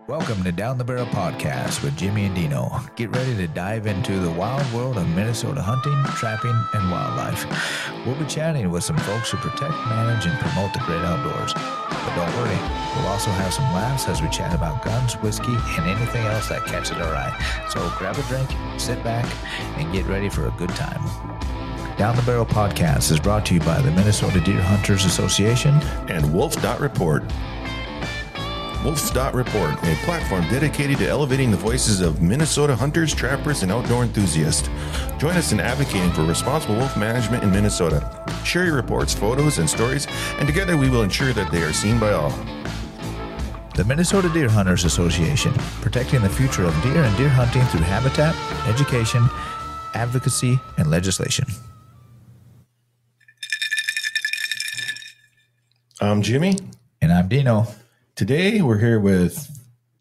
Welcome to Down the Barrel Podcast with Jimmy and Dino. Get ready to dive into the wild world of Minnesota hunting, trapping, and wildlife. We'll be chatting with some folks who protect, manage, and promote the great outdoors. But don't worry, we'll also have some laughs as we chat about guns, whiskey, and anything else that catches our eye. So grab a drink, sit back, and get ready for a good time. Down the Barrel Podcast is brought to you by the Minnesota Deer Hunters Association and Wolf.Report. Wolf.Report, a platform dedicated to elevating the voices of Minnesota hunters, trappers, and outdoor enthusiasts. Join us in advocating for responsible wolf management in Minnesota. Share your reports, photos, and stories, and together we will ensure that they are seen by all. The Minnesota Deer Hunters Association, protecting the future of deer and deer hunting through habitat, education, advocacy, and legislation. I'm Jimmy. And I'm Dino. Today, we're here with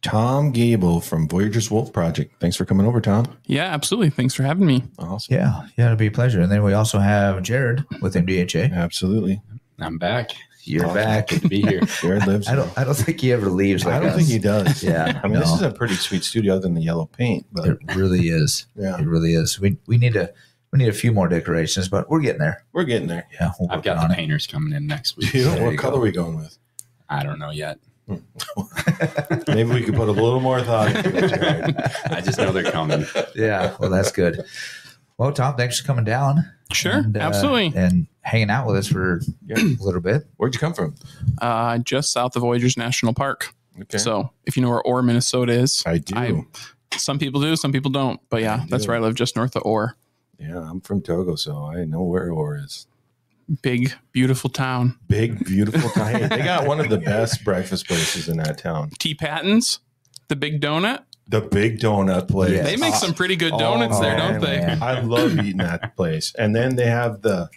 Tom Gable from Voyageurs Wolf Project. Thanks for coming over, Tom. Yeah, absolutely. Thanks for having me. Awesome. Yeah, it'll be a pleasure. And then we also have Jared with MDHA. Absolutely. I'm back. You're back. Good to be here. Jared lives. I don't think he ever leaves. Like I don't think he does. Yeah. I mean, This is a pretty sweet studio other than the yellow paint. But It really is. Yeah. It really is. We need a few more decorations, but we're getting there. we're getting there. Yeah, we'll I've got the painters coming in next week. What color are we going with? I don't know yet. Maybe we could put a little more thought into it, Jared. I just know they're coming. Yeah, well, that's good. Well, Tom, thanks for coming down. Sure, absolutely. And hanging out with us for a little bit. Where'd you come from? Just south of Voyageurs National Park. Okay. So if you know where Orr, Minnesota is. I do. Some people do, some people don't. But yeah, that's where I live, just north of Orr. Yeah, I'm from Togo, so I know where Orr is. Big, beautiful town. Big, beautiful town. Hey, they got one of the best breakfast places in that town. T. Patton's, the Big Donut. The Big Donut place. Yes. They make some pretty good donuts there, don't they? man. I love eating that place. And then they have the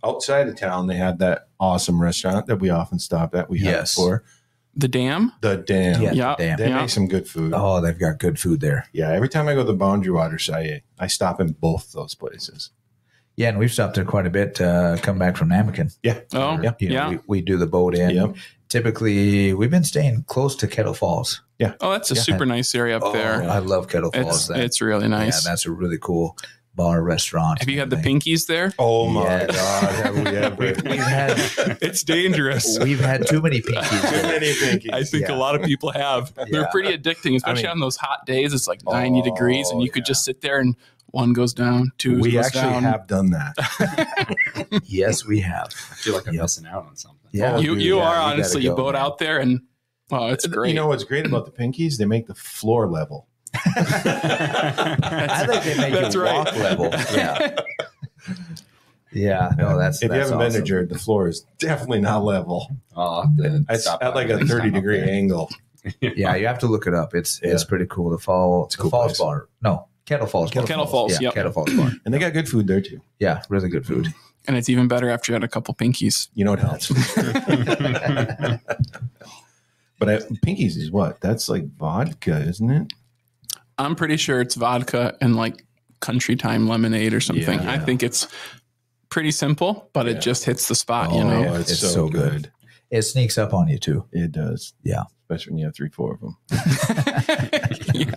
outside of town, they had that awesome restaurant that we often stop at. We had before. The Dam. The Dam. Yeah. Damn. They make some good food. Oh, they've got good food there. Yeah, every time I go to the Boundary Waters, I stop in both those places. Yeah, and we've stopped there quite a bit come back from Namakan. Yeah. Oh, You know, yeah. we do the boat in. Yep. Typically, we've been staying close to Kettle Falls. Yeah. Oh, that's a super nice area up there. I love Kettle Falls. It's really nice. Yeah, that's a really cool bar, restaurant. Have you had the pinkies there? Oh, my Yes. God. Have we ever? We've had It's dangerous. we've had too many pinkies. Too many pinkies. I think Yeah. a lot of people have. They're Yeah. pretty addicting, especially on those hot days. It's like 90 degrees, and you could yeah. just sit there and one goes down, two We goes actually down. have done that. Yes, we have. I feel like I'm missing out on something. Yeah, Oh, you dude, you yeah, are you honestly, gotta you go, boat man. out there, and oh, it's great. You know what's great about the pinkies? They make the floor level. I think they make That's you right. walk level. Yeah. Yeah. No, that's If you haven't been to awesome. Jared, the floor is definitely not level. Oh, It's at like a 30-degree angle. Yeah, you have to look it up. It's Yeah. pretty cool. The a cool Falls place. Bar. No, Kettle Falls. Kettle Falls, Yeah, yep. Kettle Falls Bar. And they got good food there, too. Yeah, really good food. And it's even better after you had a couple pinkies. You know what helps. But pinkies is what? That's like vodka, isn't it? I'm pretty sure it's vodka and like country time lemonade or something. Yeah. I think it's pretty simple, but it just hits the spot, you Oh, know? yeah. It's It's so good. It sneaks up on you too. It does. Yeah. Especially when you have 3-4 of them. Yeah.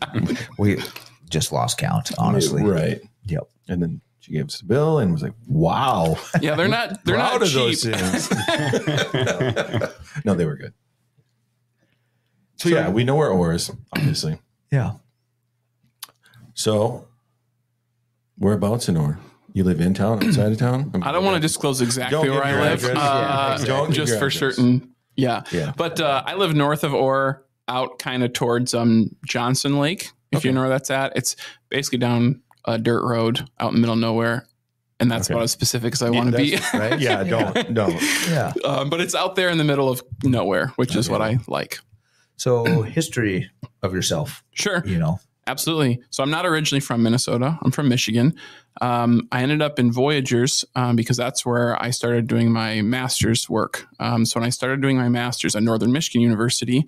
We just lost count, honestly. Right. Yep. And then she gave us the bill and was like, wow. Yeah, they're not Proud of cheap. those things. No, they were good. So yeah, we know where Orr is, obviously. Yeah. So whereabouts in Orr? You live in town, outside of town? I don't want to disclose exactly Don't where give I your live. address. Yeah, exactly. Don't give just your for address. certain. Yeah. Yeah. But I live north of Orr, out kind of towards Johnson Lake, if you know where that's at. It's basically down a dirt road out in the middle of nowhere. And that's about as specific as I want to be. Right? Yeah, don't. Yeah. But it's out there in the middle of nowhere, which is what I like. So history of yourself, Sure. you know. Absolutely. So I'm not originally from Minnesota. I'm from Michigan. I ended up in Voyageurs because that's where I started doing my master's work. So when I started doing my master's at Northern Michigan University,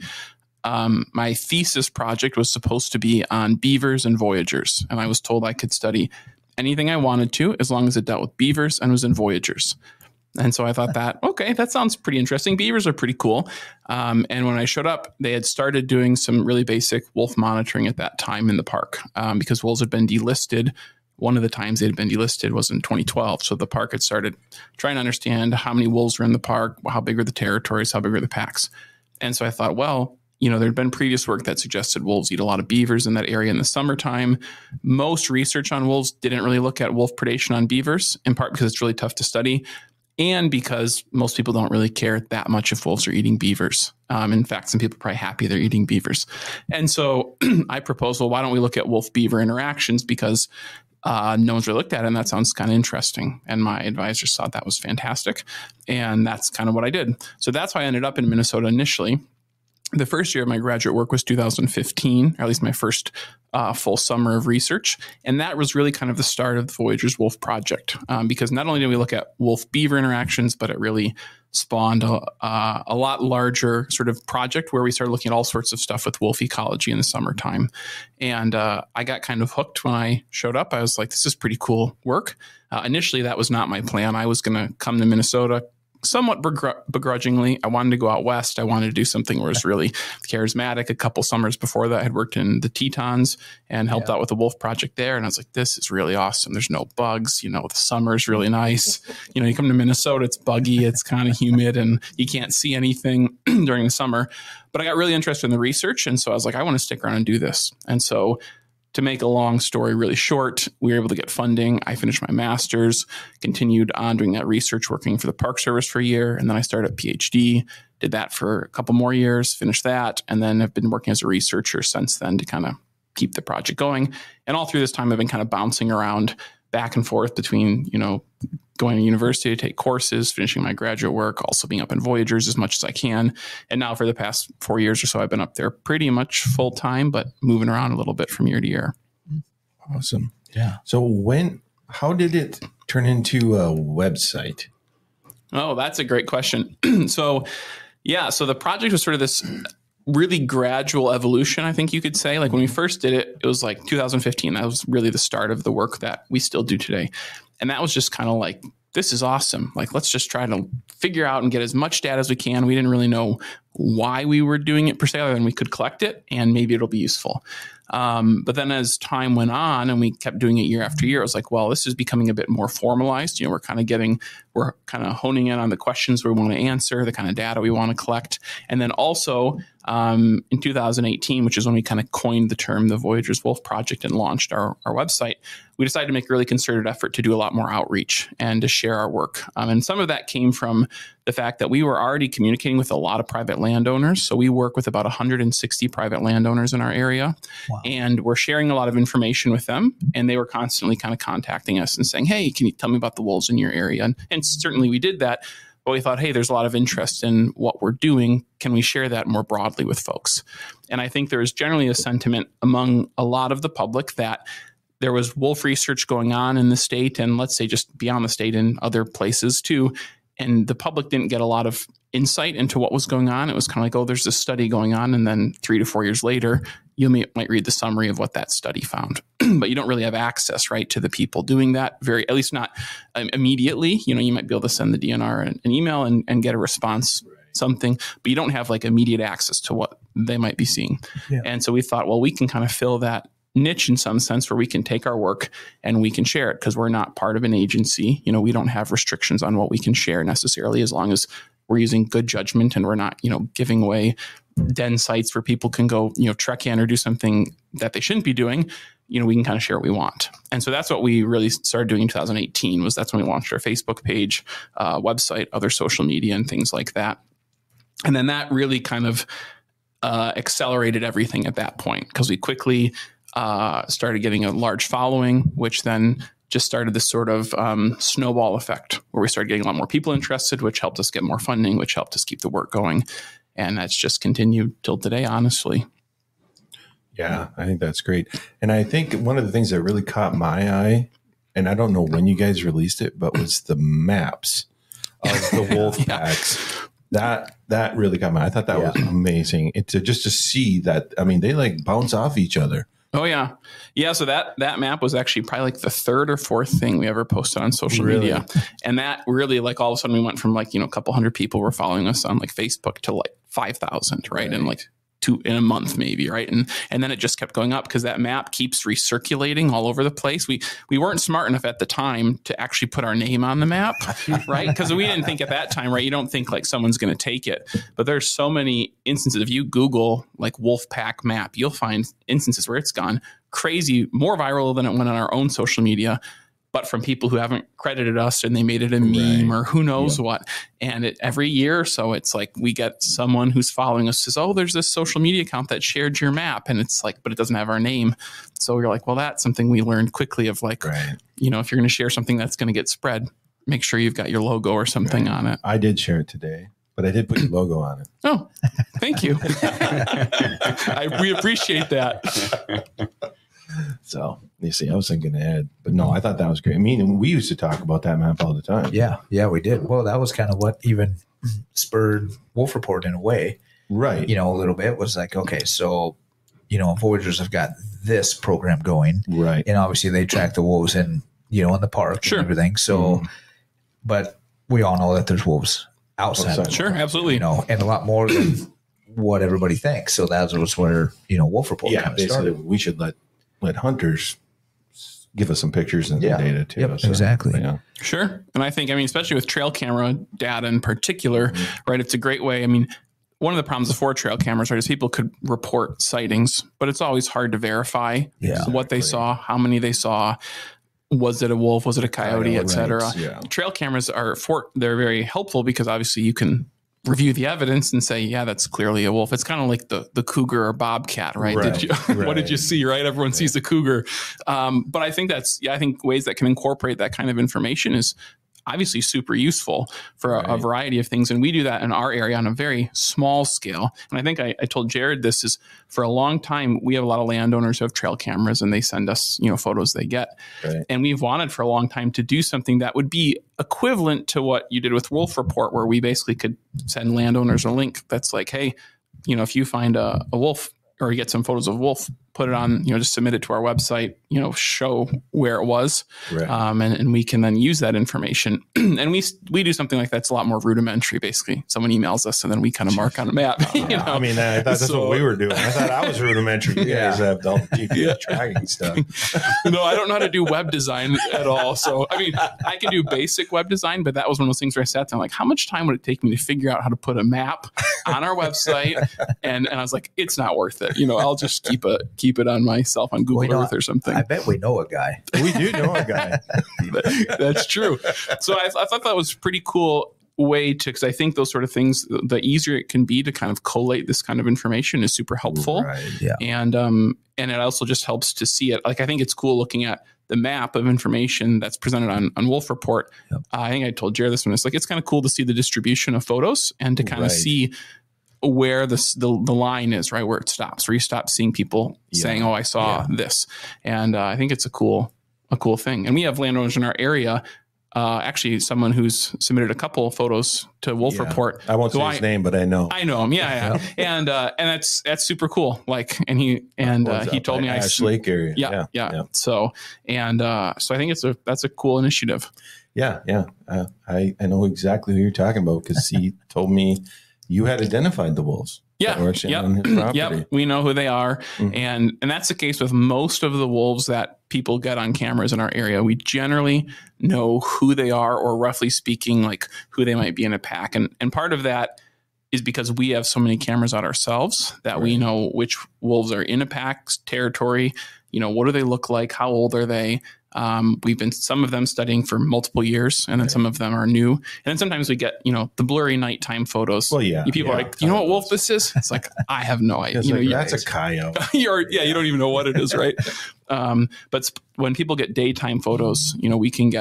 my thesis project was supposed to be on beavers and Voyageurs. And I was told I could study anything I wanted to as long as it dealt with beavers and was in Voyageurs. And so I thought that sounds pretty interesting. Beavers are pretty cool. And when I showed up, they had started doing some really basic wolf monitoring at that time in the park because wolves had been delisted. One of the times they had been delisted was in 2012. So the park had started trying to understand how many wolves were in the park, how big are the territories, how big are the packs. And so I thought, well, there had been previous work that suggested wolves eat a lot of beavers in that area in the summertime. Most research on wolves didn't really look at wolf predation on beavers, in part because it's really tough to study and because most people don't really care that much if wolves are eating beavers. In fact, some people are probably happy they're eating beavers. And so I proposed, well, why don't we look at wolf-beaver interactions because no one's really looked at it, and that sounds kind of interesting. And my advisors thought that was fantastic. And that's kind of what I did. So that's why I ended up in Minnesota initially. The first year of my graduate work was 2015, or at least my first full summer of research. And that was really kind of the start of the Voyageurs Wolf Project, because not only did we look at wolf-beaver interactions, but it really spawned a lot larger sort of project where we started looking at all sorts of stuff with wolf ecology in the summertime. And I got kind of hooked when I showed up. I was like, this is pretty cool work. Initially, that was not my plan. I was going to come to Minnesota somewhat begrudgingly. I wanted to go out west. I wanted to do something where it was really charismatic. A couple summers before that, I had worked in the Tetons and helped out with the wolf project there. And I was like, this is really awesome. There's no bugs. The summer is really nice. You come to Minnesota, it's buggy, it's kind of humid, and you can't see anything during the summer. But I got really interested in the research. And so I was like, I want to stick around and do this. And so to make a long story really short, we were able to get funding. I finished my master's, continued on doing that research, working for the Park Service for a year. And then I started a PhD, did that for a couple more years, finished that, and then have been working as a researcher since then to kind of keep the project going. And all through this time, I've been kind of bouncing around back and forth between, going to university to take courses, finishing my graduate work, also being up in Voyageurs as much as I can. And now for the past 4 years or so, I've been up there pretty much full time, but moving around a little bit from year to year. Awesome. Yeah. So how did it turn into a website? Oh, that's a great question. So the project was sort of this really gradual evolution, I think you could say. Like when we first did it, it was like 2015. That was really the start of the work that we still do today. And that was just kind of like, this is awesome. Like, let's just try to figure out and get as much data as we can. We didn't really know why we were doing it per se, other than we could collect it and maybe it'll be useful. But then as time went on and we kept doing it year after year, I was like, well, this is becoming a bit more formalized. We're kind of honing in on the questions we want to answer, the kind of data we want to collect. And then also in 2018, which is when we kind of coined the term the Voyageurs Wolf Project and launched our website, we decided to make a really concerted effort to do a lot more outreach and to share our work. And some of that came from the fact that we were already communicating with a lot of private landowners. So we work with about 160 private landowners in our area. Wow. And we're sharing a lot of information with them. And they were constantly kind of contacting us and saying, hey, can you tell me about the wolves in your area? And certainly we did that. But we thought, hey, there's a lot of interest in what we're doing. Can we share that more broadly with folks? And I think there's generally a sentiment among a lot of the public that there was wolf research going on in the state, and let's say just beyond the state in other places too. And the public didn't get a lot of insight into what was going on. It was kind of like, oh, there's this study going on. And then 3 to 4 years later, you might read the summary of what that study found. But you don't really have access, right, to the people doing that, at least not immediately. You might be able to send the DNR an email and get a response, something, but you don't have like immediate access to what they might be seeing. Yeah. And so we thought, well, we can kind of fill that niche in some sense where we can take our work and we can share it because we're not part of an agency. We don't have restrictions on what we can share necessarily, as long as we're using good judgment and we're not, giving away den sites where people can go, trek in or do something that they shouldn't be doing. We can kind of share what we want. And so that's what we really started doing in 2018. That's when we launched our Facebook page, website, other social media and things like that. And then that really kind of accelerated everything at that point because we quickly started getting a large following, which then just started this sort of snowball effect where we started getting a lot more people interested, which helped us get more funding, which helped us keep the work going. And that's just continued till today, honestly. Yeah, I think that's great. And I think one of the things that really caught my eye, and I don't know when you guys released it, but was the maps of the wolf packs. That really caught my eye. I thought that was amazing. Just to see that, they like bounce off each other. Oh yeah. Yeah. So that map was actually probably like the third or fourth thing we ever posted on social media. And that really, like, all of a sudden we went from like, a couple hundred people were following us on like Facebook to like 5,000, right? And like in a month maybe, right? And then it just kept going up because that map keeps recirculating all over the place. We weren't smart enough at the time to actually put our name on the map, right? Because we didn't think at that time, right? You don't think like someone's going to take it. But there's so many instances. If you Google like Wolfpack map, you'll find instances where it's gone crazy, more viral than it went on our own social media, but from people who haven't credited us and they made it a meme or who knows what. And every year or so, it's like we get someone who's following us says, oh, there's this social media account that shared your map. And it's like, but it doesn't have our name. So we're like, well, that's something we learned quickly of like, if you're going to share something that's going to get spread, make sure you've got your logo or something on it. I did share it today, but I did put your logo on it. Oh, thank you. We appreciate that. So you see, I was thinking ahead, but no, I thought that was great. I mean, we used to talk about that map all the time. Yeah, we did. Well, that was kind of what even spurred Wolf Report in a way. Right. A little bit was like, okay, so, Voyageurs have got this program going. Right. And obviously they track the wolves in the park and everything. So, but we all know that there's wolves outside of the Sure, park, absolutely. and a lot more than what everybody thinks. So that was where, Wolf Report kind of basically started. we should let hunters give us some pictures and data too. Yep, exactly. Yeah. Sure. And I think, especially with trail camera data in particular, right, it's a great way. One of the problems before trail cameras, right, is people could report sightings, but it's always hard to verify what they saw, how many they saw. Was it a wolf? Was it a coyote, et cetera? Yeah. Trail cameras they're very helpful because obviously you can review the evidence and say, yeah, that's clearly a wolf. It's kind of like the cougar or bobcat, right? What did you see, right? Everyone sees the cougar. But I think I think ways that can incorporate that kind of information is obviously super useful for a variety of things. And we do that in our area on a very small scale. And I think I told Jared this is for a long time, we have a lot of landowners who have trail cameras and they send us, photos they get. Right. And we've wanted for a long time to do something that would be equivalent to what you did with Wolf Report, where we basically could send landowners a link that's like, hey, if you find a wolf or you get some photos of wolf, put it on, just submit it to our website, show where it was. Right. And we can then use that information. And we do something like that's a lot more rudimentary, basically. Someone emails us and then we kind of mark on a map. I thought that's what we were doing. I thought I was rudimentary. You guys have all the GPS tracking stuff. No, I don't know how to do web design at all. So, I can do basic web design, but that was one of those things where I sat down like, how much time would it take me to figure out how to put a map on our website? And I was like, it's not worth it. I'll just keep it on myself on Google Earth or something. I bet we know a guy. We do know a guy. That's true. So I thought that was pretty cool way to, because I think those sort of things, the easier it can be to kind of collate this kind of information is super helpful. Right. Yeah. And it also just helps to see it. Like, I think it's cool looking at the map of information that's presented on Wolf Report. Yep. I think I told Jared this one. It's like, it's kind of cool to see the distribution of photos and to kind of see where the line is, right, where it stops, where you stop seeing people saying, oh, I saw this. And I think it's a cool thing. And we have landowners in our area, actually someone who's submitted a couple of photos to Wolf Report. I won't say his name, but I know him. Yeah. And that's super cool. Like, and he told me Ash Lake area. Yeah. So I think that's a cool initiative. Yeah. I know exactly who you're talking about because he told me you had identified the wolves. Yep. We know who they are. Mm-hmm. And that's the case with most of the wolves that people get on cameras in our area. We generally know who they are, or roughly speaking, like who they might be in a pack. And part of that is because we have so many cameras out ourselves that we know which wolves are in a pack's territory. What do they look like? How old are they? We've been some of them studying for multiple years, and then some of them are new. And then sometimes we get, the blurry nighttime photos. Well, people are like, do you know what wolf this is? It's like, I have no idea. That's a coyote. You don't even know what it is, right? But when people get daytime photos, we can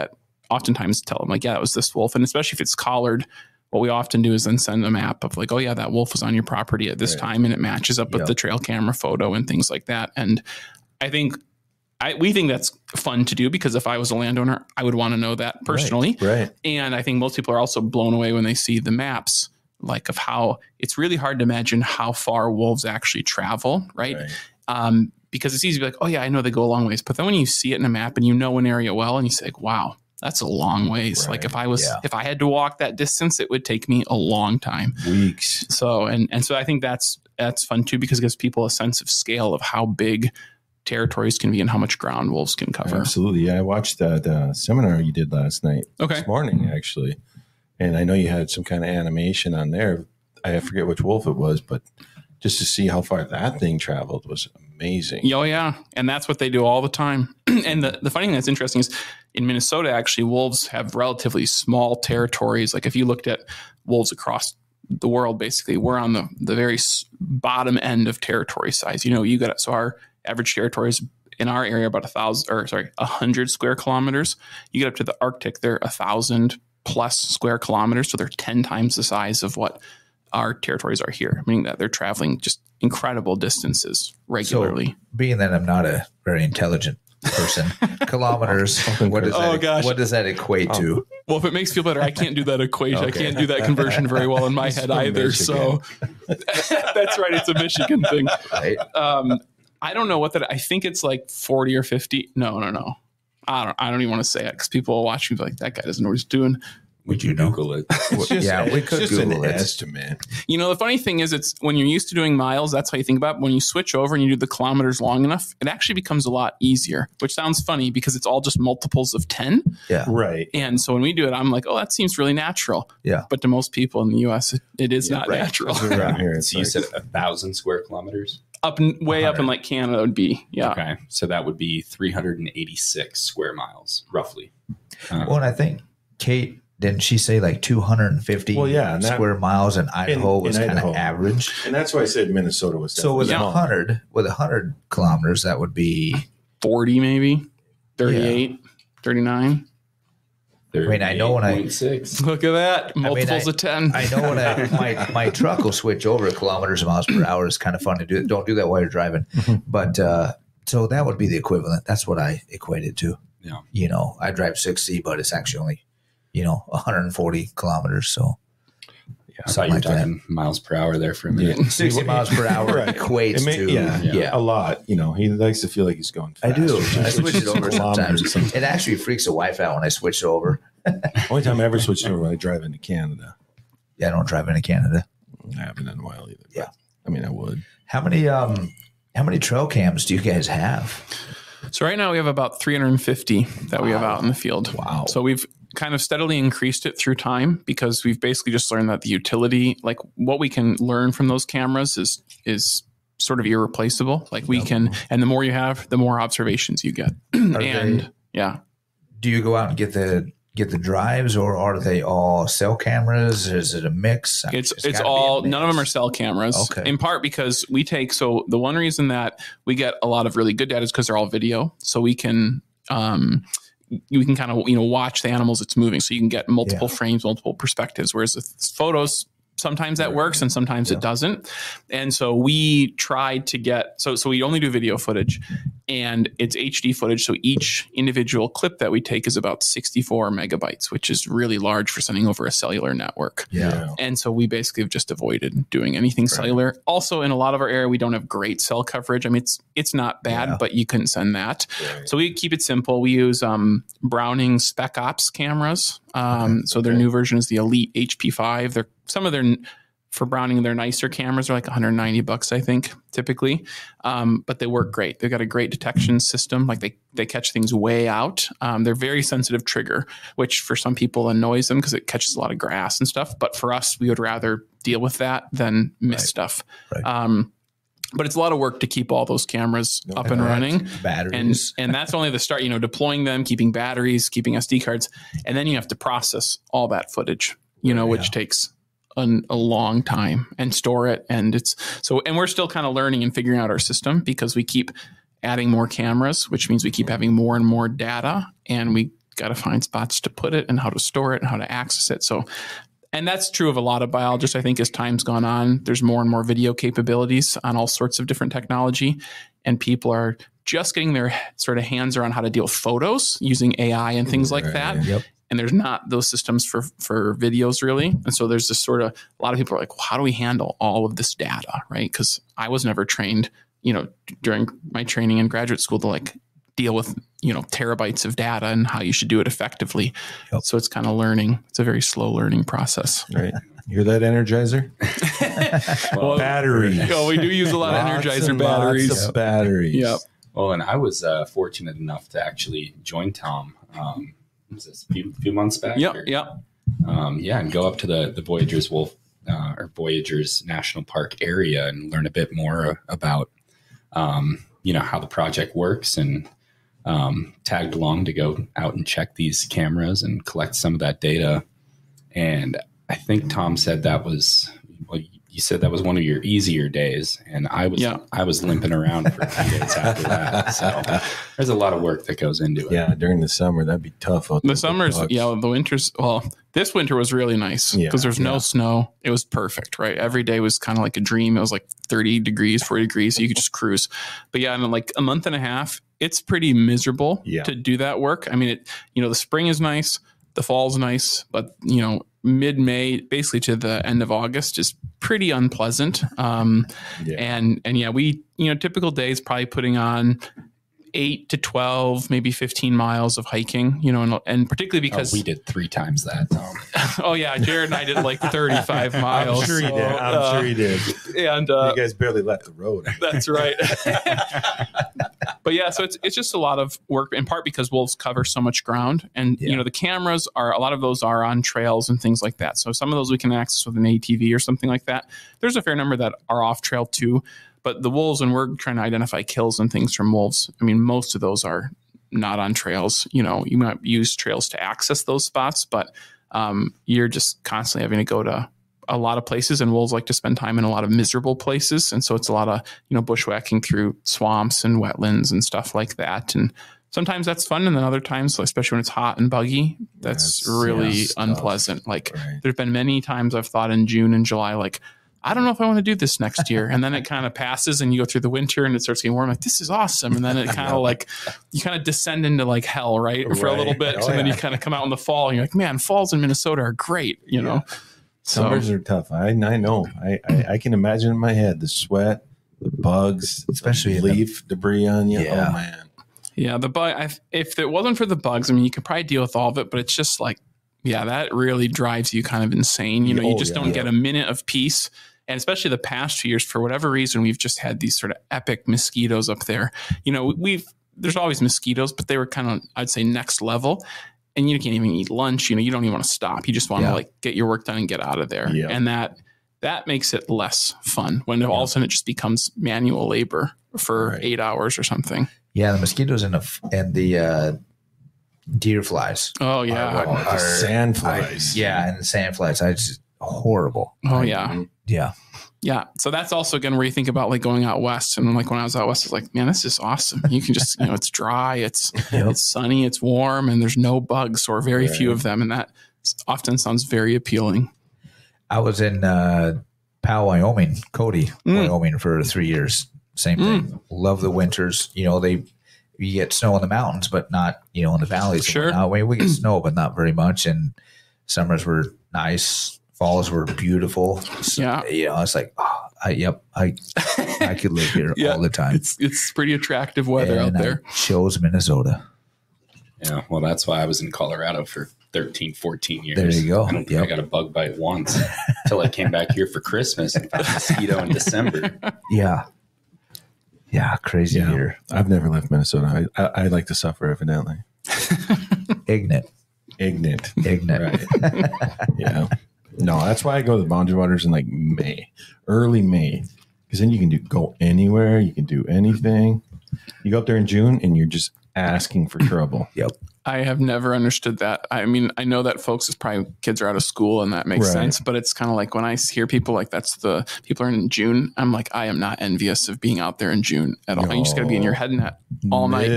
oftentimes tell them like, yeah, it was this wolf. And especially if it's collared, what we often do is then send a map of like, oh yeah, that wolf was on your property at this time, and it matches up with the trail camera photo and things like that. And I think we think that's fun to do because if I was a landowner, I would want to know that personally. Right. And I think most people are also blown away when they see the maps, like of how it's really hard to imagine how far wolves actually travel. Right. because it's easy to be like, oh yeah, I know they go a long ways. But then when you see it in a map and you know an area well, and you say, like, wow, that's a long ways. Right. Like if I had to walk that distance, it would take me a long time. Weeks. So, and so I think that's fun too, because it gives people a sense of scale of how big territories can be and how much ground wolves can cover. Absolutely. Yeah. I watched the seminar you did last night. This morning, actually. And I know you had some kind of animation on there. I forget which wolf it was, but just to see how far that thing traveled was amazing. Oh, yeah. And that's what they do all the time. And the funny thing that's interesting is in Minnesota, actually, wolves have relatively small territories. Like if you looked at wolves across the world, basically, we're on the very bottom end of territory size. So our average territory is in our area about 100 square kilometers. You get up to the Arctic, they're 1,000 plus square kilometers. So they're 10 times the size of what our territories are here, meaning that they're traveling just incredible distances regularly. So, being that I'm not a very intelligent person, kilometers, what does that equate to? Well, if it makes you feel better, I can't do that equation. Okay. I can't do that conversion very well in my head either. Michigan. So that's right. It's a Michigan thing. Right. I don't know I think it's like 40 or 50. No. I don't even want to say it because people will watch me be like, that guy doesn't know what he's doing. Would you Google it? We could Google it. Estimate. The funny thing is, it's when you're used to doing miles, that's how you think about it. When you switch over and you do the kilometers long enough, it actually becomes a lot easier, which sounds funny because it's all just multiples of 10. Yeah. Right. And so when we do it, I'm like, oh, that seems really natural. Yeah. But to most people in the U.S., it is not natural. Around here, so you said 1,000 square kilometers? Up in like Canada would be. Yeah. Okay. So that would be 386 square miles, roughly. Well, and I think Kate, didn't she say like 250 square miles in Idaho was kind of average? And that's why I said Minnesota was. So with 100 kilometers, that would be 40 maybe, 38, 39. I mean, I know when I look at that multiples of 10. I know when my truck will switch over kilometers and miles per hour. It's kind of fun to do. Don't do that while you're driving. But so that would be the equivalent. That's what I equated to. Yeah. I drive 60, but it's actually only 140 kilometers. So I saw you talking miles per hour there for a minute. 60 miles per hour equates to a lot. He likes to feel like he's going fast. I do. I switch it over sometimes. It actually freaks the wife out when I switch it over. Only time I ever switched over when I drive into Canada. Yeah, I don't drive into Canada. I haven't in a while either. Yeah. I mean, I would. How many trail cams do you guys have? So right now we have about 350 that we have out in the field. Wow. So we've kind of steadily increased it through time because we've basically just learned that the utility, like what we can learn from those cameras is sort of irreplaceable. Like we can, and the more you have, the more observations you get. Do you go out and get the drives, or are they all cell cameras? Is it a mix? It's all, none of them are cell cameras. Okay. In part because so the one reason that we get a lot of really good data is because they're all video. So we can, you can kind of, watch the animals it's moving. So you can get multiple frames, multiple perspectives. Whereas with photos, sometimes that works and sometimes it doesn't. And so we tried to get, so we only do video footage and it's HD footage. So each individual clip that we take is about 64 megabytes, which is really large for sending over a cellular network. Yeah. And so we basically have just avoided doing anything cellular. Also, in a lot of our area, we don't have great cell coverage. I mean, it's not bad, but you couldn't send that. Right. So we keep it simple. We use Browning Spec Ops cameras. So their new version is the Elite HP5. For Browning, their nicer cameras are like $190, I think, typically. But they work great. They've got a great detection system. Like they catch things way out. They're very sensitive trigger, which for some people annoys them because it catches a lot of grass and stuff. But for us, we would rather deal with that than miss stuff. Right. But it's a lot of work to keep all those cameras up and running. Batteries. And that's only the start, deploying them, keeping batteries, keeping SD cards. And then you have to process all that footage, which takes a long time and store it. And and we're still kind of learning and figuring out our system because we keep adding more cameras, which means we keep having more and more data, and we got to find spots to put it and how to store it and how to access it. So, and that's true of a lot of biologists. I think as time's gone on, there's more and more video capabilities on all sorts of different technology, and people are just getting their sort of hands around how to deal with photos using AI and things like that. Yep. And there's not those systems for videos really. And so there's this sort of, a lot of people are like, well, how do we handle all of this data, right? Because I was never trained during my training in graduate school to like deal with, terabytes of data and how you should do it effectively. Yep. So it's kind of learning. It's a very slow learning process. Right. You hear that, Energizer? Well, batteries. We do use a lot of Energizer batteries. Lots of batteries. Yep. Well, and I was fortunate enough to actually join Tom. Was this a few months back? Yep. Or, Yep. And go up to the Voyageurs or Voyageurs National Park area and learn a bit more about, how the project works, and tagged along to go out and check these cameras and collect some of that data. And I think Tom said you said that was one of your easier days, and I was limping around for a few days after that. So there's a lot of work that goes into it. Yeah, during the summer that'd be tough. The summers, the winters. Well, this winter was really nice because there's no snow. It was perfect, right? Every day was kind of like a dream. It was like 30 degrees, 40 degrees, so you could just cruise. But yeah, in like a month and a half, it's pretty miserable to do that work. I mean, the spring is nice, the fall's nice, but mid-May, basically to the end of August, is pretty unpleasant. We, typical days probably putting on 8 to 12, maybe 15 miles of hiking, and particularly because we did 3 times that, Tom. Oh yeah. Jared and I did like 35 miles. I'm sure he did. And you guys barely left the road. That's right. But yeah, so it's just a lot of work, in part because wolves cover so much ground, and the cameras a lot of those are on trails and things like that. So some of those we can access with an ATV or something like that. There's a fair number that are off trail too, but the wolves, when we're trying to identify kills and things from wolves, I mean, most of those are not on trails. You might use trails to access those spots, but you're just constantly having to go to a lot of places, and wolves like to spend time in a lot of miserable places. And so it's a lot of, bushwhacking through swamps and wetlands and stuff like that. And sometimes that's fun. And then other times, especially when it's hot and buggy, that's really unpleasant. Like there've been many times I've thought in June and July, like, I don't know if I want to do this next year. And then it kind of passes and you go through the winter and it starts getting warm. Like, this is awesome. And then it kind of like, you kind of descend into like hell, right? For a little bit. And then you kind of come out in the fall and you're like, man, falls in Minnesota are great, know? Summers are tough. I know. I can imagine in my head the sweat, the bugs, especially leaf debris on you. Yeah. Oh man. Yeah, the bug. If it wasn't for the bugs, I mean, you could probably deal with all of it, but it's just like, that really drives you kind of insane. You just don't get a minute of peace. And especially the past few years, for whatever reason, we've just had these sort of epic mosquitoes up there. There's always mosquitoes, but they were kind of, I'd say, next level. And you can't even eat lunch. You don't even want to stop. You just want to like get your work done and get out of there. Yeah. And that makes it less fun when all of a sudden it just becomes manual labor for 8 hours or something. Yeah, the mosquitoes and the deer flies. Oh yeah, the sand flies. And the sand flies. It's just horrible. Oh yeah. Yeah. So that's also, again, where you think about like going out west. And like when I was out west, I was like, man, this is awesome. You can just, it's dry, it's sunny, it's warm, and there's no bugs or very few of them. And that often sounds very appealing. I was in Powell, Wyoming, Wyoming for 3 years. Same thing. Love the winters. You get snow in the mountains, but not, in the valleys. Sure. We get snow, but not very much. And summers were nice. Falls were beautiful. So, it's like, I could live here all the time. It's pretty attractive weather out there. I chose Minnesota. Yeah, well, that's why I was in Colorado for 13, 14 years. There you go. I don't think I got a bug bite once until I came back here for Christmas and found a mosquito in December. Yeah. Yeah, crazy here. I've never left Minnesota. I like to suffer, evidently. Ignorant. Right. Yeah. No, that's why I go to the boundary waters in like early May, because then you can go anywhere, you can do anything. You go up there in June and you're just asking for trouble. Yep. I have never understood that. I mean, I know that folks is probably kids are out of school and that makes sense, but it's kind of like when I hear people like people are in June, I'm like, I am not envious of being out there in June at all. No. You just got to be in your head net all night,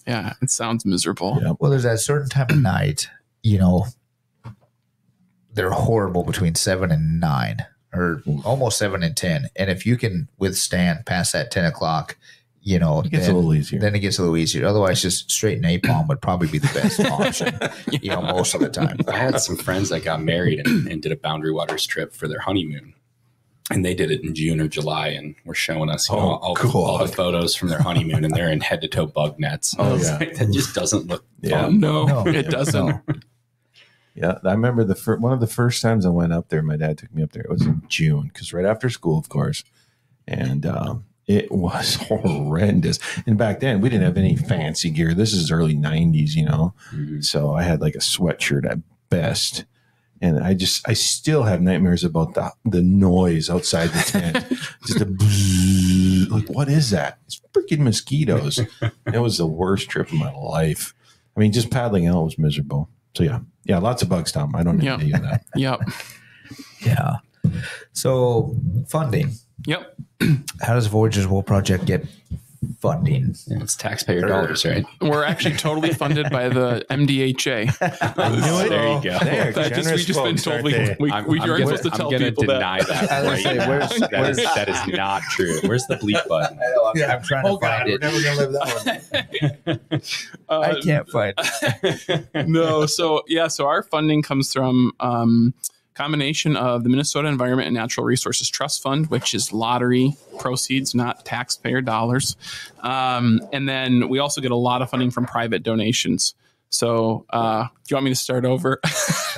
Yeah, it sounds miserable. Yep. Well, there's that certain time of night, they're horrible between 7 and 9 or almost 7 and 10. And if you can withstand past that 10 o'clock, it gets a little easier. Then it gets a little easier. Otherwise, just straight napalm would probably be the best option, most of the time. I had some friends that got married and did a Boundary Waters trip for their honeymoon. and they did it in June or July, and were showing us all the photos from their honeymoon, and they're in head to toe bug nets. That just doesn't look fun. No, it doesn't. No. Yeah, I remember one of the first times I went up there. My dad took me up there. It was in June, because right after school, of course, and it was horrendous. And back then, we didn't have any fancy gear. This is early '90s, So I had like a sweatshirt at best. And I still have nightmares about the noise outside the tent. Just a bzzz, like, what is that? It's freaking mosquitoes. It was the worst trip of my life. I mean, just paddling out was miserable. So yeah, lots of bugs, Tom. I don't need to tell you that. Yep. Yeah. So funding. Yep. How does Voyageurs Wolf Project get funding? It's taxpayer dollars, right? We're actually totally funded by the MDHA. There you go. We just been told we aren't supposed to tell people deny that. That is not true. Where's the bleep button? I'm trying to find it. We're never going to live that one. I can't find it. No. So our funding comes from combination of the Minnesota Environment and Natural Resources Trust Fund, which is lottery proceeds, not taxpayer dollars. And then we also get a lot of funding from private donations. So do you want me to start over?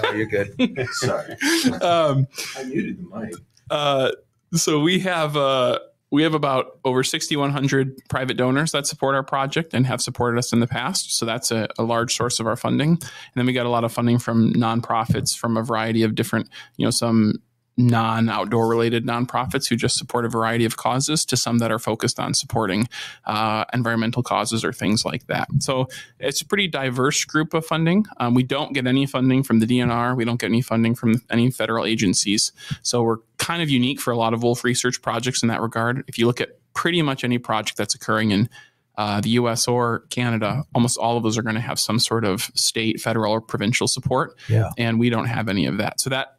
No, you're good. Sorry. I muted the mic. So we have about over 6,100 private donors that support our project and have supported us in the past. So that's a large source of our funding. And then we got a lot of funding from nonprofits from a variety of different, some non-outdoor related nonprofits who just support a variety of causes, to some that are focused on supporting environmental causes or things like that. So it's a pretty diverse group of funding. We don't get any funding from the DNR. We don't get any funding from any federal agencies. So we're kind of unique for a lot of wolf research projects in that regard. If you look at pretty much any project that's occurring in the U.S. or Canada, almost all of those are going to have some sort of state, federal, or provincial support. Yeah. And we don't have any of that. So that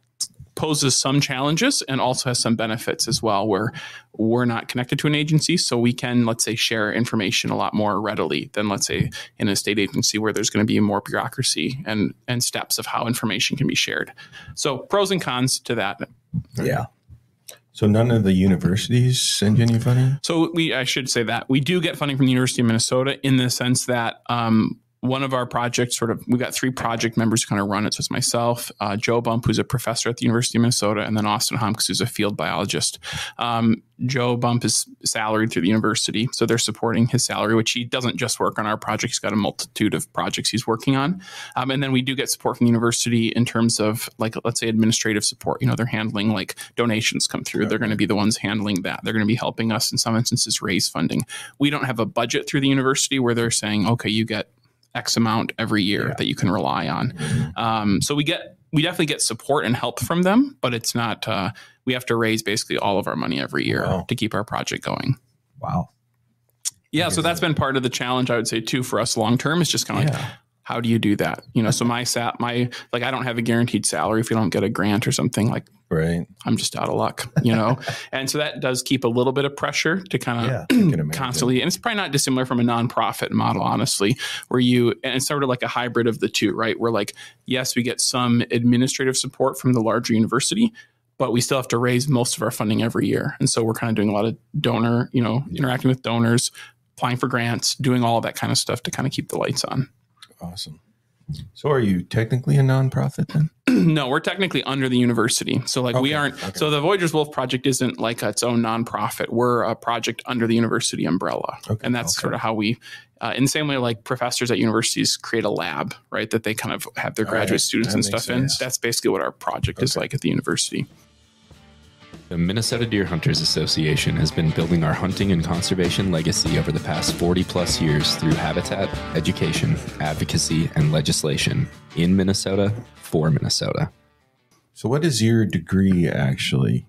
poses some challenges and also has some benefits as well, where we're not connected to an agency. So we can, let's say, share information a lot more readily than, let's say, in a state agency where there's going to be more bureaucracy and steps of how information can be shared. So pros and cons to that. Yeah. So none of the universities send you any funding? So I should say that we do get funding from the University of Minnesota, in the sense that one of our projects, we've got 3 project members who kind of run it. So it's myself, Joe Bump, who's a professor at the University of Minnesota, and then Austin Humks, who's a field biologist. Joe Bump is salaried through the university, so they're supporting his salary, which he doesn't just work on our project. He's got a multitude of projects he's working on. And then we do get support from the university in terms of, like, let's say, administrative support. They're handling, like, donations come through. They're going to be the ones handling that. They're going to be helping us, in some instances, raise funding. We don't have a budget through the university where they're saying, okay, you get X amount every year that you can rely on. So we definitely get support and help from them, but it's not, we have to raise basically all of our money every year to keep our project going. Wow. Yeah. So that's been part of the challenge, I would say, too, for us long term, is just kind of like, how do you do that? So I don't have a guaranteed salary if you don't get a grant or something, like, right. I'm just out of luck, And so that does keep a little bit of pressure to kind of constantly, and it's probably not dissimilar from a nonprofit model, honestly, where and it's sort of like a hybrid of the two, right? Where, like, yes, we get some administrative support from the larger university, but we still have to raise most of our funding every year. And so we're kind of doing a lot of donor, interacting with donors, applying for grants, doing all of that kind of stuff to kind of keep the lights on. Awesome. So are you technically a nonprofit then? No, we're technically under the university. So we aren't. Okay. So the Voyageurs Wolf Project isn't like its own nonprofit. We're a project under the university umbrella. Okay. And that's sort of how we, in the same way, like professors at universities create a lab, right? That they kind of have their graduate students and stuff in. That's basically what our project is like at the university. The Minnesota Deer Hunters Association has been building our hunting and conservation legacy over the past 40 plus years through habitat, education, advocacy, and legislation in Minnesota for Minnesota. So what is your degree actually?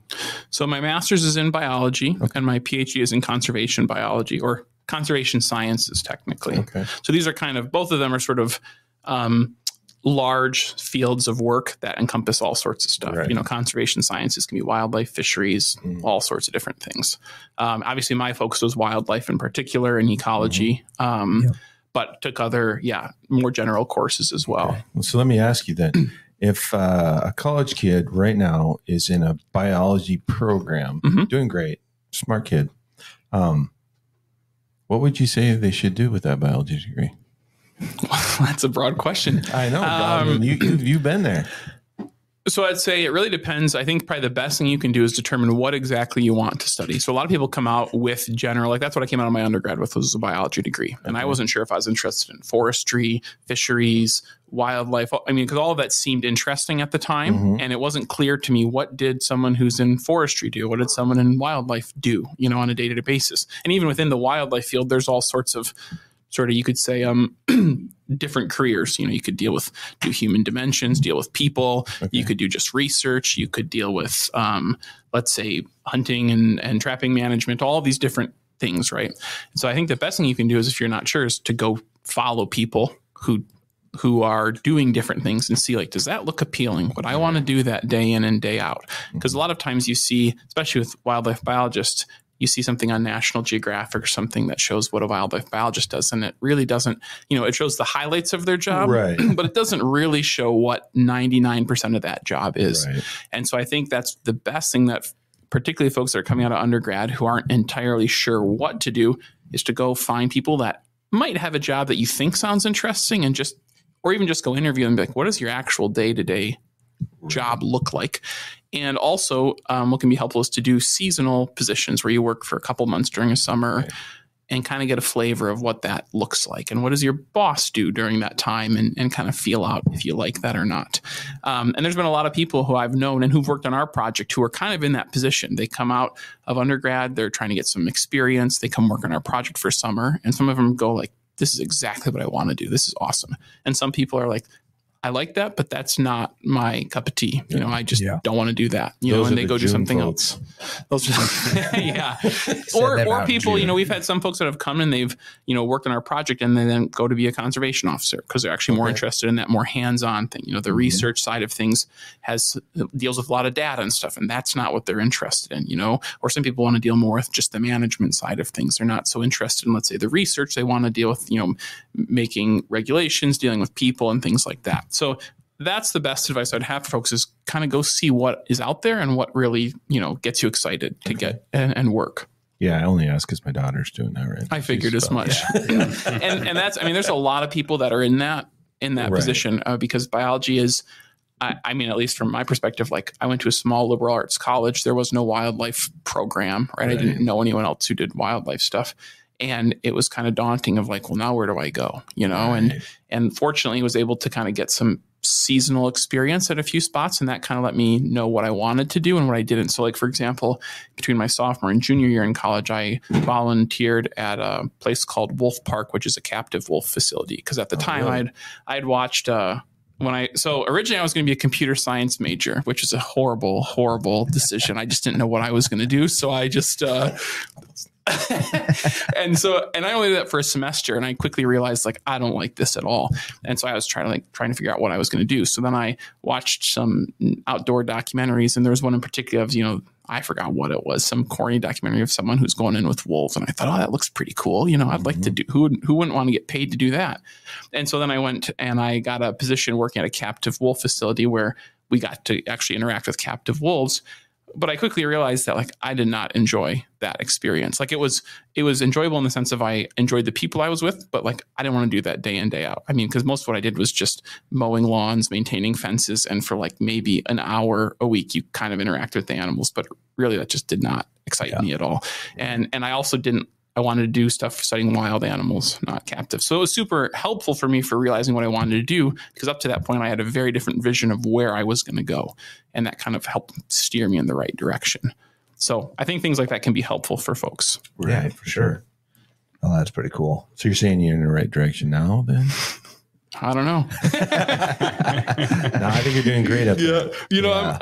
So my master's is in biology and my PhD is in conservation biology, or conservation sciences technically. Okay. So these are kind of, both of them are sort of large fields of work that encompass all sorts of stuff. Right. Conservation sciences can be wildlife, fisheries, all sorts of different things. Obviously, my focus was wildlife in particular and ecology, but took other, more general courses as well. Okay. Well, so let me ask you then, if a college kid right now is in a biology program, doing great, smart kid, what would you say they should do with that biology degree? That's a broad question. I know. You've been there. So I'd say it really depends. I think probably the best thing you can do is determine what exactly you want to study. So a lot of people come out with general, like that's what I came out of my undergrad with, was a biology degree. And I wasn't sure if I was interested in forestry, fisheries, wildlife. I mean, because all of that seemed interesting at the time. And it wasn't clear to me, what did someone who's in forestry do? What did someone in wildlife do, on a day-to-day basis? And even within the wildlife field, there's all sorts of you could say, different careers. You could do human dimensions, deal with people. Okay. You could do just research. You could deal with, let's say, hunting and trapping management, all of these different things, right? So I think the best thing you can do is, if you're not sure, is to go follow people who are doing different things and see, like, does that look appealing? Would I want to do that day in and day out? Because a lot of times you see, especially with wildlife biologists, you see something on National Geographic or something that shows what a wildlife biologist does. And it really doesn't, it shows the highlights of their job, right, but it doesn't really show what 99% of that job is. Right. And so I think that's the best thing, that particularly folks that are coming out of undergrad who aren't entirely sure what to do, is to go find people that might have a job that you think sounds interesting, and or even just go interview them and be like, what does your actual day-to-day job look like? And also, what can be helpful is to do seasonal positions where you work for a couple months during a summer, right, and kind of get a flavor of what that looks like. And what does your boss do during that time, and kind of feel out if you like that or not. And there's been a lot of people who I've known and who've worked on our project who are kind of in that position. They come out of undergrad, they're trying to get some experience. They come work on our project for summer, and some of them go like, this is exactly what I want to do. This is awesome. And some people are like, I like that, but that's not my cup of tea. I just don't want to do that. And they go do something else. Those just, yeah. or people, we've had some folks that have come and they've, worked on our project, and they then go to be a conservation officer because they're actually more interested in that more hands-on thing. The research side of things deals with a lot of data and stuff, and that's not what they're interested in, or some people want to deal more with just the management side of things. They're not so interested in, let's say, the research. They want to deal with, making regulations, dealing with people and things like that. So that's the best advice I'd have for folks, is kind of go see what is out there and what really, gets you excited to get and work. Yeah, I only ask because my daughter's doing that right. I figured as much. Yeah. and that's, there's a lot of people that are in that right. position because biology is, at least from my perspective, like I went to a small liberal arts college. There was no wildlife program, right? I didn't know anyone else who did wildlife stuff. And it was kind of daunting of like, well, now where do I go? Right. And fortunately was able to kind of get some seasonal experience at a few spots. And that kind of let me know what I wanted to do and what I didn't. So like, for example, between my sophomore and junior year in college, I volunteered at a place called Wolf Park, which is a captive wolf facility. Cause at the time I'd watched, so originally I was going to be a computer science major, which is a horrible, horrible decision. I just didn't know what I was going to do. So I just, and I only did that for a semester, and I quickly realized like I don't like this at all. And so I was trying to figure out what I was going to do. So then I watched some outdoor documentaries, and there was one in particular of I forgot what it was, some corny documentary of someone who's going in with wolves, and I thought, oh, that looks pretty cool. I'd like to do. Who wouldn't want to get paid to do that? And so then I went and I got a position working at a captive wolf facility where we got to actually interact with captive wolves. But I quickly realized that like I did not enjoy that experience. Like it was enjoyable in the sense of I enjoyed the people I was with, but like I didn't want to do that day in, day out. Because most of what I did was just mowing lawns, maintaining fences, and for like maybe an hour a week, you kind of interact with the animals. But really, that just did not excite me at all. And I also I wanted to do stuff studying wild animals, not captive. So it was super helpful for me for realizing what I wanted to do, because up to that point, I had a very different vision of where I was going to go. And that kind of helped steer me in the right direction. So I think things like that can be helpful for folks. Right, yeah, for sure. Oh, that's pretty cool. So you're saying you're in the right direction now, then? I don't know. No, I think you're doing great up there.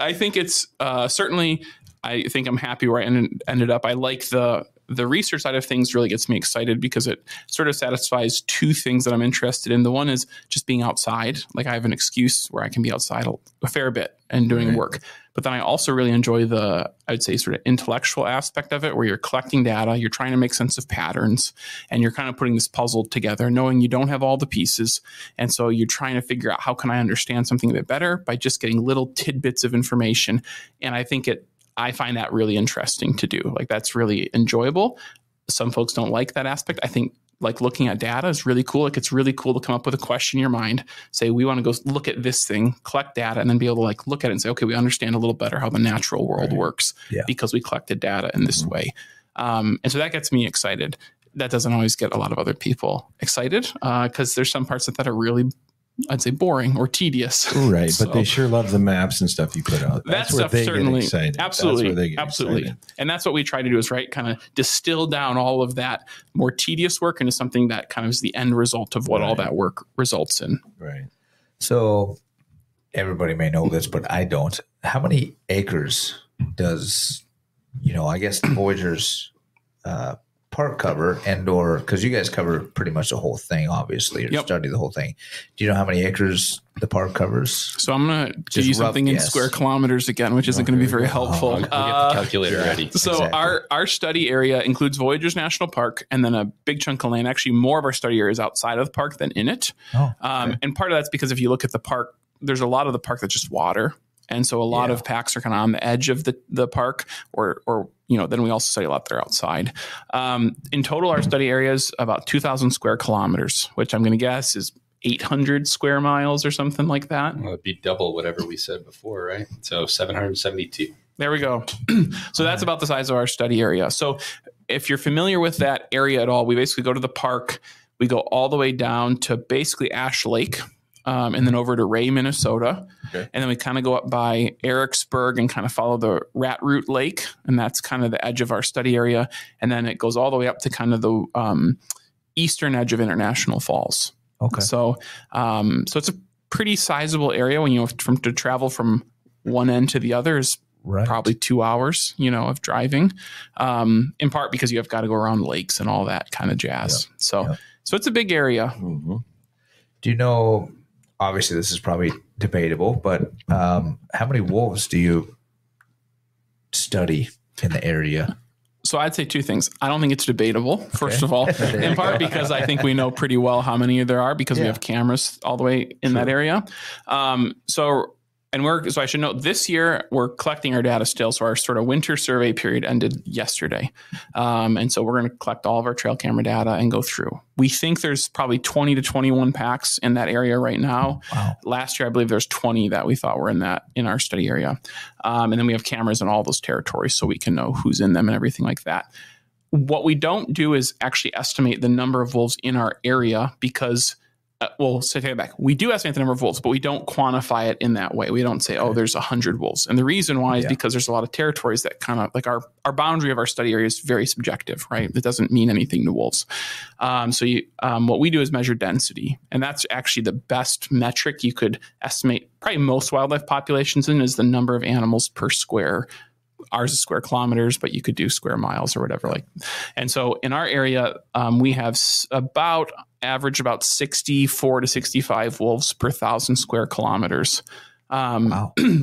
I think it's certainly... I think I'm happy where I ended up. I like the the research side of things really gets me excited because it sort of satisfies two things that I'm interested in. The one is just being outside. Like I have an excuse where I can be outside a fair bit and doing work. But then I also really enjoy I would say sort of intellectual aspect of it, where you're collecting data, you're trying to make sense of patterns, and you're kind of putting this puzzle together, knowing you don't have all the pieces. And so you're trying to figure out, how can I understand something a bit better by just getting little tidbits of information. And I find that really interesting to do. Like that's really enjoyable. Some folks don't like that aspect. I think like looking at data is really cool. Like it's really cool to come up with a question in your mind, say, we want to go look at this thing, collect data, and then be able to like look at it and say, okay, we understand a little better how the natural world works because we collected data in this way. And so that gets me excited. That doesn't always get a lot of other people excited because there's some parts that are really, I'd say, boring or tedious. Right. So, but they sure love the maps and stuff you put out. That's where stuff they certainly. Get excited. Absolutely. That's where they get absolutely. excited. And that's what we try to do is kind of distill down all of that more tedious work into something that kind of is the end result of what all that work results in. Right. So everybody may know this, but I don't. How many acres does, I guess the Voyageurs park cover and/or because you guys cover pretty much the whole thing, obviously, you study the whole thing. Do you know how many acres the park covers? So I'm going to give you something in square kilometers again, which isn't going to be very helpful. We'll get the calculator ready. So our study area includes Voyageurs National Park and then a big chunk of land. Actually, more of our study area is outside of the park than in it. And part of that's because if you look at the park, there's a lot of the park that's just water. And so a lot of packs are kind of on the edge of the park or then we also study a lot that are outside. In total, our study area is about 2,000 square kilometers, which I'm going to guess is 800 square miles or something like that. Well, it'd be double whatever we said before, right? So 772. There we go. So that's about the size of our study area. So if you're familiar with that area at all, we basically go to the park. We go all the way down to basically Ash Lake. And then over to Ray, Minnesota. Okay. And then we kind of go up by Ericsburg and kind of follow the Rat Root Lake. And that's kind of the edge of our study area. And then it goes all the way up to kind of the eastern edge of International Falls. Okay. So it's a pretty sizable area when to travel from one end to the other is probably 2 hours, of driving, in part because you have got to go around lakes and all that kind of jazz. So it's a big area. Mm-hmm. Do you know... Obviously, this is probably debatable, but how many wolves do you study in the area? So I'd say two things. I don't think it's debatable, first of all, in part because I think we know pretty well how many there are because we have cameras all the way in that area. So I should note this year we're collecting our data still. So our sort of winter survey period ended yesterday. And so we're going to collect all of our trail camera data and go through. We think there's probably 20 to 21 packs in that area right now. Wow. Last year, I believe there's 20 that we thought were in our study area. And then we have cameras in all those territories so we can know who's in them and everything like that. What we don't do is actually estimate the number of wolves in our area because take it back. We do estimate the number of wolves, but we don't quantify it in that way. We don't say, there's 100 wolves. And the reason why is because there's a lot of territories that kind of like our boundary of our study area is very subjective, right? It doesn't mean anything to wolves. What we do is measure density. And that's actually the best metric you could estimate probably most wildlife populations in is the number of animals per square. Ours is square kilometers, but you could do square miles or whatever. And so in our area, we have average about 64 to 65 wolves per 1,000 square kilometers,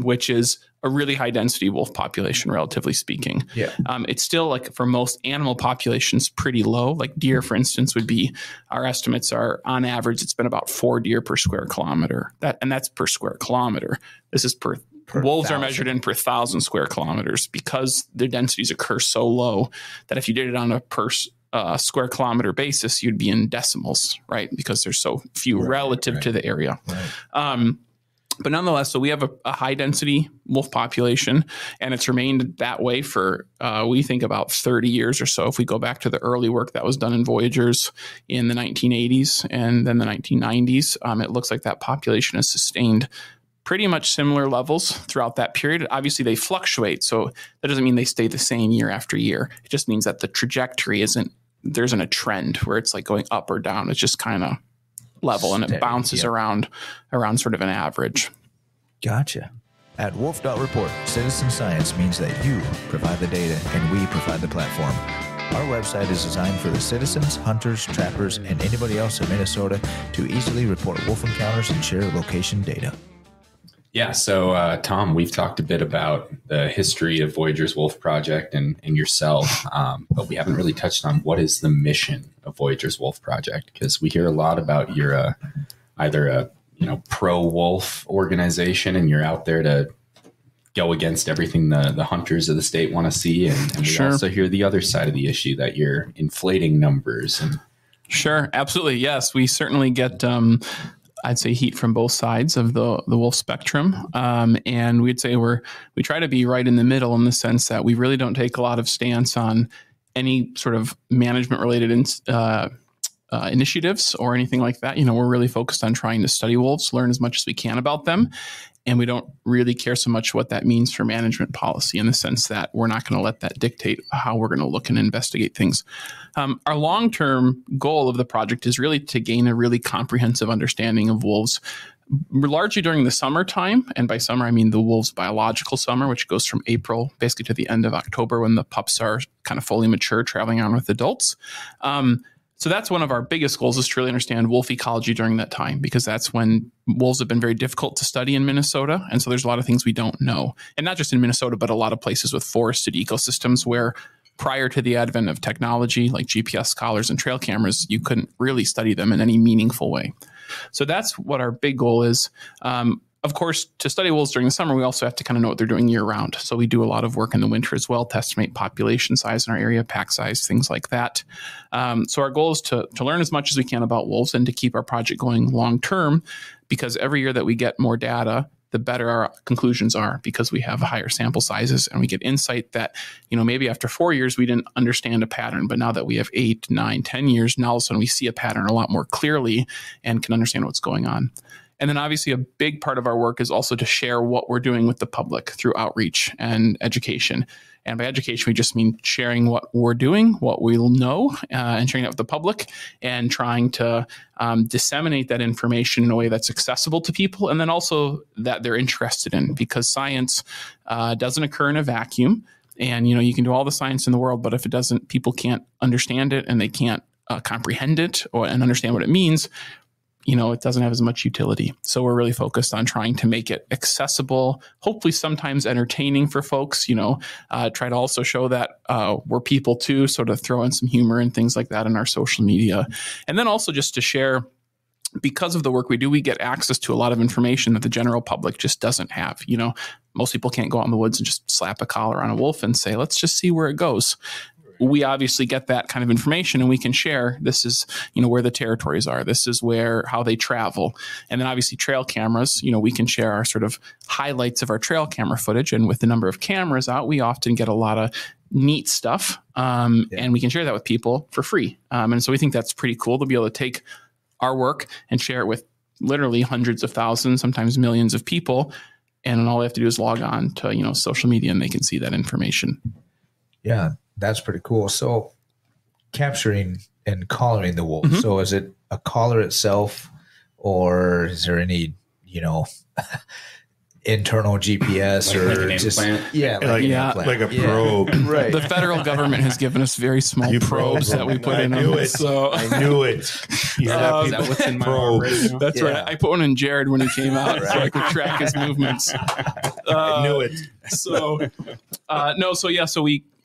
which is a really high density wolf population, relatively speaking. Yeah. It's still like for most animal populations pretty low. Like deer, for instance, our estimates are on average, it's been about 4 deer per square kilometer. That's per square kilometer. This is per wolves 1,000. Are measured in per 1,000 square kilometers because their densities occur so low that if you did it on a per square kilometer basis, you'd be in decimals, right? Because there's so few relative to the area. Right. But nonetheless, so we have a high density wolf population, and it's remained that way for, we think, about 30 years or so. If we go back to the early work that was done in Voyageurs in the 1980s and then the 1990s, it looks like that population has sustained pretty much similar levels throughout that period. Obviously, they fluctuate, so that doesn't mean they stay the same year after year. It just means that the trajectory there isn't a trend where it's like going up or down. It's just kind of level and it bounces around sort of an average. Gotcha. At Wolf.Report, citizen science means that you provide the data and we provide the platform. Our website is designed for the citizens, hunters, trappers, and anybody else in Minnesota to easily report wolf encounters and share location data. Yeah, so Tom, we've talked a bit about the history of Voyageurs Wolf Project and yourself, but we haven't really touched on what is the mission of Voyageurs Wolf Project, because we hear a lot about you're either a pro-wolf organization and you're out there to go against everything the hunters of the state want to see, and we also hear the other side of the issue that you're inflating numbers. Sure, absolutely, yes, we certainly get I'd say heat from both sides of the wolf spectrum. And we'd say we try to be right in the middle in the sense that we really don't take a lot of stance on any sort of management related initiatives or anything like that. We're really focused on trying to study wolves, learn as much as we can about them. And we don't really care so much what that means for management policy, in the sense that we're not going to let that dictate how we're going to look and investigate things. Our long-term goal of the project is really to gain a really comprehensive understanding of wolves, largely during the summertime. And by summer, I mean the wolves' biological summer, which goes from April basically to the end of October, when the pups are kind of fully mature, traveling on with adults. So that's one of our biggest goals, is to really understand wolf ecology during that time, because that's when wolves have been very difficult to study in Minnesota. And so there's a lot of things we don't know. And not just in Minnesota, but a lot of places with forested ecosystems where prior to the advent of technology like GPS collars and trail cameras, you couldn't really study them in any meaningful way. So that's what our big goal is. Of course, to study wolves during the summer, we also have to kind of know what they're doing year round. So we do a lot of work in the winter as well to estimate population size in our area, pack size, things like that. So our goal is to learn as much as we can about wolves and to keep our project going long term, because every year that we get more data, the better our conclusions are, because we have higher sample sizes and we get insight that, maybe after 4 years, we didn't understand a pattern, but now that we have 8, 9, 10 years, now all of a sudden we see a pattern a lot more clearly and can understand what's going on. And then obviously a big part of our work is also to share what we're doing with the public through outreach and education. And by education, we just mean sharing what we're doing, what we'll know, and sharing that with the public, and trying to disseminate that information in a way that's accessible to people, and then also that they're interested in, because science doesn't occur in a vacuum. And, you can do all the science in the world, but if it doesn't, people can't understand it and they can't comprehend it and understand what it means, it doesn't have as much utility. So we're really focused on trying to make it accessible, hopefully sometimes entertaining for folks, try to also show that we're people too, sort of throw in some humor and things like that in our social media. And then also just to share, because of the work we do, we get access to a lot of information that the general public just doesn't have. Most people can't go out in the woods and just slap a collar on a wolf and say, let's just see where it goes. We obviously get that kind of information, and we can share, this is, where the territories are. This is how they travel. And then obviously trail cameras, we can share our sort of highlights of our trail camera footage. And with the number of cameras out, we often get a lot of neat stuff. And we can share that with people for free. And so we think that's pretty cool to be able to take our work and share it with literally hundreds of thousands, sometimes millions of people. And all they have to do is log on to, social media, and they can see that information. Yeah. That's pretty cool. So capturing and collaring the wolf. Mm-hmm. So is it a collar itself, or is there any, internal GPS or like just implant? Like a probe. Right. The federal government has given us very small probes that we put in. I knew it. Is that what's in my probe? That's right. I put one in Jared when he came out, so I could track his movements. I knew it.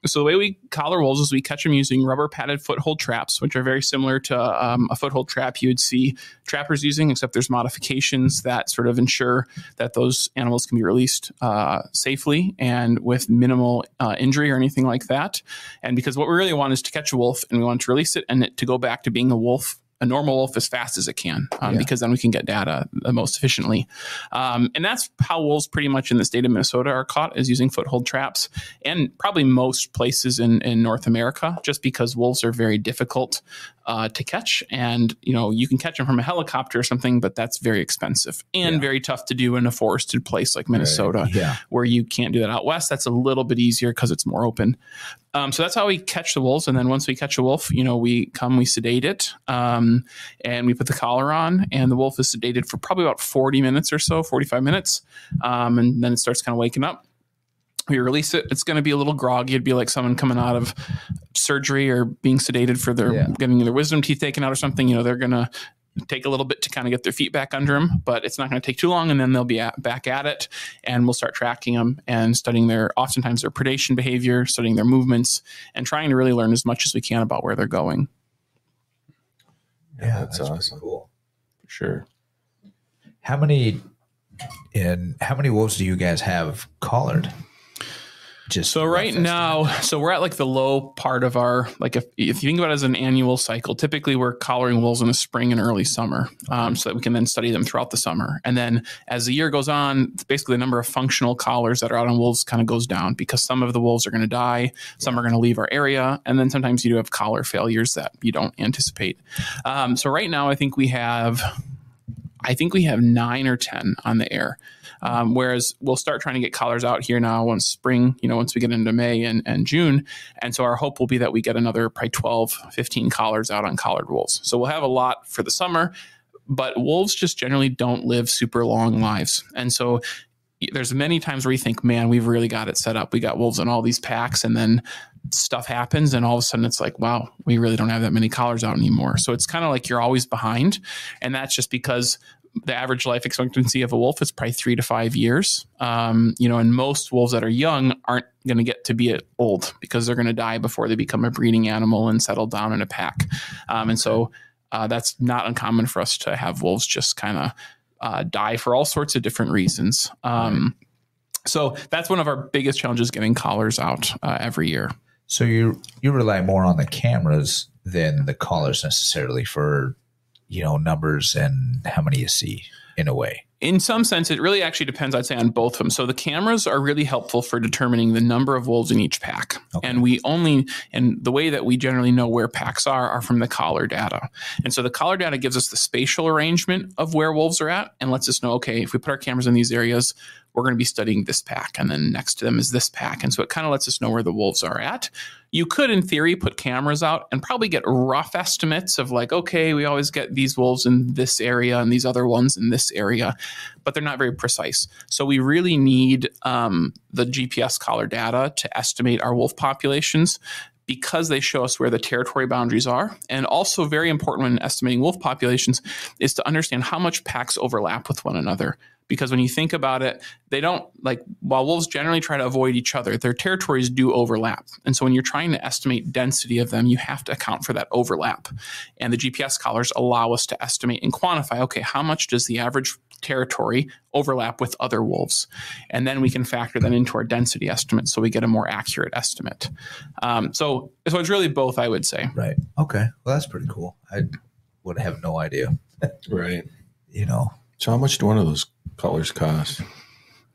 So the way we collar wolves is we catch them using rubber padded foothold traps, which are very similar to a foothold trap you would see trappers using, except there's modifications that sort of ensure that those animals can be released safely and with minimal injury or anything like that. And because what we really want is to catch a wolf, and we want to release it and it to go back to being a normal wolf as fast as it can, because then we can get data the most efficiently. And that's how wolves pretty much in the state of Minnesota are caught, is using foothold traps, and probably most places in North America, just because wolves are very difficult to catch. And, you can catch them from a helicopter or something, but that's very expensive and very tough to do in a forested place like Minnesota, where you can't do that. Out west, that's a little bit easier because it's more open. So that's how we catch the wolves. And then once we catch a wolf, we sedate it, and we put the collar on, and the wolf is sedated for probably about 40 minutes or so, 45 minutes. And then it starts kind of waking up. We release it. It's going to be a little groggy. It'd be like someone coming out of surgery or being sedated for their getting their wisdom teeth taken out or something, they're going to take a little bit to kind of get their feet back under them, but it's not going to take too long, and then they'll be back at it, and we'll start tracking them and studying oftentimes their predation behavior, studying their movements, and trying to really learn as much as we can about where they're going. Yeah, that's awesome. Cool. For sure. How many wolves do you guys have collared? So right now, we're at like the low part of our, like if you think about it as an annual cycle, typically we're collaring wolves in the spring and early summer, so that we can then study them throughout the summer. And then as the year goes on, basically the number of functional collars that are out on wolves kind of goes down because some of the wolves are going to die, some are going to leave our area, and then sometimes you do have collar failures that you don't anticipate. So right now, I think we have 9 or 10 on the air. Whereas we'll start trying to get collars out here now once we get into May and June. And so our hope will be that we get another probably 12, 15 collars out on collared wolves. So we'll have a lot for the summer, but wolves just generally don't live super long lives. And so there's many times where you think, man, we've really got it set up. We got wolves in all these packs, and then stuff happens and all of a sudden it's like, wow, we really don't have that many collars out anymore. So it's kind of like you're always behind. And that's just because the average life expectancy of a wolf is probably 3 to 5 years. And most wolves that are young aren't going to get to be old because they're going to die before they become a breeding animal and settle down in a pack. And so that's not uncommon for us to have wolves just kind of die for all sorts of different reasons. So that's one of our biggest challenges, getting collars out every year. So you rely more on the cameras than the collars necessarily for numbers and how many you see in a way. In some sense, it really actually depends, I'd say, on both of them. So the cameras are really helpful for determining the number of wolves in each pack. Okay. And the way that we generally know where packs are from the collar data. And so the collar data gives us the spatial arrangement of where wolves are at and lets us know, okay, if we put our cameras in these areas, we're going to be studying this pack, and then next to them is this pack. And so it kind of lets us know where the wolves are at. You could, in theory, put cameras out and probably get rough estimates of like, okay, we always get these wolves in this area and these other ones in this area, but they're not very precise. So we really need the GPS collar data to estimate our wolf populations, because they show us where the territory boundaries are. And also very important when estimating wolf populations is to understand how much packs overlap with one another. Because when you think about it, while wolves generally try to avoid each other, their territories do overlap. And so when you're trying to estimate density of them, you have to account for that overlap. And the GPS collars allow us to estimate and quantify, okay, how much does the average territory overlap with other wolves? And then we can factor that into our density estimate so we get a more accurate estimate. So it's really both, I would say. Right. Okay. Well, that's pretty cool. I would have no idea. Right. So how much do one of those collars cost?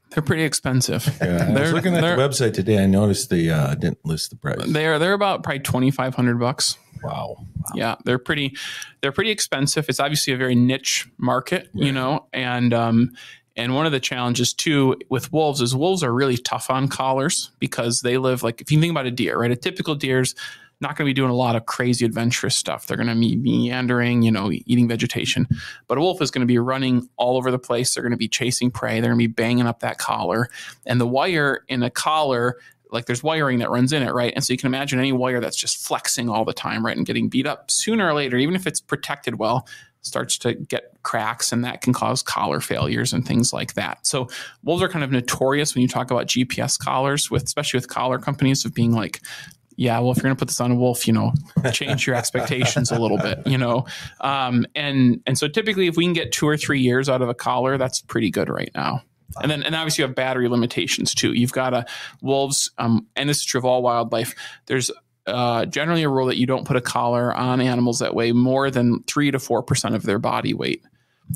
They're pretty expensive. Yeah, I was looking at the website today. I noticed they didn't list the price. They're about probably $2,500. Wow. Yeah, they're pretty expensive. It's obviously a very niche market, and one of the challenges too with wolves is wolves are really tough on collars because they live if you think about a deer, right? A typical deer's not going to be doing a lot of crazy adventurous stuff. They're going to be meandering, eating vegetation. But a wolf is going to be running all over the place. They're going to be chasing prey. They're going to be banging up that collar. And the wire in a collar, there's wiring that runs in it, right? And so you can imagine any wire that's just flexing all the time, right? And getting beat up sooner or later, even if it's protected well, starts to get cracks, and that can cause collar failures and things like that. So wolves are kind of notorious when you talk about GPS collars, especially with collar companies, of being like, yeah, well, if you're going to put this on a wolf, change your expectations a little bit, and so typically if we can get 2 or 3 years out of a collar, that's pretty good right now. And obviously you have battery limitations too. You've got wolves, and this is true of all wildlife. There's generally a rule that you don't put a collar on animals that weigh more than 3 to 4% of their body weight.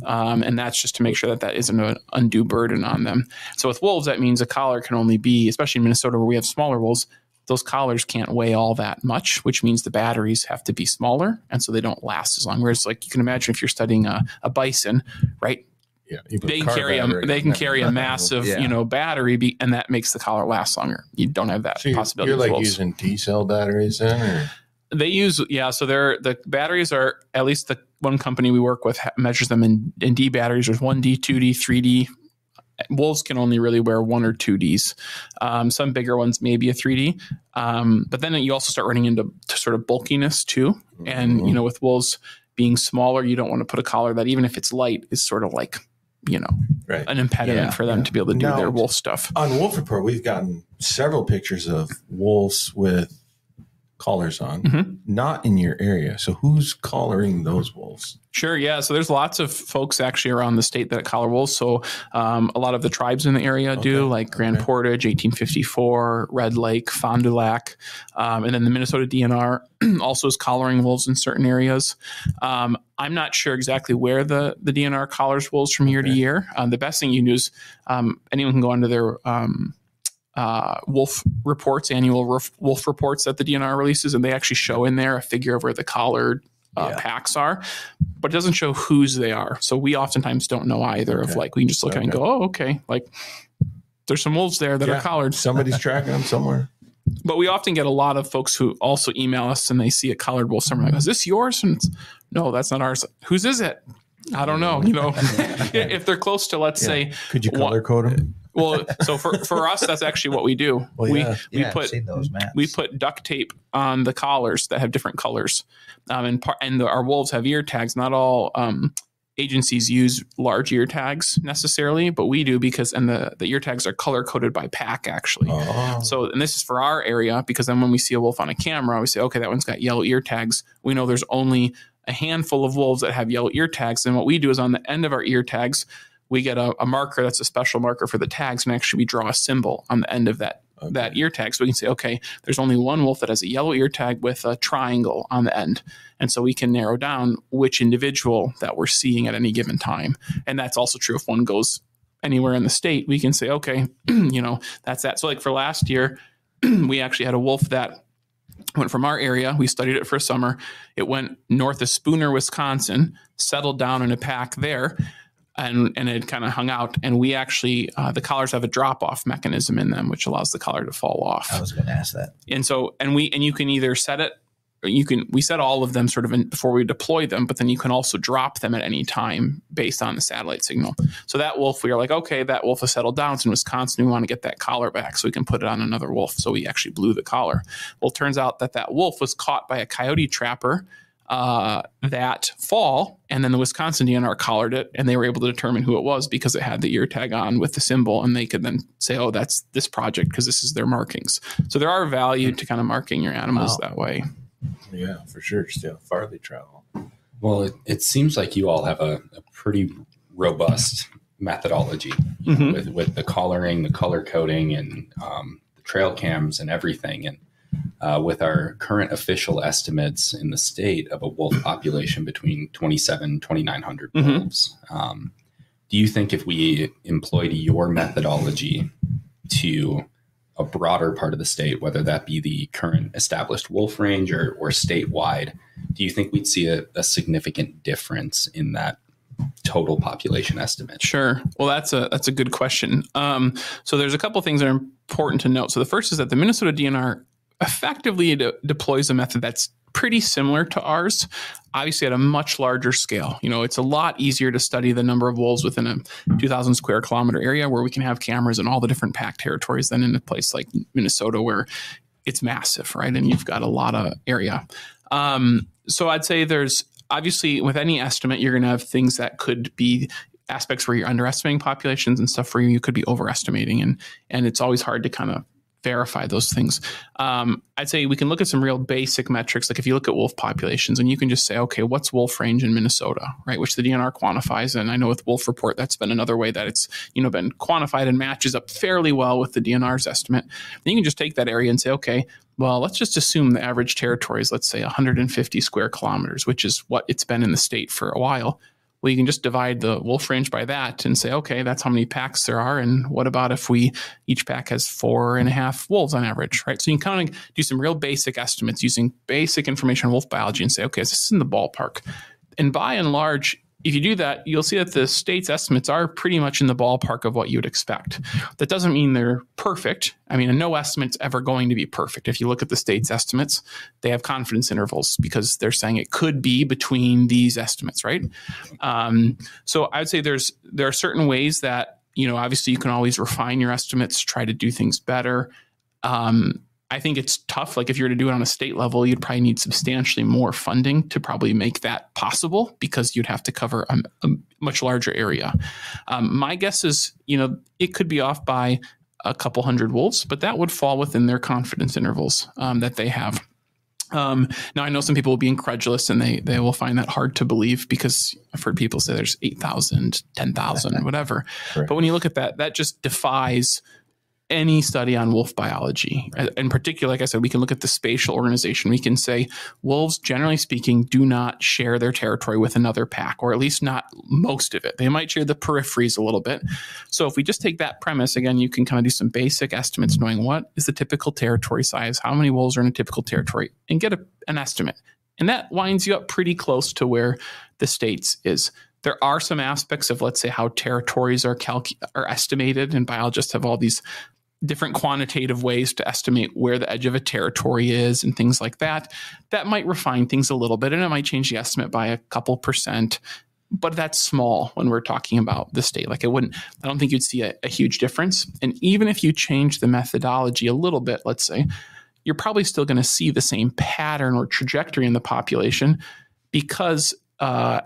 And that's just to make sure that isn't an undue burden on them. So with wolves, that means a collar can only be, especially in Minnesota where we have smaller wolves, those collars can't weigh all that much, which means the batteries have to be smaller, and so they don't last as long. Whereas, you can imagine if you're studying a bison, right? Yeah, they can carry a massive, battery, and that makes the collar last longer. You don't have that possibility. You're using D-cell batteries then, or? They use, so the batteries are, at least the one company we work with measures them in D batteries. There's 1D, 2D, 3D. wolves can only really wear 1 or 2Ds. Some bigger ones, maybe a 3D. But then you also start running into sort of bulkiness too. And, you know, with wolves being smaller, you don't want to put a collar that, even if it's light, is sort of like, you know, an impediment for them to be able to do their wolf stuff. On Wolf Report, we've gotten several pictures of wolves with collars on, not in your area. So who's collaring those wolves? Sure. Yeah. So there's lots of folks actually around the state that collar wolves. So a lot of the tribes in the area do, like Grand Portage, 1854, Red Lake, Fond du Lac. And then the Minnesota DNR also is collaring wolves in certain areas. I'm not sure exactly where the DNR collars wolves from year to year. The best thing you can do is anyone can go onto their wolf reports, annual wolf reports that the DNR releases, and they actually show in there a figure of where the collared packs are, but it doesn't show whose they are. So we oftentimes don't know either of, like, we can just look at it and go, oh, okay, like there's some wolves there that are collared. Somebody's tracking them somewhere. But we often get a lot of folks who also email us and they see a collared wolf somewhere, like, is this yours? And it's, no, that's not ours. Whose is it? I don't know. You know, if they're close to, let's say, could you color code them? Well, so for us, that's actually what we do. Well, we put duct tape on the collars that have different colors, and our wolves have ear tags. Not all agencies use large ear tags necessarily, but we do, because the ear tags are color coded by pack actually. So, and this is for our area, because then when we see a wolf on a camera, we say, okay, that one's got yellow ear tags. We know there's only a handful of wolves that have yellow ear tags, and what we do is on the end of our ear tags, we get a marker that's a special marker for the tags, and actually we draw a symbol on the end of that ear tag. So we can say, okay, there's only one wolf that has a yellow ear tag with a triangle on the end. And so we can narrow down which individual that we're seeing at any given time. And that's also true if one goes anywhere in the state. We can say, okay, you know, that's that. So like for last year, we actually had a wolf that went from our area. We studied it for a summer. It went north of Spooner, Wisconsin, settled down in a pack there, and it kind of hung out. And we actually, the collars have a drop-off mechanism in them, which allows the collar to fall off. I was going to ask that. And so, and you can either set it, we set all of them sort of before we deploy them, but then you can also drop them at any time based on the satellite signal. So that wolf, we are like, okay, that wolf has settled down. It's in Wisconsin. We want to get that collar back so we can put it on another wolf. So we actually blew the collar. Well, it turns out that wolf was caught by a coyote trapper that fall, and then the Wisconsin DNR collared it, and they were able to determine who it was because it had the ear tag on with the symbol, and they could then say, oh, that's this project because this is their markings. So there are value to kind of marking your animals that way. Yeah, for sure. Just farther travel. Well, it seems like you all have a pretty robust methodology with the collaring, the color coding, and the trail cams and everything. And with our current official estimates in the state of a wolf population between 2,900 wolves, do you think if we employed your methodology to a broader part of the state, whether that be the current established wolf range or statewide, do you think we'd see a significant difference in that total population estimate? Sure. Well, that's a good question. So there's a couple of things that are important to note. So the first is that the Minnesota DNR effectively deploys a method that's pretty similar to ours, obviously at a much larger scale. You know, it's a lot easier to study the number of wolves within a 2,000 square kilometer area where we can have cameras in all the different pack territories than in a place like Minnesota where it's massive, right? And you've got a lot of area. So I'd say there's obviously with any estimate, you're going to have things that could be aspects where you're underestimating populations and stuff where you could be overestimating. And it's always hard to kind of verify those things. I'd say we can look at some real basic metrics. Like if you look at wolf populations and you can just say, okay, what's wolf range in Minnesota, right? Which the DNR quantifies. And I know with Wolf Report, that's been another way that it's, been quantified and matches up fairly well with the DNR's estimate. Then you can just take that area and say, okay, well, let's just assume the average territory is, let's say 150 square kilometers, which is what it's been in the state for a while. Well, you can just divide the wolf range by that and say, okay, that's how many packs there are. And what about if each pack has 4.5 wolves on average, right? So you can kind of do some real basic estimates using basic information on wolf biology and say, okay, is this in the ballpark? And by and large, if you do that, you'll see that the state's estimates are pretty much in the ballpark of what you would expect. That doesn't mean they're perfect. I mean, no estimate's ever going to be perfect. If you look at the state's estimates, they have confidence intervals because they're saying it could be between these estimates, right? So I would say there are certain ways that Obviously you can always refine your estimates, try to do things better. I think it's tough. Like if you were to do it on a state level, you'd probably need substantially more funding to probably make that possible, because you'd have to cover a much larger area. My guess is, it could be off by a couple hundred wolves, but that would fall within their confidence intervals that they have. Now, I know some people will be incredulous and they will find that hard to believe, because I've heard people say there's 8,000, 10,000, whatever. Right. But when you look at that, that just defies any study on wolf biology. In particular, like I said, we can look at the spatial organization. We can say wolves, generally speaking, do not share their territory with another pack, or at least not most of it. They might share the peripheries a little bit. So if we just take that premise, again, you can kind of do some basic estimates, knowing what is the typical territory size, how many wolves are in a typical territory, and get an estimate. And that winds you up pretty close to where the states is. There are some aspects of, let's say, how territories are estimated, and biologists have all these different quantitative ways to estimate where the edge of a territory is and things like that. That might refine things a little bit, and it might change the estimate by a couple percent, but that's small when we're talking about the state. Like I don't think you'd see a huge difference. And even if you change the methodology a little bit, let's say, you're probably still going to see the same pattern or trajectory in the population, because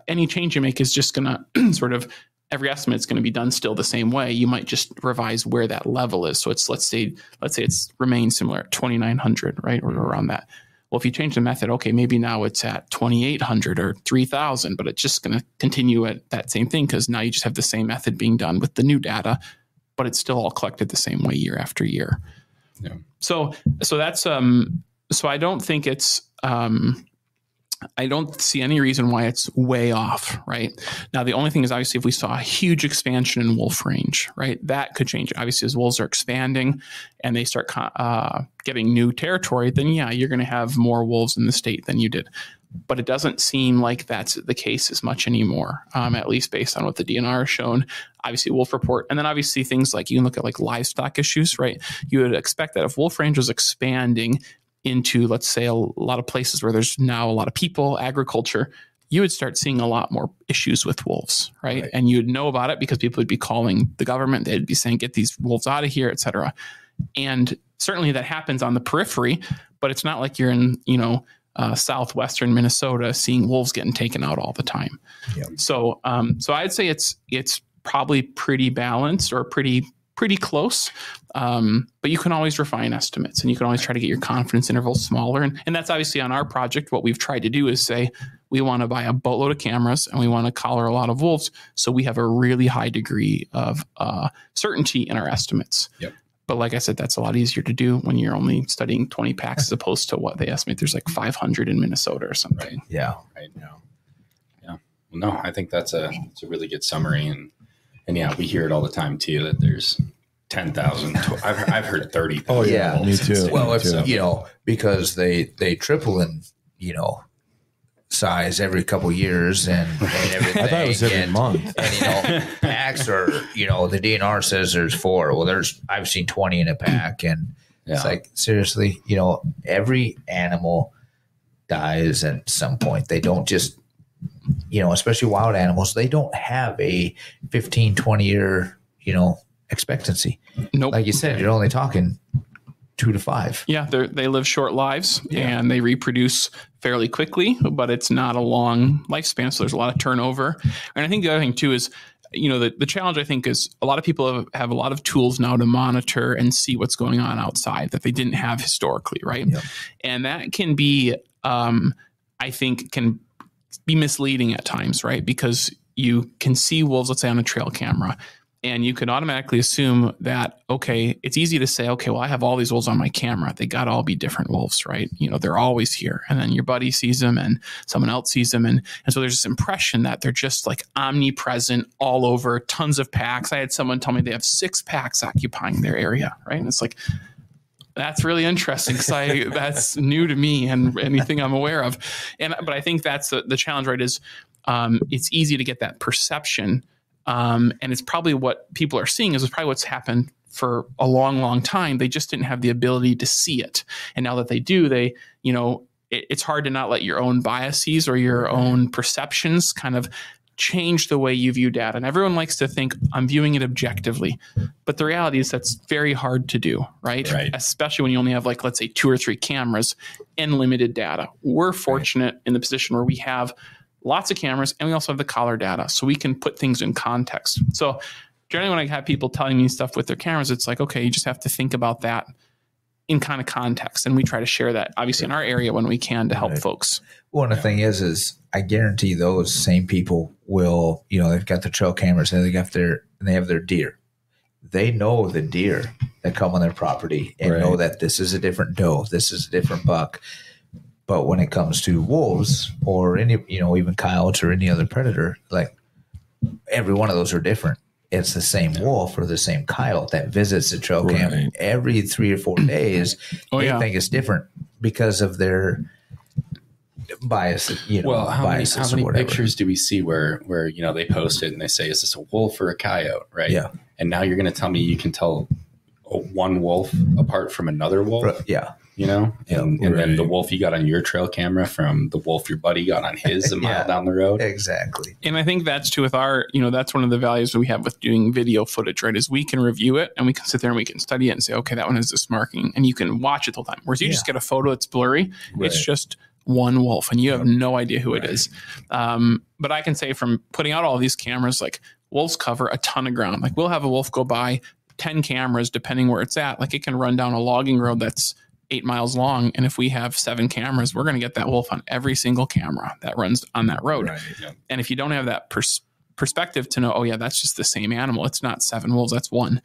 any change you make is just going to sort of, every estimate is going to be done still the same way. You might just revise where that level is. So it's, let's say it's remained similar at 2,900, right? Or around that. Well, if you change the method, okay, maybe now it's at 2,800 or 3,000, but it's just going to continue at that same thing, because now you just have the same method being done with the new data, but it's still all collected the same way year after year. Yeah. So that's, so I don't think it's, I don't see any reason why it's way off, right? Now, the only thing is, obviously, if we saw a huge expansion in wolf range, right, that could change it. Obviously, as wolves are expanding and they start getting new territory, then yeah, you're going to have more wolves in the state than you did. But it doesn't seem like that's the case as much anymore, at least based on what the DNR has shown. Obviously, wolf report, and then obviously things like, you can look at like livestock issues, right? You would expect that if wolf range was expanding into, let's say, a lot of places where there's now a lot of people, agriculture, you would start seeing a lot more issues with wolves, right? And you'd know about it because people would be calling the government. They'd be saying, get these wolves out of here, et cetera. And certainly that happens on the periphery, but it's not like you're in, southwestern Minnesota seeing wolves getting taken out all the time. Yep. So I'd say it's probably pretty balanced, or pretty close. But you can always refine estimates, and you can always try to get your confidence intervals smaller. And that's obviously on our project. What we've tried to do is say, we want to buy a boatload of cameras and we want to collar a lot of wolves, so we have a really high degree of certainty in our estimates. Yep. But like I said, that's a lot easier to do when you're only studying 20 packs as opposed to what they estimate there's like 500 in Minnesota or something. Right. Yeah. Right. Yeah. Well, no, I think it's a really good summary. And yeah, we hear it all the time too, that there's 10,000. I've heard 30,000. Oh yeah, me too. Well, it's, because they triple in, size every couple years and everything. I thought it was every month. And, packs are, the DNR says there's 4. Well, I've seen 20 in a pack, and it's like, seriously, every animal dies at some point. They don't just, especially wild animals, they don't have a 15, 20 year, expectancy. Nope. Like you said, you're only talking 2 to 5. Yeah, they live short lives and they reproduce fairly quickly, but it's not a long lifespan, so there's a lot of turnover. And I think the other thing too is, the challenge, I think, is a lot of people have a lot of tools now to monitor and see what's going on outside that they didn't have historically, right? Yep. And that can be, I think, can be misleading at times, right? Because you can see wolves, let's say, on a trail camera, and you can automatically assume that, okay, it's easy to say, okay, well, I have all these wolves on my camera. They got to all be different wolves, right? They're always here. And then your buddy sees them and someone else sees them. And so there's this impression that they're just like omnipresent all over, tons of packs. I had someone tell me they have 6 packs occupying their area, right? And it's like, that's really interesting, because that's new to me and anything I'm aware of. But I think that's the challenge, right? Is it's easy to get that perception. And it's probably what people are seeing is probably what's happened for a long, long time. They just didn't have the ability to see it. And now that they do, it's hard to not let your own biases or your own perceptions kind of change the way you view data. And everyone likes to think I'm viewing it objectively, but the reality is that's very hard to do, right? Especially when you only have like, let's say 2 or 3 cameras and limited data. We're fortunate in the position where we have lots of cameras and we also have the collar data, so we can put things in context. So generally when I have people telling me stuff with their cameras, it's like, okay, you just have to think about that in kind of context. And we try to share that obviously in our area when we can to help folks. Well, the thing is I guarantee those same people will, they've got the trail cameras and they have their deer. They know the deer that come on their property and know that this is a different doe, this is a different buck. But when it comes to wolves or any, even coyotes or any other predator, like every one of those are different. It's the same wolf or the same coyote that visits the trail camp every 3 or 4 days. They think it's different because of their bias. Well, how many pictures do we see where they post it and they say, "Is this a wolf or a coyote?" Right? Yeah. And now you're going to tell me you can tell one wolf apart from another wolf? Yeah. And then the wolf you got on your trail camera from the wolf your buddy got on his a mile down the road. Exactly. And I think that's too with our, that's one of the values that we have with doing video footage, right? Is we can review it and we can sit there and we can study it and say, okay, that one has this marking, and you can watch it the whole time. Whereas you just get a photo that's blurry. It's just one wolf and you have no idea who it is. But I can say from putting out all these cameras, like wolves cover a ton of ground. Like we'll have a wolf go by 10 cameras, depending where it's at. Like it can run down a logging road that's 8 miles long. And if we have 7 cameras, we're going to get that wolf on every single camera that runs on that road. And if you don't have that perspective to know, oh yeah, that's just the same animal. It's not 7 wolves, that's 1.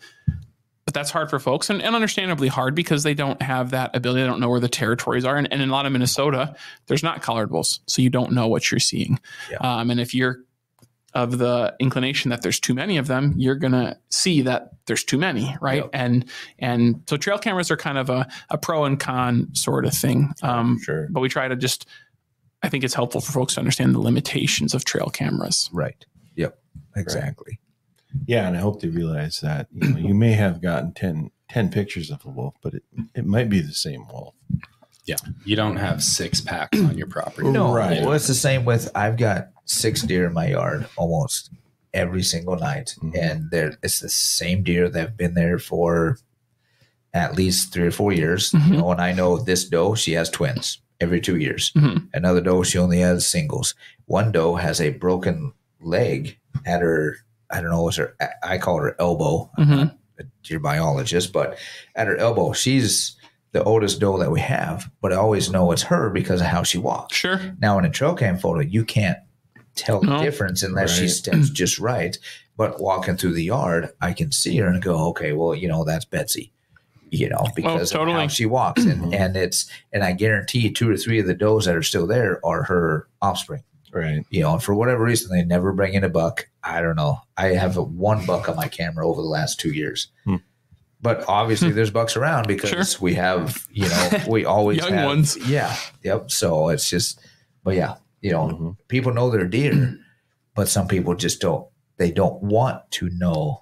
But that's hard for folks and understandably hard because they don't have that ability. They don't know where the territories are. And in a lot of Minnesota, there's not collared wolves. So you don't know what you're seeing. And if you're of the inclination that there's too many of them, you're going to see that there's too many, right? And so trail cameras are kind of a pro and con sort of thing. But we try to I think it's helpful for folks to understand the limitations of trail cameras. Right. Yep. Exactly. Yeah, and I hope they realize that you may have gotten 10 pictures of a wolf, but it might be the same wolf. Yeah, you don't have 6 packs on your property. No, well, it's the same with I've got 6 deer in my yard almost every single night, and it's the same deer that have been there for at least 3 or 4 years. And I know this doe, she has twins every 2 years. Another doe, she only has singles. One doe has a broken leg at her. I don't know, I call her elbow. I'm not a deer biologist, but at her elbow, she's the oldest doe that we have, but I always know it's her because of how she walks. Sure. Now in a trail cam photo, you can't tell the difference unless she steps just right. But walking through the yard, I can see her and go, okay, well, that's Betsy, because of how she walks. And I guarantee 2 or 3 of the does that are still there are her offspring. Right. And for whatever reason, they never bring in a buck. I don't know. I have 1 buck on my camera over the last 2 years. But obviously there's bucks around because we have, we always young have ones. Yeah. Yep. So it's just, but yeah, people know they're deer, but some people just they don't want to know.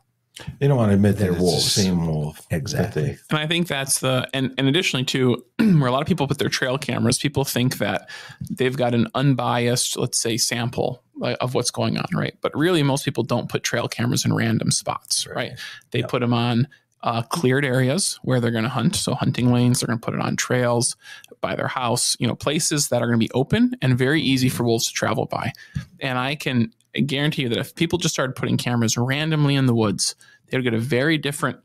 They don't want to admit they're that wolves. It's the same wolf. Exactly. And I think that's and additionally too, where a lot of people put their trail cameras, people think that they've got an unbiased, let's say, sample of what's going on, right? But really most people don't put trail cameras in random spots, right? They put them on cleared areas where they're going to hunt. So hunting lanes, they're going to put it on trails by their house, places that are going to be open and very easy for wolves to travel by. And I can guarantee you that if people just started putting cameras randomly in the woods, they would get a very different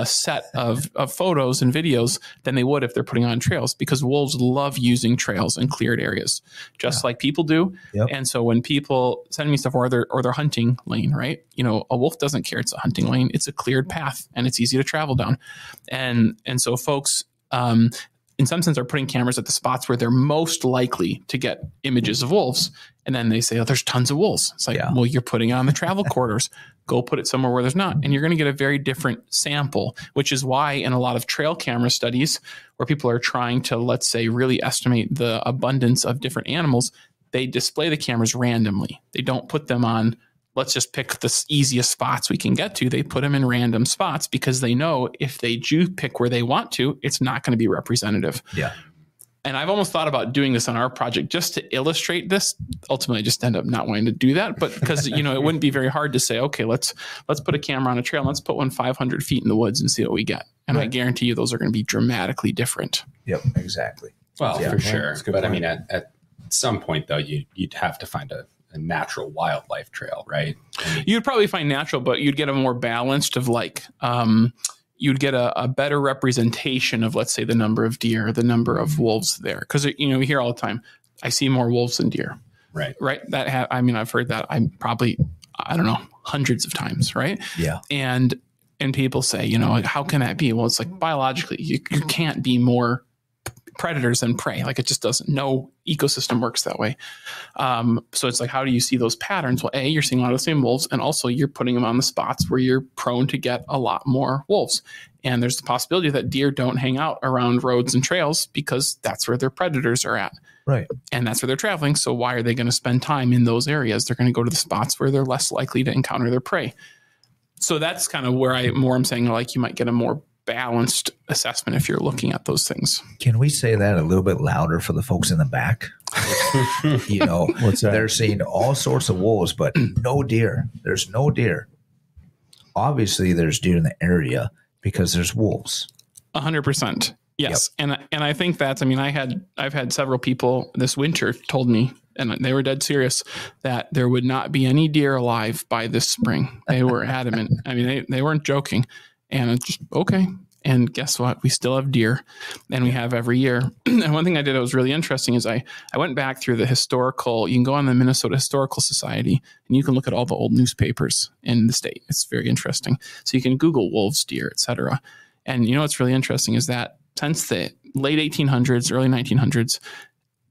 set of photos and videos than they would if they're putting on trails, because wolves love using trails and cleared areas, just like people do. And so when people send me stuff or they're hunting lane, right? A wolf doesn't care. It's a hunting lane. It's a cleared path and it's easy to travel down. And so folks, in some sense, are putting cameras at the spots where they're most likely to get images of wolves. And then they say, oh, there's tons of wolves. It's like, well, you're putting it on the travel corridors. Go put it somewhere where there's not. And you're going to get a very different sample, which is why in a lot of trail camera studies where people are trying to, let's say, really estimate the abundance of different animals, they display the cameras randomly. They don't put them on, let's just pick the easiest spots we can get to. They put them in random spots because they know if they do pick where they want to, it's not going to be representative. And I've almost thought about doing this on our project just to illustrate this. Ultimately, I just end up not wanting to do that. But because, it wouldn't be very hard to say, okay, let's put a camera on a trail. Let's put one 500 feet in the woods and see what we get. And I guarantee you those are going to be dramatically different. Yep, exactly. Well, for sure. But point. I mean, at some point, though, you'd have to find a natural wildlife trail, right? I mean, you'd probably find natural, but you'd get a more balanced of you'd get a better representation of, let's say, the number of deer, the number of wolves there. Because, we hear all the time, I see more wolves than deer. Right. I've heard that I don't know, hundreds of times. Right. Yeah. And people say, how can that be? Well, it's like biologically, you can't be more predators than prey. Like it just doesn't. No ecosystem works that way. So it's like, how do you see those patterns? Well, A, you're seeing a lot of the same wolves, and also you're putting them on the spots where you're prone to get a lot more wolves. And there's the possibility that deer don't hang out around roads and trails because that's where their predators are at. Right. And that's where they're traveling. So why are they going to spend time in those areas? They're going to go to the spots where they're less likely to encounter their prey. So that's kind of where I'm saying, like, you might get a more balanced assessment if you're looking at those things. Can we say that a little bit louder for the folks in the back? What's that? They're seeing all sorts of wolves, but no deer. There's no deer. Obviously, there's deer in the area because there's wolves. 100%. Yes. Yep. And I think that's, I've had several people this winter told me, and they were dead serious, that there would not be any deer alive by this spring. They were adamant. They weren't joking. And it's just, okay. And guess what? We still have deer, and we have every year. And one thing I did that was really interesting is I went back through the historical, you can go on the Minnesota Historical Society, and you can look at all the old newspapers in the state. It's very interesting. So you can Google wolves, deer, et cetera. And what's really interesting is that since the late 1800s, early 1900s,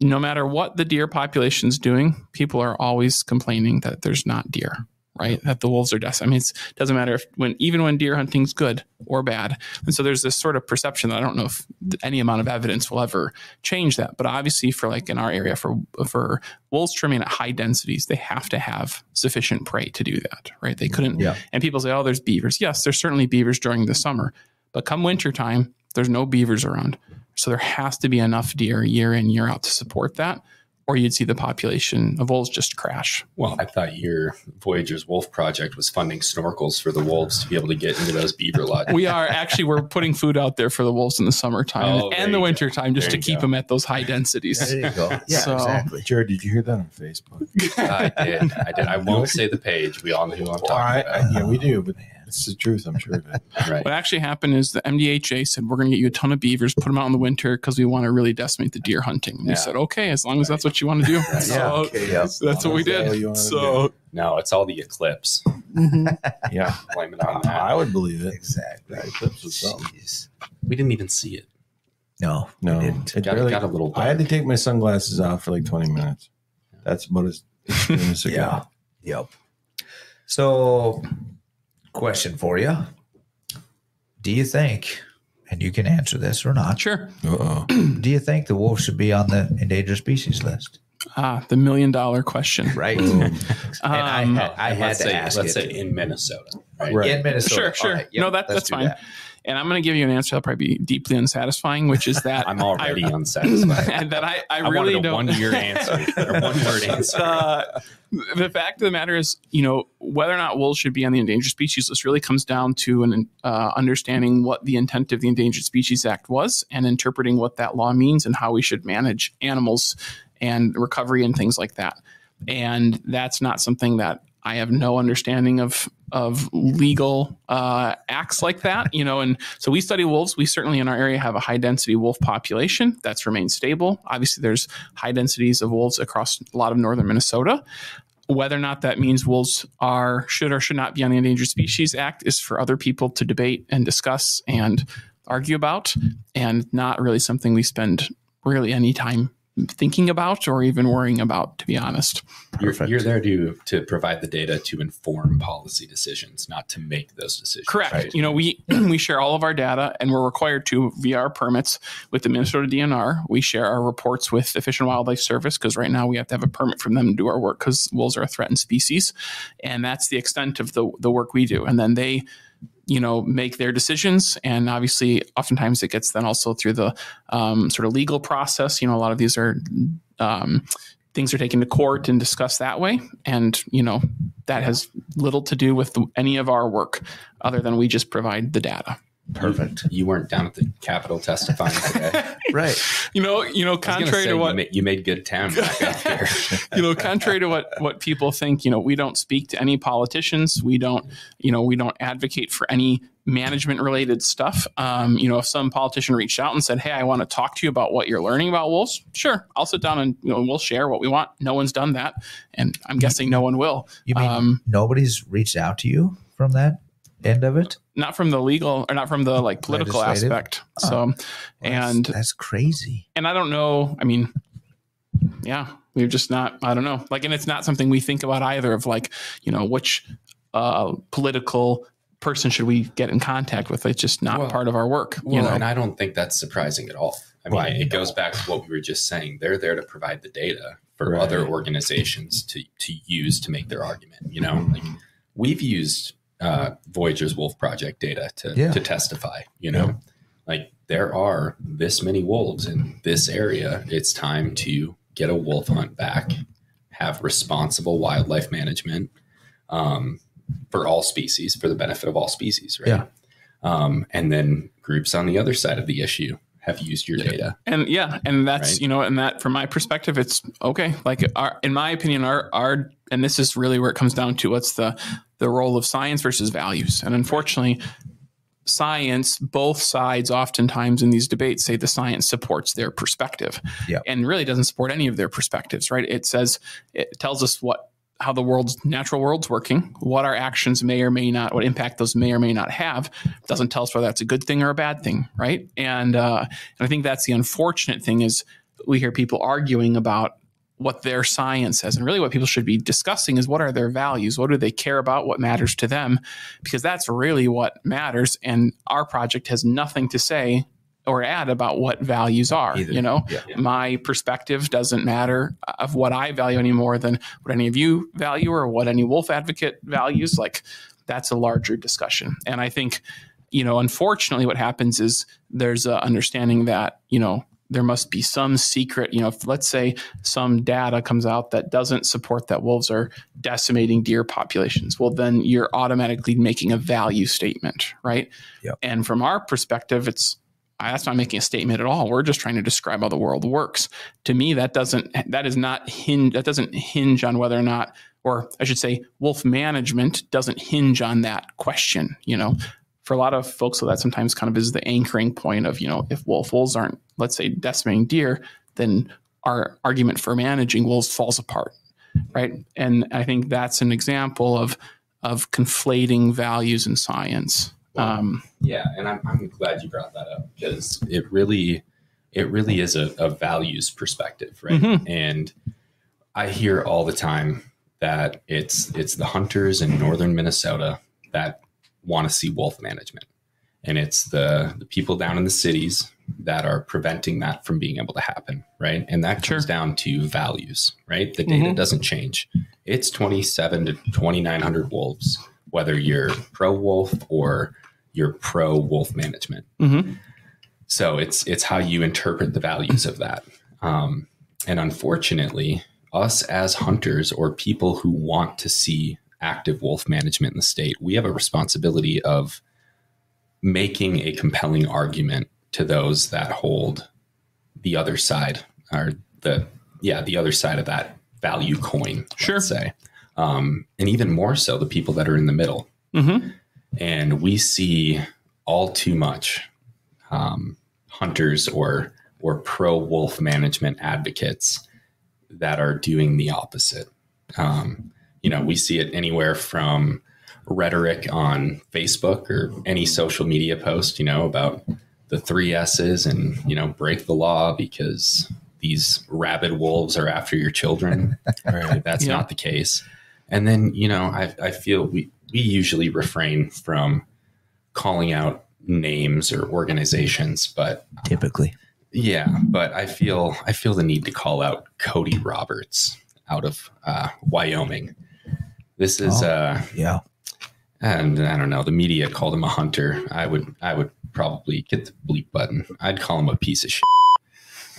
no matter what the deer population is doing, people are always complaining that there's not deer. Right, that the wolves are decimated. It doesn't matter even when deer hunting's good or bad. And so there's this sort of perception that I don't know if any amount of evidence will ever change that. But obviously, for like in our area, for wolves trimming at high densities, they have to have sufficient prey to do that. Right? They couldn't. Yeah. And people say, "Oh, there's beavers." Yes, there's certainly beavers during the summer, but come wintertime, there's no beavers around. So there has to be enough deer year in, year out to support that, or you'd see the population of wolves just crash. Well, I thought your Voyageurs Wolf Project was funding snorkels for the wolves to be able to get into those beaver lodges. We're putting food out there for the wolves in the summertime and the wintertime just to keep them at those high densities. There you go. Yeah, exactly. Jared, did you hear that on Facebook? I did. I won't say the page. We all know who I'm talking about. Yeah, we do, but it's the truth, I'm sure of it. Right. What actually happened is the MDHA said, we're going to get you a ton of beavers, put them out in the winter because we want to really decimate the deer hunting. And we said, okay, as long as that's what you want to do. Right. So that's what we did. So no, it's all the eclipse. Yeah. Blame it on that. I would believe it. Exactly. The eclipse was something. We didn't even see it. No, we didn't. It got a little dark. I had to take my sunglasses off for like 20 minutes. That's about as extreme as it got. Yep. So, question for you. Do you think, and you can answer this or not. Sure. Do you think the wolf should be on the endangered species list? The $1 million question. Right. And I had to ask let's say in Minnesota. Right. In Minnesota. Sure. Right, yep, no, that's fine. That. And I'm going to give you an answer that'll probably be deeply unsatisfying, which is that I'm already unsatisfied. And that I really don't. 1 year answer or 1 word answer. The fact of the matter is, whether or not wolves should be on the endangered species list really comes down to an understanding what the intent of the Endangered Species Act was and interpreting what that law means and how we should manage animals and recovery and things like that. And that's not something that I have no understanding of legal acts like that, and so we study wolves. We certainly in our area have a high density wolf population that's remained stable. Obviously, there's high densities of wolves across a lot of northern Minnesota. Whether or not that means wolves should or should not be on the Endangered Species Act is for other people to debate and discuss and argue about, and not really something we spend really any time thinking about or even worrying about, to be honest. You're there to provide the data to inform policy decisions, not to make those decisions. Correct. Right? We share all of our data, and we're required to via our permits with the Minnesota DNR. We share our reports with the Fish and Wildlife Service because right now we have to have a permit from them to do our work because wolves are a threatened species, and that's the extent of the work we do. And then they make their decisions. And obviously, oftentimes it gets then also through the sort of legal process. A lot of these are things are taken to court and discussed that way. And, that has little to do with any of our work other than we just provide the data. Perfect. You weren't down at the Capitol testifying today. Right. Contrary to what you made good time back up here. Contrary to what people think, we don't speak to any politicians. We don't advocate for any management related stuff. If some politician reached out and said, "Hey, I want to talk to you about what you're learning about wolves," sure, I'll sit down and we'll share what we want. No one's done that, and I'm guessing no one will. You mean nobody's reached out to you from that end of it? Not from the legal or not from the political aspect. So, and that's crazy. And I don't know. I mean, yeah, we're just not, I don't know. And it's not something we think about either of which political person should we get in contact with. It's just not part of our work. And I don't think that's surprising at all. I mean, it goes back to what we were just saying. They're there to provide the data for other organizations to use to make their argument. We've used Voyageurs Wolf Project data to testify, there are this many wolves in this area. It's time to get a wolf hunt back, have responsible wildlife management for all species, for the benefit of all species, right? Yeah. And then groups on the other side of the issue have used your data. And that's, and that from my perspective, it's okay. In my opinion, our and this is really where it comes down to what's the role of science versus values. And unfortunately, science, both sides oftentimes in these debates say the science supports their perspective and really doesn't support any of their perspectives, right? It tells us how the natural world's working, what our actions may or may not, what impact those may or may not have. It doesn't tell us whether that's a good thing or a bad thing, right? And I think that's the unfortunate thing is we hear people arguing about what their science says. And really what people should be discussing is what are their values? What do they care about? What matters to them? Because that's really what matters. And our project has nothing to say or add about what values are. My perspective doesn't matter of what I value any more than what any of you value or what any wolf advocate values. That's a larger discussion. And I think, unfortunately what happens is there's an understanding that, there must be some secret, if let's say some data comes out that doesn't support that wolves are decimating deer populations, well, then you're automatically making a value statement, right? Yep. And from our perspective, that's not making a statement at all. We're just trying to describe how the world works. To me, that doesn't hinge on whether or not, or I should say, wolf management doesn't hinge on that question. For a lot of folks, so that sometimes kind of is the anchoring point of, if wolves aren't, let's say, decimating deer, then our argument for managing wolves falls apart, right? And I think that's an example of conflating values and science. And I'm glad you brought that up because it really is a values perspective, right? Mm-hmm. And I hear all the time that it's the hunters in northern Minnesota that want to see wolf management, and it's the people down in the cities that are preventing that from being able to happen, right? And that comes down to values, right? The data doesn't change. It's 27 to 2,900 wolves, whether you're pro wolf or you're pro wolf management. Mm-hmm. So it's how you interpret the values of that. And unfortunately, us as hunters or people who want to see active wolf management in the state, we have a responsibility of making a compelling argument to those that hold the other side or the other side of that value coin, let's say. And even more so the people that are in the middle. Mm-hmm. And we see all too much hunters or pro wolf management advocates that are doing the opposite. We see it anywhere from rhetoric on Facebook or any social media post, about the 3 S's and, break the law because these rabid wolves are after your children. Right. That's not the case. And then, I feel we usually refrain from calling out names or organizations, but typically, but I feel the need to call out Cody Roberts out of Wyoming. This is and I don't know, the media called him a hunter, I would probably get the bleep button. I'd call him a piece of shit.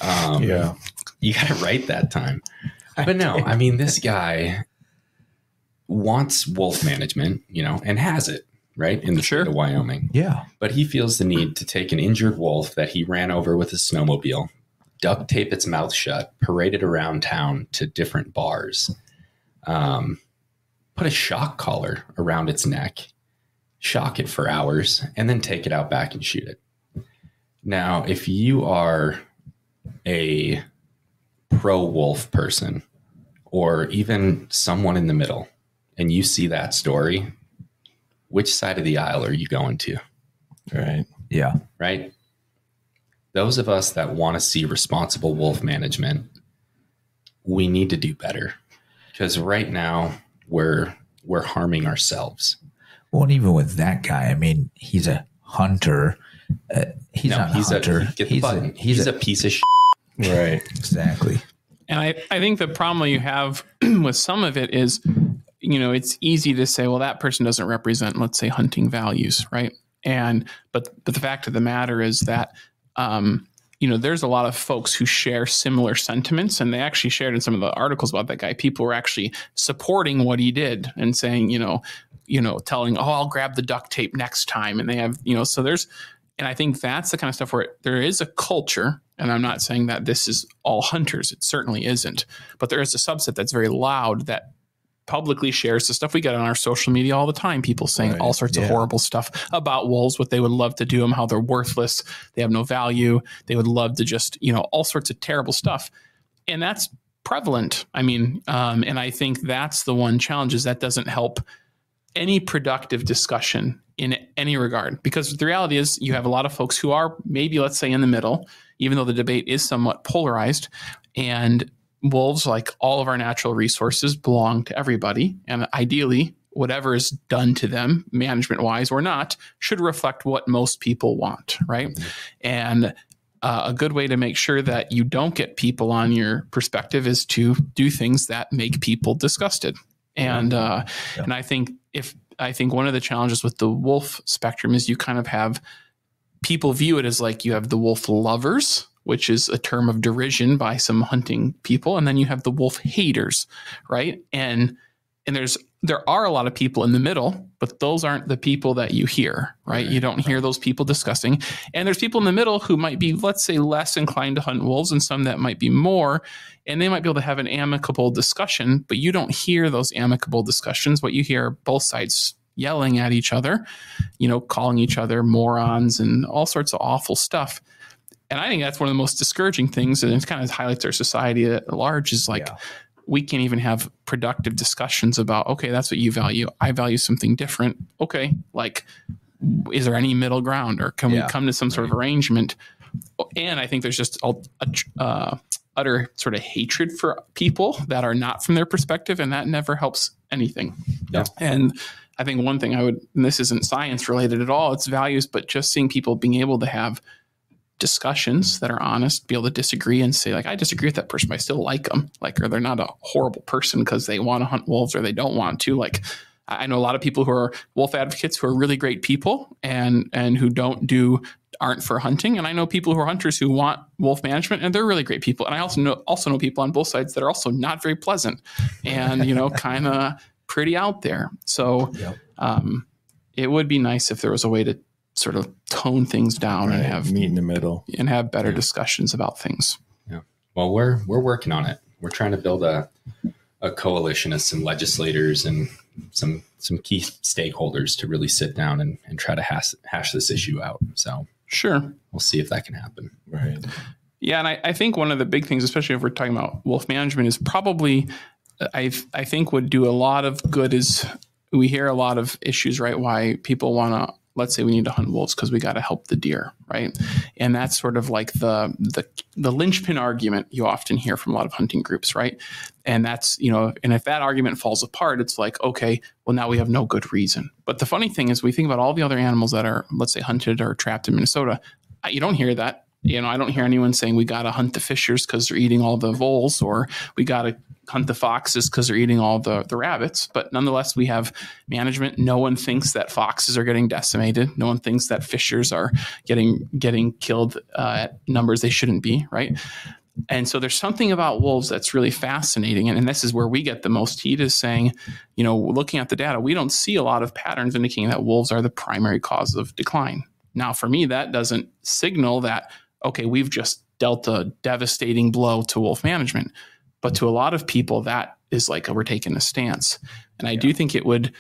Yeah. You got it right that time. But no, I mean, this guy wants wolf management, and has it, right, in the state of Wyoming. Yeah. But he feels the need to take an injured wolf that he ran over with his snowmobile, duct tape its mouth shut, parade it around town to different bars, put a shock collar around its neck, shock it for hours, and then take it out back and shoot it. Now, if you are a pro-wolf person or even someone in the middle and you see that story, which side of the aisle are you going to? Right. Yeah. Right? Those of us that want to see responsible wolf management, we need to do better, because right now we're harming ourselves. Well, and even with that guy, I mean, he's a hunter. He's a piece of shit. Right. Exactly. And I think the problem you have with some of it is, it's easy to say, well, that person doesn't represent, let's say, hunting values, right? But the fact of the matter is that, there's a lot of folks who share similar sentiments, and they actually shared in some of the articles about that guy. People were actually supporting what he did and saying, telling, oh, I'll grab the duct tape next time. And they have, so there's, and I think that's the kind of stuff where there is a culture, and I'm not saying that this is all hunters. It certainly isn't. But there is a subset that's very loud that publicly shares the stuff we get on our social media all the time. People saying all sorts of horrible stuff about wolves, what they would love to do them, how they're worthless, they have no value. They would love to just, all sorts of terrible stuff. And that's prevalent. I mean, and I think that's the one challenge, is that doesn't help any productive discussion in any regard, because the reality is you have a lot of folks who are maybe, let's say, in the middle, even though the debate is somewhat polarized, and wolves, like all of our natural resources, belong to everybody. And ideally, whatever is done to them, management wise or not, should reflect what most people want. Right. Mm-hmm. And a good way to make sure that you don't get people on your perspective is to do things that make people disgusted. And and I think one of the challenges with the wolf spectrum is you kind of have people view it as like you have the wolf lovers, which is a term of derision by some hunting people, and then you have the wolf haters, right? And there are a lot of people in the middle, but those aren't the people that you hear, right? You don't hear those people discussing. And there's people in the middle who might be, let's say, less inclined to hunt wolves, and some that might be more, and they might be able to have an amicable discussion, but you don't hear those amicable discussions. What you hear are both sides yelling at each other, calling each other morons and all sorts of awful stuff. And I think that's one of the most discouraging things, and it kind of highlights our society at large, is like, we can't even have productive discussions about, okay, that's what you value. I value something different. Okay, like, is there any middle ground, or can we come to some sort of arrangement? And I think there's just utter sort of hatred for people that are not from their perspective, and that never helps anything. Yeah. And I think one thing and this isn't science related at all, it's values, but just seeing people being able to have discussions that are honest, be able to disagree and say, like, I disagree with that person, but I still like them. Like, or they're not a horrible person because they want to hunt wolves or they don't want to. Like, I know a lot of people who are wolf advocates who are really great people and who aren't for hunting. And I know people who are hunters who want wolf management, and they're really great people. And I also know people on both sides that are also not very pleasant and, kind of pretty out there. So it would be nice if there was a way to sort of tone things down and have meet in the middle and have better discussions about things. Yeah. Well, we're working on it. We're trying to build a coalition of some legislators and some key stakeholders to really sit down and try to hash this issue out. So sure, we'll see if that can happen. Right. Yeah. And I think one of the big things, especially if we're talking about wolf management, is probably, I think would do a lot of good, is we hear a lot of issues, right? Why people want to, let's say we need to hunt wolves because we got to help the deer, right? And that's sort of like the linchpin argument you often hear from a lot of hunting groups, right? And that's, and if that argument falls apart, it's like, okay, well, now we have no good reason. But the funny thing is, we think about all the other animals that are, let's say, hunted or trapped in Minnesota. You don't hear that. I don't hear anyone saying we got to hunt the fishers because they're eating all the voles, or we got to hunt the foxes because they're eating all the rabbits. But nonetheless, we have management. No one thinks that foxes are getting decimated. No one thinks that fishers are getting killed at numbers they shouldn't be, right? And so there's something about wolves that's really fascinating. And this is where we get the most heat, is saying, looking at the data, we don't see a lot of patterns indicating that wolves are the primary cause of decline. Now, for me, that doesn't signal that, okay, we've just dealt a devastating blow to wolf management. But to a lot of people, that is like we're taking a stance. And I do think it would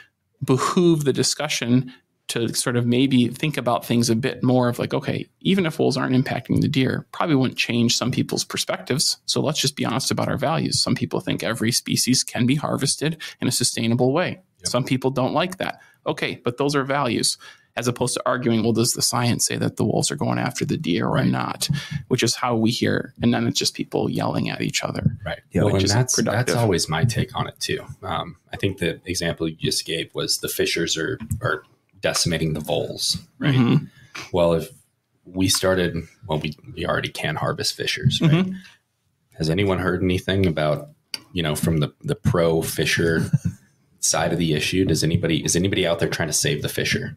behoove the discussion to sort of maybe think about things a bit more of like, okay, even if wolves aren't impacting the deer, probably wouldn't change some people's perspectives. So let's just be honest about our values. Some people think every species can be harvested in a sustainable way. Yep. Some people don't like that. Okay, but those are values, as opposed to arguing, well, does the science say that the wolves are going after the deer or not? Which is how we hear. And then it's just people yelling at each other. Right. Yeah, well, and that's always my take on it too. I think the example you just gave was the fishers are decimating the voles, right? Mm-hmm. Well, if we started, we already can harvest fishers, right? Mm-hmm. Has anyone heard anything about, from the pro fisher side of the issue? Is anybody out there trying to save the fisher?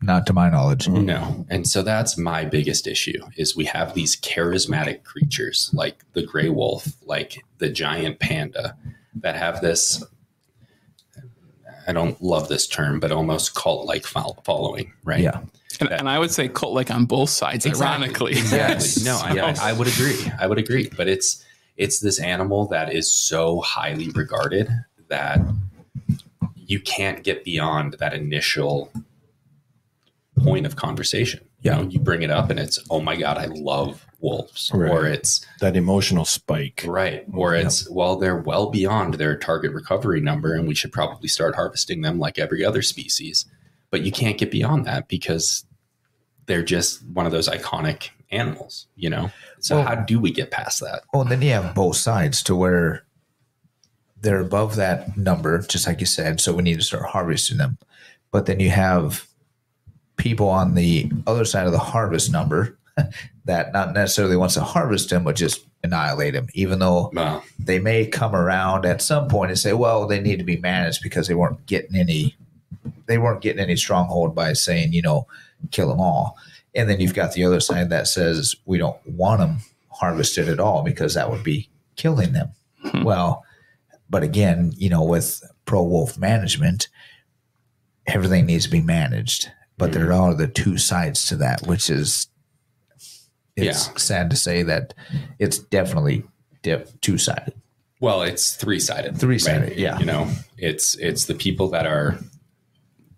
Not to my knowledge. No. And so that's my biggest issue, is we have these charismatic creatures like the gray wolf, like the giant panda, that have this, I don't love this term, but almost cult-like following, right? Yeah. And I would say cult-like on both sides, ironically. Exactly. Yes. No, I would agree. I would agree. But it's this animal that is so highly regarded that you can't get beyond that initial point of conversation. Yeah. You bring it up and it's, oh my God, I love wolves. Right. Or it's that emotional spike. Right. Or it's, well, they're well beyond their target recovery number and we should probably start harvesting them like every other species. But you can't get beyond that because they're just one of those iconic animals, So how do we get past that? Well, then you have both sides to where they're above that number, just like you said, so we need to start harvesting them. But then you have people on the other side of the harvest number that not necessarily wants to harvest them, but just annihilate them, even though they may come around at some point and say, well, they need to be managed because they weren't getting any stronghold by saying, kill them all. And then you've got the other side that says we don't want them harvested at all because that would be killing them. Well, but again, with pro-wolf management, everything needs to be managed. But there are the two sides to that, which is, it's sad to say that it's definitely two-sided. Well, it's three-sided. Three-sided, right? Yeah. It's the people that are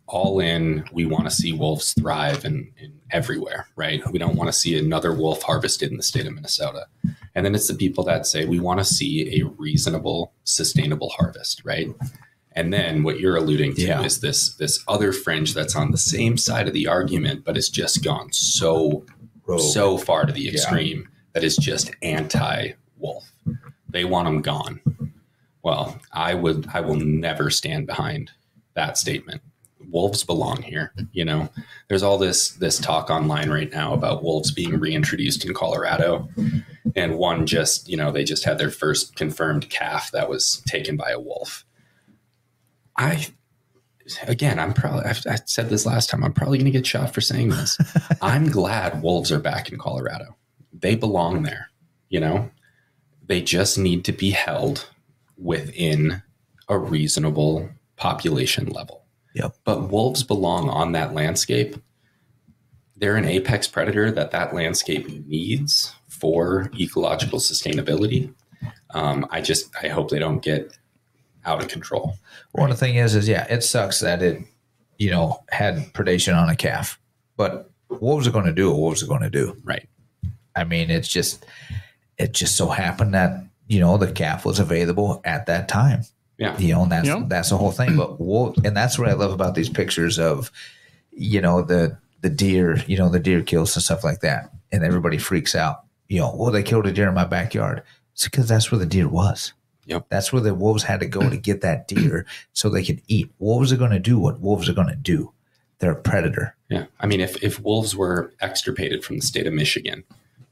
all in, we want to see wolves thrive in everywhere, right? We don't want to see another wolf harvested in the state of Minnesota. And then it's the people that say we want to see a reasonable, sustainable harvest, right? And then what you're alluding to is this other fringe that's on the same side of the argument, but it's just gone so far to the extreme that is just anti-wolf. They want them gone. Well, I will never stand behind that statement. Wolves belong here. There's all this talk online right now about wolves being reintroduced in Colorado. And one just, they just had their first confirmed calf that was taken by a wolf. I said this last time, I'm probably going to get shot for saying this. I'm glad wolves are back in Colorado. They belong there. They just need to be held within a reasonable population level. Yep. But wolves belong on that landscape. They're an apex predator that landscape needs for ecological sustainability. I hope they don't get out of control. Well, the thing is it sucks that it, had predation on a calf, but wolves are going to do what wolves are going to do. Right. I mean, it just so happened that, the calf was available at that time. Yeah. And that's the whole thing. But and that's what I love about these pictures of, the deer, the deer kills and stuff like that. And everybody freaks out, they killed a deer in my backyard. It's because that's where the deer was. Yep. That's where the wolves had to go to get that deer so they could eat. Wolves are going to do what wolves are going to do. They're a predator. Yeah. I mean, if wolves were extirpated from the state of Michigan,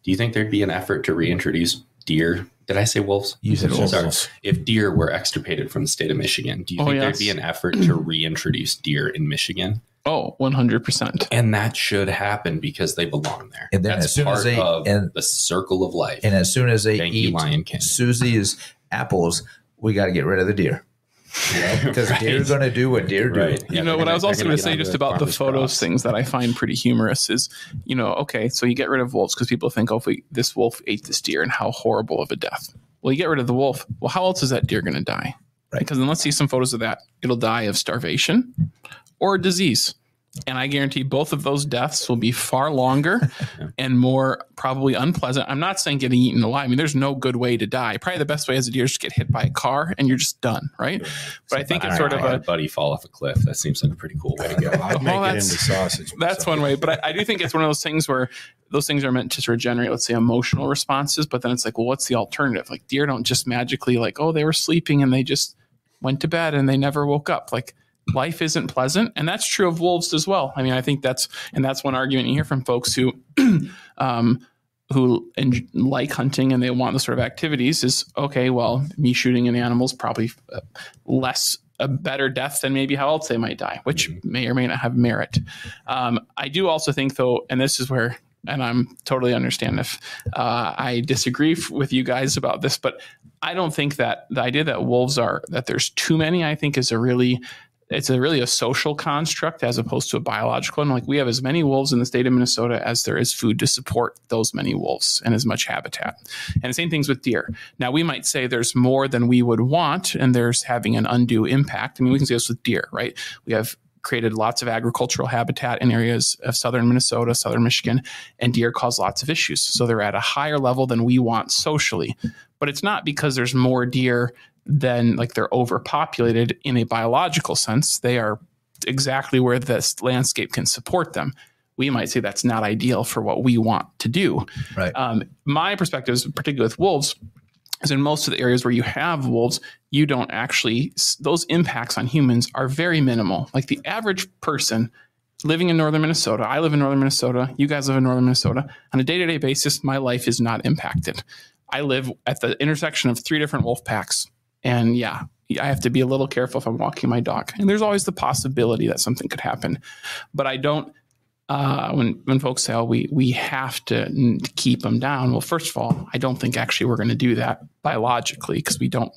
do you think there'd be an effort to reintroduce deer Did I say wolves? You said wolves. Sorry. If deer were extirpated from the state of Michigan, do you think there'd be an effort to reintroduce deer in Michigan? Oh, 100%. And that should happen because they belong there. And then that's as soon part as they, of and, the circle of life. And as soon as they Thank you, eat Lion King. Susie's apples, we got to get rid of the deer. Because deer are going to do what deer do. Right. You know, what I was also going to say just about the photos things that I find pretty humorous is, you know, okay, so you get rid of wolves because people think, oh, if this wolf ate this deer and how horrible of a death. Well, you get rid of the wolf. Well, how else is that deer going to die? Right. Because then let's see some photos of that. It'll die of starvation or disease. And I guarantee both of those deaths will be far longer and more probably unpleasant. I'm not saying getting eaten alive. I mean, there's no good way to die. Probably the best way as a deer is to get hit by a car and you're just done, right? But I think it's sort of a buddy fall off a cliff. That seems like a pretty cool way to go. I'd make it into sausage. That's one way. But I do think it's one of those things where those things are meant to sort of generate, let's say, emotional responses. But then it's like, well, what's the alternative? Like deer don't just magically like, oh, they were sleeping and they just went to bed and they never woke up. Like, life isn't pleasant. And that's true of wolves as well. I mean, I think that's one argument you hear from folks who like hunting and they want the sort of activities is, okay, well, me shooting an animal is probably a better death than maybe how else they might die, which may or may not have merit. I do also think, though, and this is where, and I'm totally understand if I disagree with you guys about this, but I don't think that the idea that wolves that there's too many, I think is it's a social construct as opposed to a biological one. Like we have as many wolves in the state of Minnesota as there is food to support those many wolves and as much habitat. And the same things with deer. Now we might say there's more than we would want and there's having an undue impact. I mean, we can see this with deer, right? We have created lots of agricultural habitat in areas of southern Minnesota, southern Michigan, and deer cause lots of issues. So they're at a higher level than we want socially. But it's not because there's more deer than like they're overpopulated in a biological sense. They are exactly where this landscape can support them. We might say that's not ideal for what we want to do. Right. My perspective, particularly with wolves, is in most of the areas where you have wolves, you don't actually, those impacts on humans are very minimal. Like the average person living in northern Minnesota, I live in northern Minnesota, you guys live in northern Minnesota, on a day-to-day basis, my life is not impacted. I live at the intersection of 3 different wolf packs. And yeah, I have to be a little careful if I'm walking my dog. And there's always the possibility that something could happen. But I don't, when folks say, oh, we have to keep them down. Well, first of all, I don't think actually we're going to do that biologically because we don't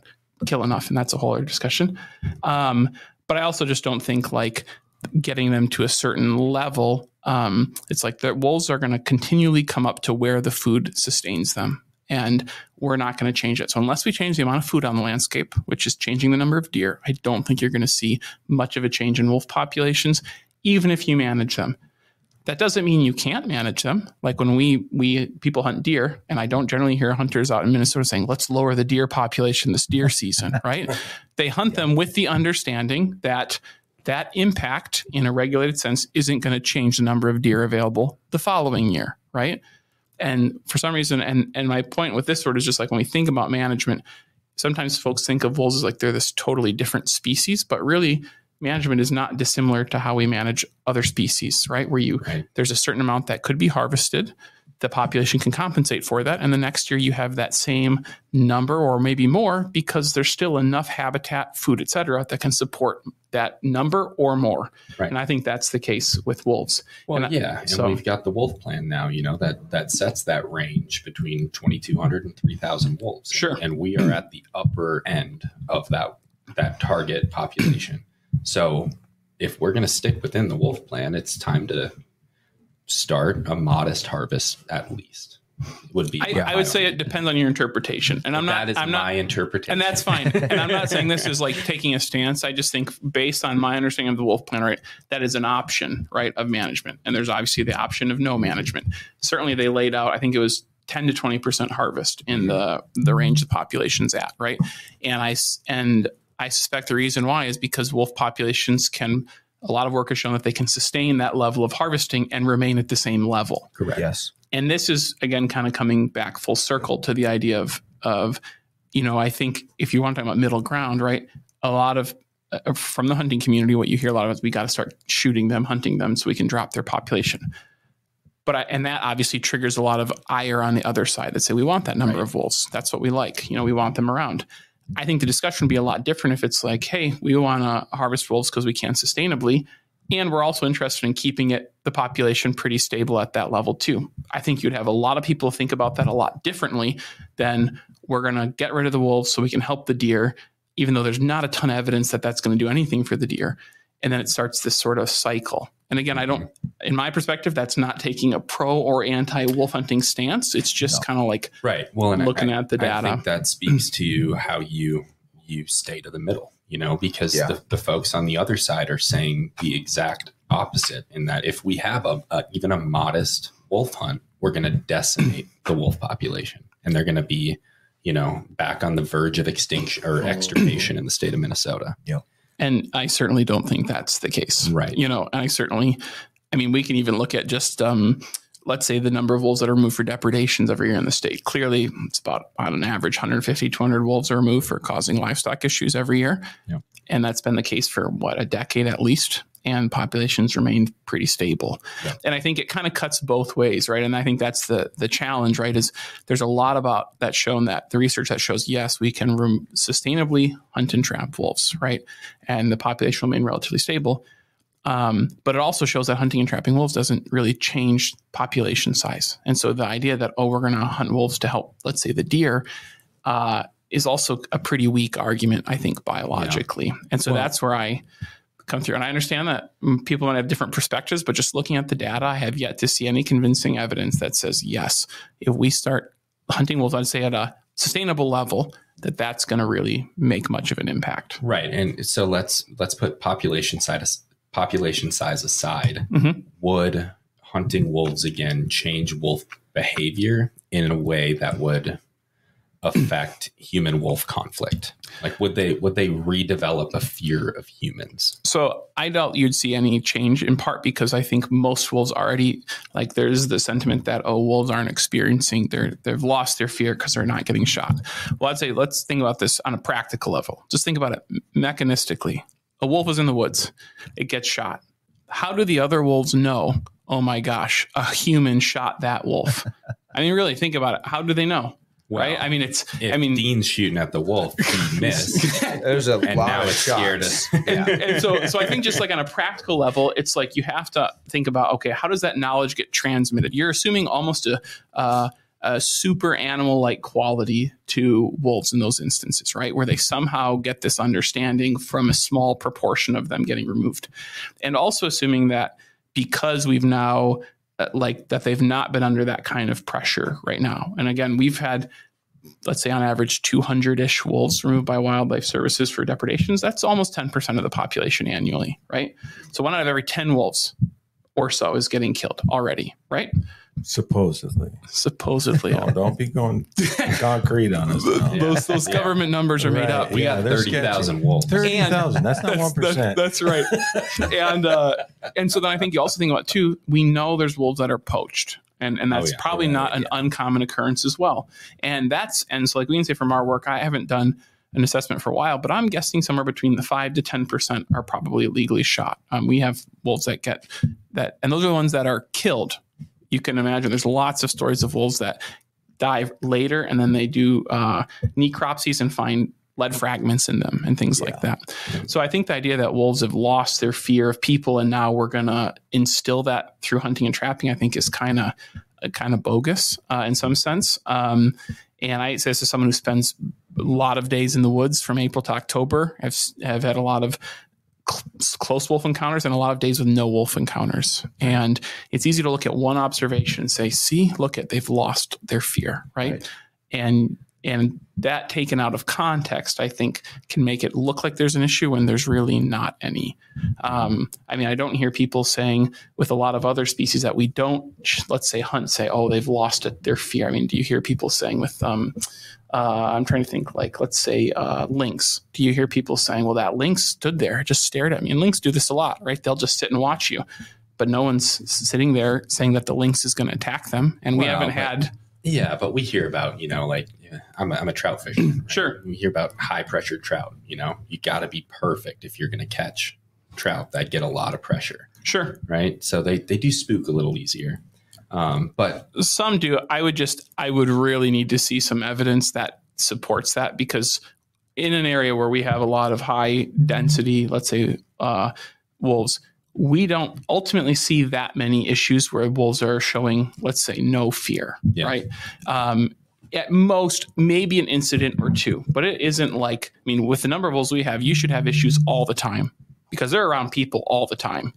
kill enough. And that's a whole other discussion. But I also just don't think like getting them to a certain level. It's like the wolves are going to continually come up to where the food sustains them. And we're not going to change it. So unless we change the amount of food on the landscape, which is changing the number of deer, I don't think you're going to see much of a change in wolf populations, even if you manage them. That doesn't mean you can't manage them. Like when we people hunt deer, and I don't generally hear hunters out in Minnesota saying, let's lower the deer population this deer season, right? They hunt them with the understanding that impact in a regulated sense isn't going to change the number of deer available the following year, right? And for some reason, and my point with this sort is just like when we think about management, sometimes folks think of wolves as like they're this totally different species, but really management is not dissimilar to how we manage other species, right? Where there's a certain amount that could be harvested, the population can compensate for that, and the next year you have that same number or maybe more because there's still enough habitat, food, et cetera, that can support that number or more. Right. And I think that's the case with wolves. Well, and we've got the wolf plan now, that sets that range between 2,200 and 3,000 wolves. Sure. And we are at the upper end of that target population. So if we're going to stick within the wolf plan, it's time to start a modest harvest at least. I would say it depends on your interpretation, and that is my interpretation, and that's fine. And I'm not saying this is like taking a stance. I just think based on my understanding of the wolf plan, right, that is an option, right, of management, and there's obviously the option of no management. Certainly, they laid out, I think it was 10 to 20% harvest in the range the population's at, right, and I suspect the reason why is because wolf populations can. A lot of work has shown that they can sustain that level of harvesting and remain at the same level. Correct. Yes. And this is, again, kind of coming back full circle to the idea of I think if you want to talk about middle ground, right, a lot of from the hunting community, what you hear a lot of is we got to start shooting them, hunting them so we can drop their population. And that obviously triggers a lot of ire on the other side that say, we want that number of wolves. That's what we like. We want them around. I think the discussion would be a lot different if it's like, hey, we want to harvest wolves because we can sustainably. And we're also interested in keeping the population pretty stable at that level too. I think you'd have a lot of people think about that a lot differently than we're going to get rid of the wolves so we can help the deer, even though there's not a ton of evidence that that's going to do anything for the deer. And then it starts this sort of cycle. And again, in my perspective, that's not taking a pro or anti wolf hunting stance. It's just kind of like looking at the data. I think that speaks to how you stay to the middle, because the folks on the other side are saying the exact opposite, in that if we have even a modest wolf hunt, we're going to decimate the wolf population, and they're going to be, back on the verge of extinction or extirpation in the state of Minnesota. Yeah. And I certainly don't think that's the case. Right. And we can even look at just, let's say the number of wolves that are removed for depredations every year in the state. Clearly, it's about on an average 150, 200 wolves are removed for causing livestock issues every year. Yeah. And that's been the case for a decade at least. And populations remain pretty stable. Yeah. And I think it kind of cuts both ways, right? And I think that's the challenge, right? Is there's a lot about that shown that the research that shows, yes, we can sustainably hunt and trap wolves, right? And the population will remain relatively stable. But it also shows that hunting and trapping wolves doesn't really change population size. And so the idea that, we're going to hunt wolves to help, let's say, the deer, is also a pretty weak argument, I think, biologically. Yeah. And so that's where I come through. And I understand that people might have different perspectives, but just looking at the data, I have yet to see any convincing evidence that says, yes, if we start hunting wolves, I'd say at a sustainable level, that's going to really make much of an impact. Right. And so let's put population size aside. Mm-hmm. Would hunting wolves again change wolf behavior in a way that would affect human wolf conflict? Like, would they redevelop a fear of humans? So I doubt you'd see any change, in part because I think most wolves already, there's the sentiment that, wolves aren't experiencing, they've lost their fear because they're not getting shot. Well, I'd say let's think about this on a practical level. Just think about it mechanistically. A wolf is in the woods. It gets shot. How do the other wolves know, oh my gosh, a human shot that wolf? Really think about it. How do they know? Well, right? If Dean's shooting at the wolf, he missed. There's a and lot now of it's scared us. And so I think just on a practical level, it's like you have to think about, okay, how does that knowledge get transmitted? You're assuming almost a super animal-like quality to wolves in those instances, right? Where they somehow get this understanding from a small proportion of them getting removed. And also assuming that because we've now that they've not been under that kind of pressure right now. And again, we've had, let's say on average, 200-ish wolves removed by wildlife services for depredations. That's almost 10% of the population annually, right? So 1 out of every 10 wolves or so is getting killed already, right? Supposedly. No, don't be going concrete on us. No. Those government numbers are made up. We got 30,000 wolves. 30,000. That's not 1%. That's right. And so then I think you also think about too, we know there's wolves that are poached. And that's probably not an uncommon occurrence as well. And so like we can say from our work, I haven't done an assessment for a while, but I'm guessing somewhere between the 5 to 10% are probably illegally shot. We have wolves that get that, and those are the ones that are killed. You can imagine there's lots of stories of wolves that die later, and then they do necropsies and find lead fragments in them and things like that. So I think the idea that wolves have lost their fear of people and now we're going to instill that through hunting and trapping, I think is kind of bogus in some sense. And I say this as someone who spends a lot of days in the woods from April to October. I've had a lot of close wolf encounters and a lot of days with no wolf encounters. And it's easy to look at one observation and say, see, they've lost their fear, right? And that taken out of context, I think, can make it look like there's an issue when there's really not any. I don't hear people saying with a lot of other species that we don't, let's say, hunt, say, they've lost their fear. Do you hear people saying with, I'm trying to think, let's say lynx. Do you hear people saying, well, that lynx stood there, just stared at me? And lynx do this a lot, right? They'll just sit and watch you. But no one's sitting there saying that the lynx is going to attack them. And we haven't had... Yeah, but we hear about, I'm a trout fisherman. Right? Sure. We hear about high pressure trout. You got to be perfect if you're going to catch trout that get a lot of pressure. Sure. Right. So they do spook a little easier. But some do. I would really need to see some evidence that supports that, because in an area where we have a lot of high density, let's say wolves, we don't ultimately see that many issues where wolves are showing, let's say, no fear, right? At most, maybe an incident or two, but it isn't like, I mean, with the number of wolves we have, you should have issues all the time because they're around people all the time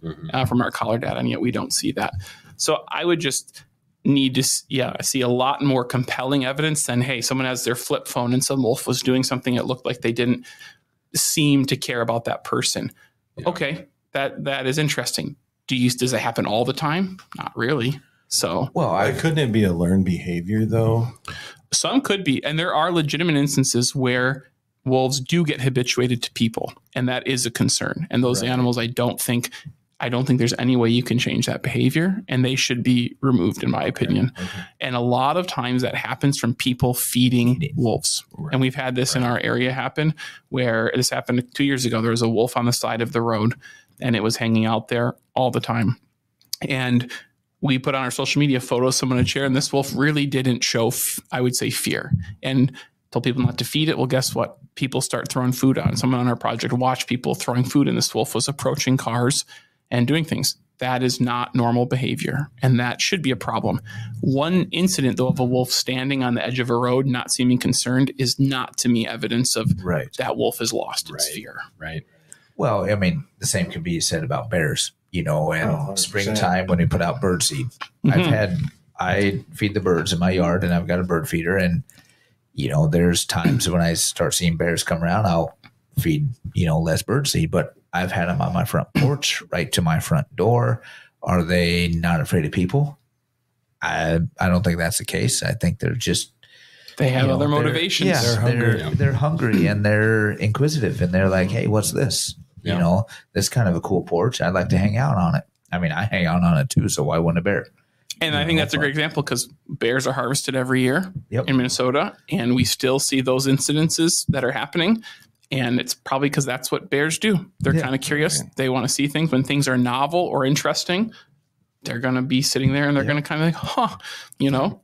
from our collar data, and yet we don't see that. So I would just need to see a lot more compelling evidence than, hey, someone has their flip phone and some wolf was doing something that looked like they didn't seem to care about that person. Yeah. Okay, that is interesting. Does that happen all the time? Not really. So, well, couldn't it be a learned behavior though? Some could be, and there are legitimate instances where wolves do get habituated to people, and that is a concern. And those animals, I don't think there's any way you can change that behavior, and they should be removed, in my opinion. And a lot of times that happens from people feeding wolves. And we've had this in our area happen, where this happened 2 years ago. There was a wolf on the side of the road, and it was hanging out there all the time. And we put on our social media photos, someone in a chair, and this wolf really didn't show, I would say, fear, and told people not to feed it. Well, guess what? People start throwing food out. Someone on our project watched people throwing food, and this wolf was approaching cars and doing things. That is not normal behavior, and that should be a problem. One incident, though, of a wolf standing on the edge of a road, not seeming concerned, is not, to me, evidence of that wolf has lost its fear. Right. Well, I mean, the same can be said about bears, in springtime when we put out bird seed. I feed the birds in my yard, and I've got a bird feeder, and, there's times when I start seeing bears come around, I'll feed, less bird seed, but I've had them on my front porch, right to my front door. Are they not afraid of people? I don't think that's the case. I think they're just, they have other motivations. They're hungry and they're inquisitive, and they're like, hey, what's this? Yeah. This kind of a cool porch. I'd like to hang out on it. I mean, I hang out on it too, so why wouldn't a bear? And I think that's a great example, because bears are harvested every year in Minnesota, and we still see those incidences that are happening. And it's probably because that's what bears do. They're kind of curious. They want to see things. When things are novel or interesting, they're going to be sitting there and they're going to kind of like,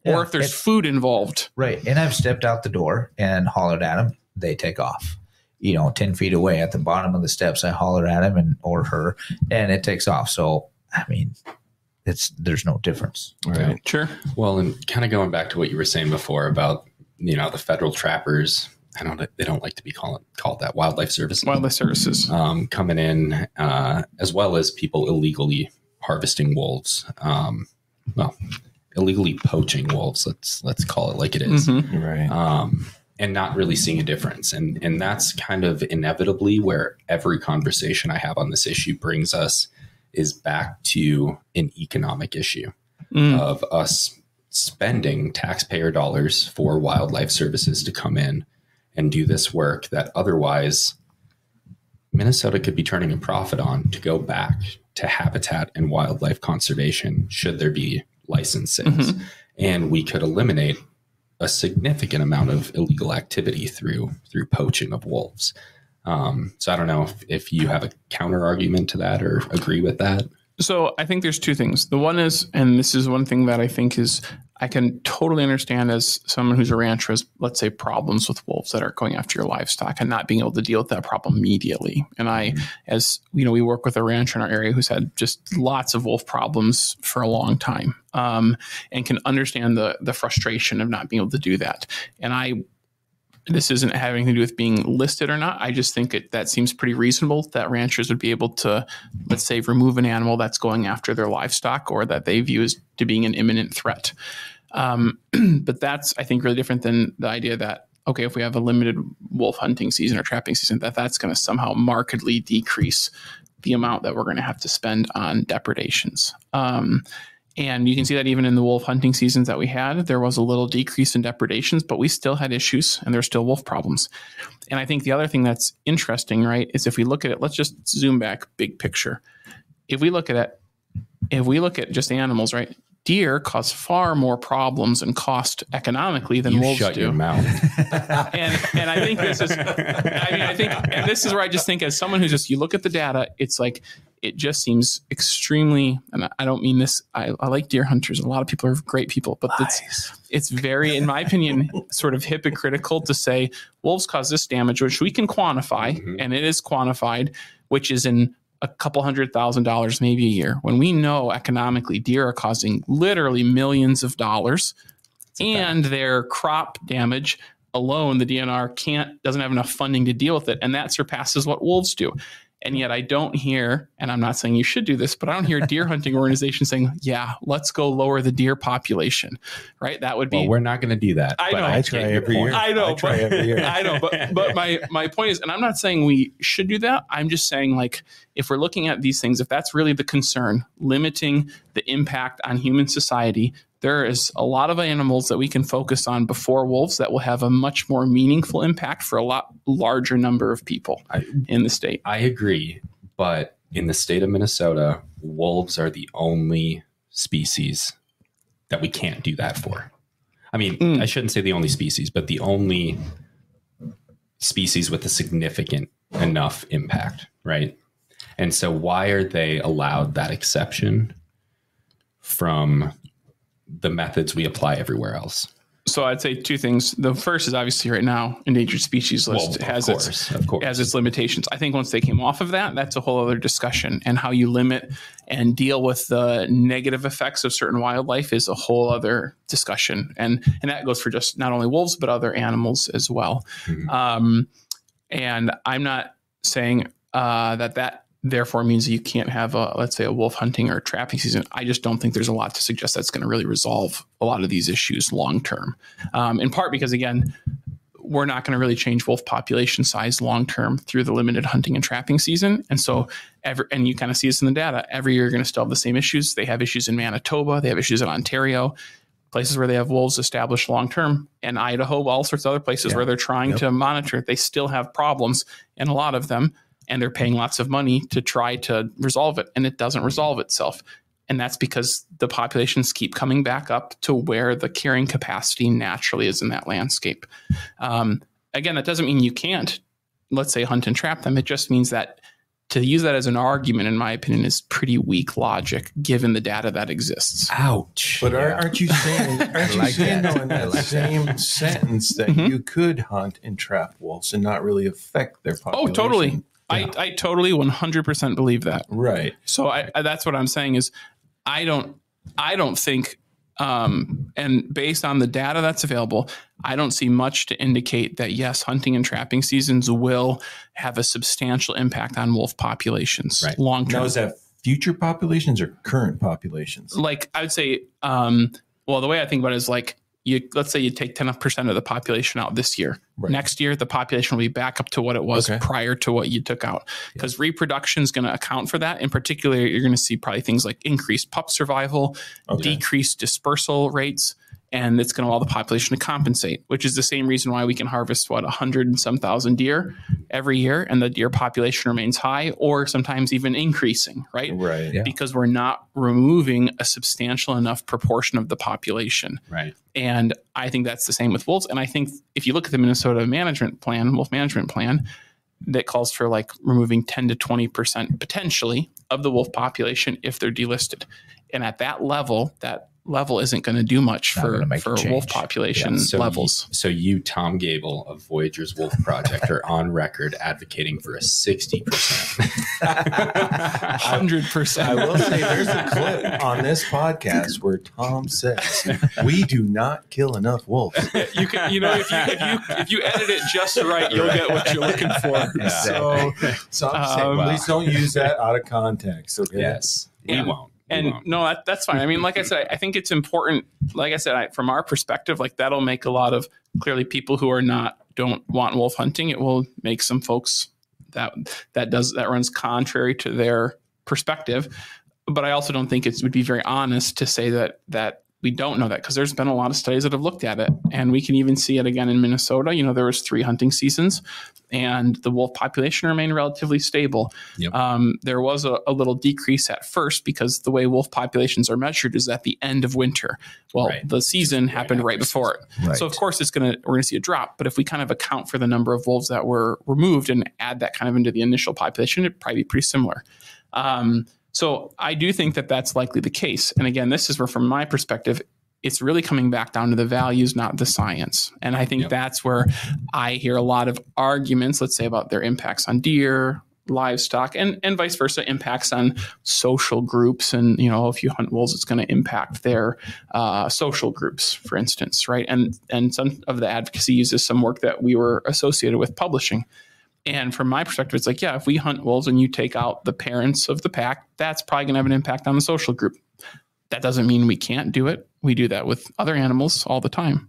or if there's food involved. Right. And I've stepped out the door and hollered at them. They take off. 10 feet away at the bottom of the steps, I holler at him or her, and it takes off. So, I mean, there's no difference. Right. Sure. Well, and kind of going back to what you were saying before about, the federal trappers, they don't like to be called that, wildlife services. Wildlife services. Coming in, as well as people illegally harvesting wolves. Illegally poaching wolves, let's call it like it is. Mm-hmm. Right. And not really seeing a difference. And that's kind of inevitably where every conversation I have on this issue brings us, is back to an economic issue of us spending taxpayer dollars for wildlife services to come in and do this work that otherwise Minnesota could be turning a profit on, to go back to habitat and wildlife conservation should there be license sales. Mm-hmm. And we could eliminate a significant amount of illegal activity through poaching of wolves. So I don't know if you have a counter argument to that or agree with that. So I think there's two things. The one is, and this is one thing that I think is, I can totally understand as someone who's a rancher, has, let's say, problems with wolves that are going after your livestock and not being able to deal with that problem immediately. And we work with a rancher in our area who's had just lots of wolf problems for a long time, and can understand the frustration of not being able to do that. And this isn't having to do with being listed or not. I just think that seems pretty reasonable that ranchers would be able to, let's say, remove an animal that's going after their livestock or that they view as to being an imminent threat. But that's, I think, really different than the idea that, okay, if we have a limited wolf hunting season or trapping season, that's going to somehow markedly decrease the amount that we're going to have to spend on depredations. And you can see that even in the wolf hunting seasons that we had, there was a little decrease in depredations, but we still had issues and there's still wolf problems. And I think the other thing that's interesting, right, is if we look at it, let's just zoom back big picture. If we look at just animals, right, deer cause far more problems and cost economically than wolves do. Shut your mouth. and I think this is, and this is where I just think, as someone who's just, you look at the data, it's like, it just seems extremely, and I don't mean this, I like deer hunters. A lot of people are great people, but it's very, in my opinion, sort of hypocritical to say wolves cause this damage, which we can quantify, and it is quantified, which is in a couple $100,000 maybe a year, when we know economically deer are causing literally millions of dollars, and their crop damage alone, the DNR doesn't have enough funding to deal with it, and that surpasses what wolves do. And yet I don't hear, and I'm not saying you should do this, but I don't hear deer hunting organizations saying, yeah, let's go lower the deer population, right? That would be... Well, we're not going to do that. I know. I try every year. I know. But my point is, and I'm not saying we should do that. I'm just saying, like, if we're looking at these things, if that's really the concern, limiting the impact on human society, there is a lot of animals that we can focus on before wolves that will have a much more meaningful impact for a lot larger number of people in the state. I agree. But in the state of Minnesota, wolves are the only species that we can't do that for. I mean, I shouldn't say the only species, but the only species with a significant enough impact, right? And so why are they allowed that exception from the methods we apply everywhere else? So I'd say two things. The first is obviously right now endangered species list has its limitations. I think once they came off of that, that's a whole other discussion, and how you limit and deal with the negative effects of certain wildlife is a whole other discussion. And that goes for just not only wolves, but other animals as well. And I'm not saying that therefore means that you can't have let's say a wolf hunting or trapping season. I just don't think there's a lot to suggest that's going to really resolve a lot of these issues long term. In part because, again, we're not going to really change wolf population size long term through the limited hunting and trapping season. And so and you kind of see this in the data, every year you're going to still have the same issues. They have issues in Manitoba, they have issues in Ontario, places where they have wolves established long term, and Idaho, all sorts of other places where they're trying to monitor it. They still have problems in a lot of them. And they're paying lots of money to try to resolve it, and it doesn't resolve itself. And that's because the populations keep coming back up to where the carrying capacity naturally is in that landscape. Again, that doesn't mean you can't, let's say, hunt and trap them. It just means that to use that as an argument, in my opinion, is pretty weak logic given the data that exists. Ouch. But aren't you saying, though, in that same sentence that you could hunt and trap wolves and not really affect their population? Oh, totally. I totally 100% believe that. Right. So that's what I'm saying is I don't think, and based on the data that's available, I don't see much to indicate that, yes, hunting and trapping seasons will have a substantial impact on wolf populations long term. Now, is that future populations or current populations? Like, I would say, well, the way I think about it is like, let's say you take 10% of the population out this year. Right. Next year, the population will be back up to what it was prior to what you took out. Because reproduction is going to account for that. In particular, you're going to see probably things like increased pup survival, decreased dispersal rates, and it's going to allow the population to compensate, which is the same reason why we can harvest, 100 and some thousand deer every year, and the deer population remains high or sometimes even increasing, right? Right. Yeah. Because we're not removing a substantial enough proportion of the population. Right. And I think that's the same with wolves. And I think if you look at the Minnesota wolf management plan, that calls for like removing 10 to 20% potentially of the wolf population if they're delisted. And at that level isn't going to do much for wolf population levels. So you, Tom Gable of Voyageurs Wolf Project, are on record advocating for a 60%. 100%. I will say there's a clip on this podcast where Tom says, we do not kill enough wolves. You can, if you edit it just right, you'll get what you're looking for. Yeah. So I'm saying, please don't use that out of context. Okay? Yes, we won't. And no, that's fine. I mean, like I said, I think it's important. Like I said, from our perspective, like that'll make a lot of clearly people who don't want wolf hunting. It will make some folks that runs contrary to their perspective. But I also don't think it would be very honest to say that we don't know that, because there's been a lot of studies that have looked at it, and we can even see it again in Minnesota. There was 3 hunting seasons, and the wolf population remained relatively stable. Yep. There was a little decrease at first because the way wolf populations are measured is at the end of winter. Well, the season happened right before it. Right. So of course we're going to see a drop, but if we kind of account for the number of wolves that were removed and add that kind of into the initial population, it'd probably be pretty similar. So I do think that that's likely the case. And again, this is where, from my perspective, it's really coming back down to the values, not the science. And I think that's where I hear a lot of arguments, let's say, about their impacts on deer, livestock, and vice versa, impacts on social groups. And, if you hunt wolves, it's going to impact their social groups, for instance, right? And some of the advocacy uses some work that we were associated with publishing. And from my perspective, it's like, if we hunt wolves and you take out the parents of the pack, that's probably going to have an impact on the social group. That doesn't mean we can't do it. We do that with other animals all the time.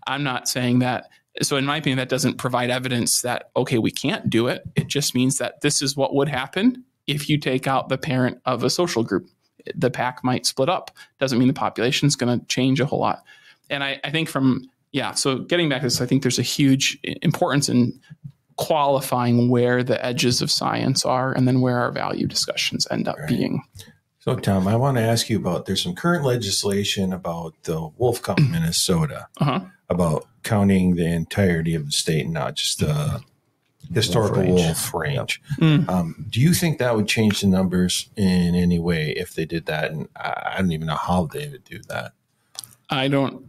I'm not saying that. So in my opinion, that doesn't provide evidence that, okay, we can't do it. It just means that this is what would happen if you take out the parent of a social group. The pack might split up. Doesn't mean the population is going to change a whole lot. And I think so getting back to this, I think there's a huge importance in qualifying where the edges of science are and then where our value discussions end up being. So, Tom, I want to ask you about, there's some current legislation about the wolf count in Minnesota, about counting the entirety of the state and not just the historical wolf range. Do you think that would change the numbers in any way if they did that? And I don't even know how they would do that. I don't.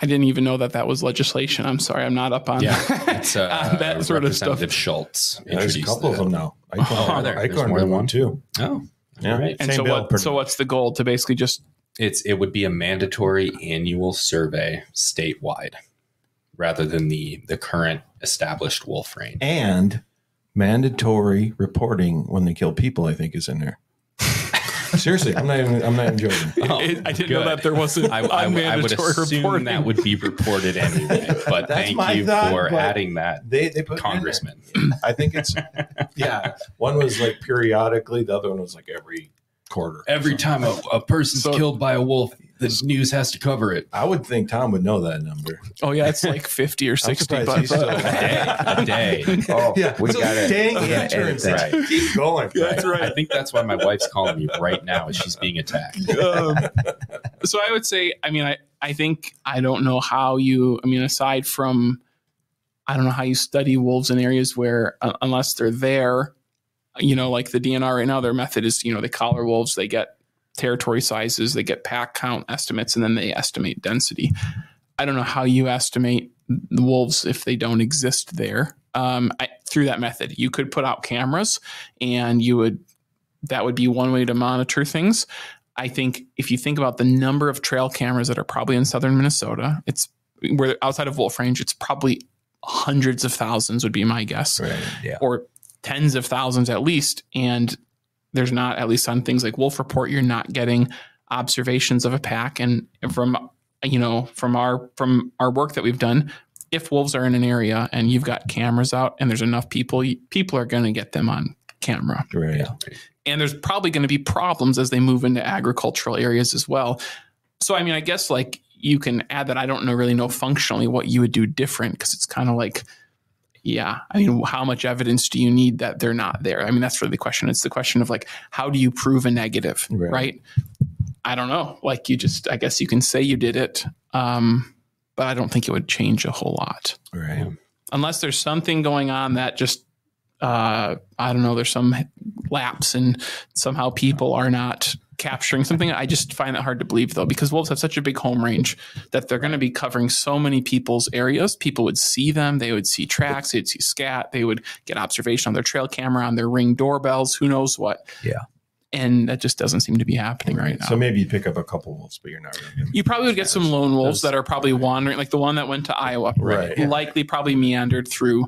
I didn't even know that was legislation. I'm sorry, I'm not up on it's, that sort of stuff. Representative Schultz. There's a couple of them now. I couldn't more than one too. Oh, yeah. Right. And so what's the goal? To basically just it would be a mandatory annual survey statewide, rather than the current established wolf range. And mandatory reporting when they kill people, I think, is in there. Seriously, I'm not even joking. I didn't know that there wasn't. I would assume reporting. That would be reported anyway. But thank you for adding that. They put Congressman. I think it's one was like periodically, the other one was like every quarter. Every time a person's killed by a wolf, the news has to cover it. I would think Tom would know that number. Oh yeah, it's like 50 or 60 bucks a day. Oh yeah, we got it. Dang interns, right? Keep going. That's right. I think that's why my wife's calling me right now, as she's being attacked. So I would say, I think I don't know how you. Aside from, I don't know how you study wolves in areas where, unless they're there, like the DNR right now, their method is, they collar wolves, they get territory sizes, they get pack count estimates, and then they estimate density. I don't know how you estimate the wolves if they don't exist there. Through that method, you could put out cameras, and that would be one way to monitor things. I think if you think about the number of trail cameras that are probably in southern Minnesota, where outside of wolf range, it's probably hundreds of thousands would be my guess, or tens of thousands at least. And there's not, at least on things like Wolf Report, you're not getting observations of a pack. And from our work that we've done, if wolves are in an area and you've got cameras out and there's enough people are going to get them on camera. Right. And there's probably going to be problems as they move into agricultural areas as well. So, I guess like you can add that. I don't really know functionally what you would do different, because it's kind of like, how much evidence do you need that they're not there? That's really the question. It's the question of like, how do you prove a negative, right? I don't know. Like I guess you can say you did it, but I don't think it would change a whole lot. Right. Unless there's something going on that just, I don't know, there's some lapse and somehow people are not capturing something. I just find that hard to believe, though, because wolves have such a big home range that they're going to be covering so many people's areas. People would see them. They would see tracks. They'd see scat. They would get observation on their trail camera, on their Ring doorbells, who knows what. Yeah. And that just doesn't seem to be happening right now. So maybe you pick up a couple wolves, but you're not really. You probably would get some lone wolves that are probably wandering, like the one that went to Iowa. Right. Likely probably meandered through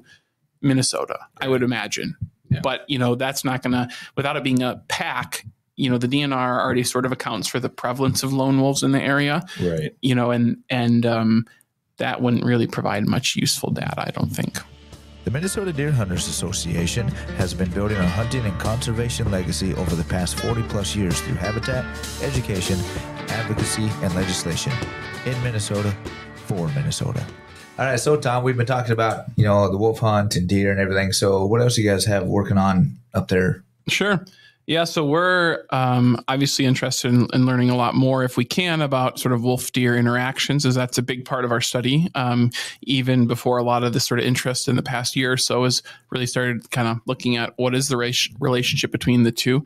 Minnesota, I would imagine. Yeah. But, that's not going to, without it being a pack, the DNR already sort of accounts for the prevalence of lone wolves in the area. Right. And that wouldn't really provide much useful data, I don't think. The Minnesota Deer Hunters Association has been building a hunting and conservation legacy over the past 40 plus years through habitat, education, advocacy, and legislation in Minnesota for Minnesota. All right, so Tom, we've been talking about, the wolf hunt and deer and everything. So what else do you guys have working on up there? Sure. Yeah, so we're obviously interested in learning a lot more, if we can, about sort of wolf-deer interactions, as that's a big part of our study. Even before a lot of this sort of interest in the past year or so has really started kind of looking at what is the relationship between the two.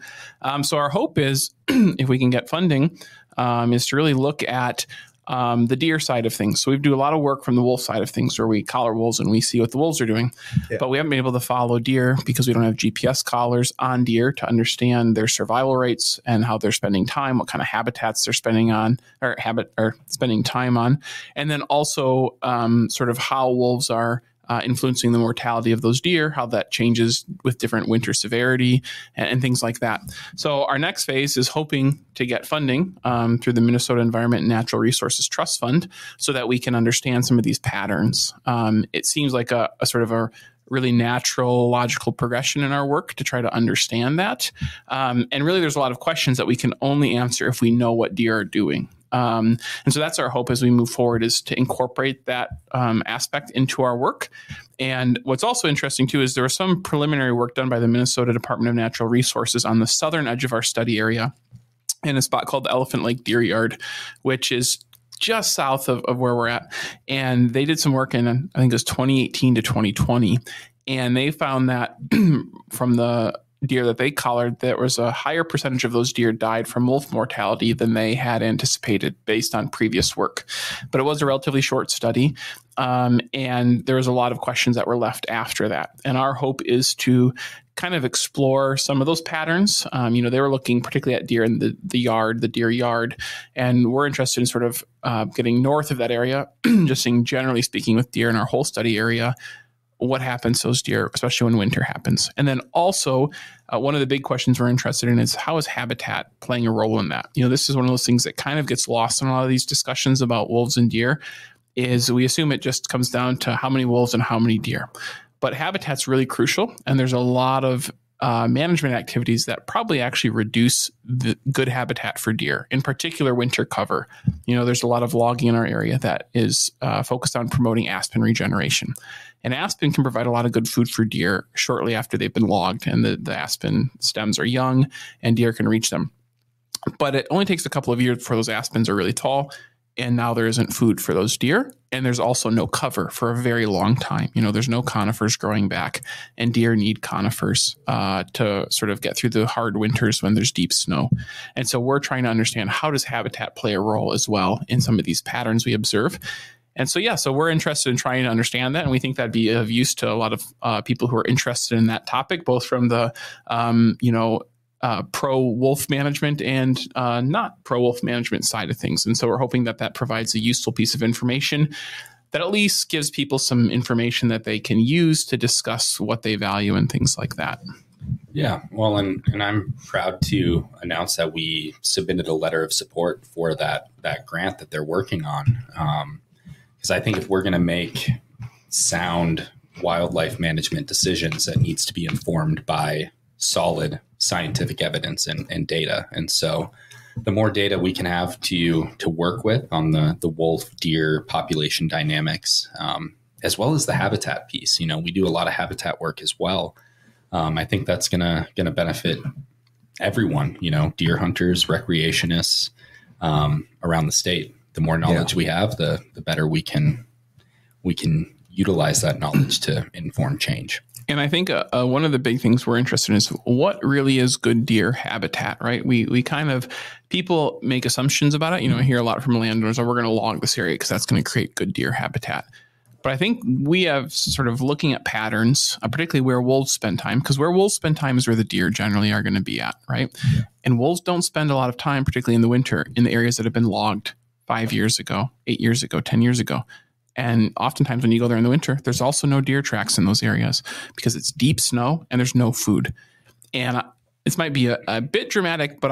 So our hope is, if we can get funding, is to really look at the deer side of things. So we do a lot of work from the wolf side of things, where we collar wolves and we see what the wolves are doing. Yeah. But we haven't been able to follow deer because we don't have GPS collars on deer to understand their survival rates and how they're spending time, what kind of habitats they're spending on, or spending time on. And then also sort of how wolves are influencing the mortality of those deer, how that changes with different winter severity and things like that. So our next phase is hoping to get funding through the Minnesota Environment and Natural Resources Trust Fund so that we can understand some of these patterns. It seems like a sort of a really natural, logical progression in our work to try to understand that. And really, there's a lot of questions that we can only answer if we know what deer are doing. And so that's our hope as we move forward, is to incorporate that aspect into our work. And what's also interesting, too, is there was some preliminary work done by the Minnesota Department of Natural Resources on the southern edge of our study area in a spot called the Elephant Lake Deer Yard, which is just south of where we're at. And they did some work in, I think it was 2018 to 2020. And they found that from the deer that they collared, there was a higher percentage of those deer died from wolf mortality than they had anticipated based on previous work. But it was a relatively short study, and there was a lot of questions that were left after that. And our hope is to kind of explore some of those patterns. They were looking particularly at deer in the deer yard, and we're interested in sort of getting north of that area, just seeing, generally speaking, with deer in our whole study area, what happens to those deer, especially when winter happens. And then also, one of the big questions we're interested in is, how is habitat playing a role in that? This is one of those things that kind of gets lost in a lot of these discussions about wolves and deer, is we assume it just comes down to how many wolves and how many deer. But habitat's really crucial, and there's a lot of management activities that probably actually reduce the good habitat for deer, in particular winter cover. There's a lot of logging in our area that is focused on promoting aspen regeneration. And aspen can provide a lot of good food for deer shortly after they've been logged, and the aspen stems are young and deer can reach them. But it only takes a couple of years before those aspens are really tall, and now there isn't food for those deer. And there's also no cover for a very long time. There's no conifers growing back, and deer need conifers to sort of get through the hard winters when there's deep snow. And so we're trying to understand, how does habitat play a role as well in some of these patterns we observe. And so, so we're interested in trying to understand that. And we think that'd be of use to a lot of people who are interested in that topic, both from the, pro-wolf management and not pro-wolf management side of things. And so we're hoping that provides a useful piece of information that at least gives people some information that they can use to discuss what they value and things like that. Yeah, well, and I'm proud to announce that we submitted a letter of support for that grant that they're working on. Because I think if we're going to make sound wildlife management decisions, that needs to be informed by solid scientific evidence and data. And so the more data we can have to work with on the wolf deer population dynamics, as well as the habitat piece, we do a lot of habitat work as well. I think that's gonna benefit everyone, deer hunters, recreationists around the state. The more knowledge we have, the better we can utilize that knowledge to inform change. And I think one of the big things we're interested in is, what really is good deer habitat, right? We kind of, people make assumptions about it. I hear a lot from landowners, we're going to log this area because that's going to create good deer habitat. But I think we have sort of looking at patterns, particularly where wolves spend time, because where wolves spend time is where the deer generally are going to be at, right? Yeah. And wolves don't spend a lot of time, particularly in the winter, in the areas that have been logged 5 years ago, 8 years ago, 10 years ago. And oftentimes when you go there in the winter, there's also no deer tracks in those areas because it's deep snow and there's no food. And this might be a bit dramatic, but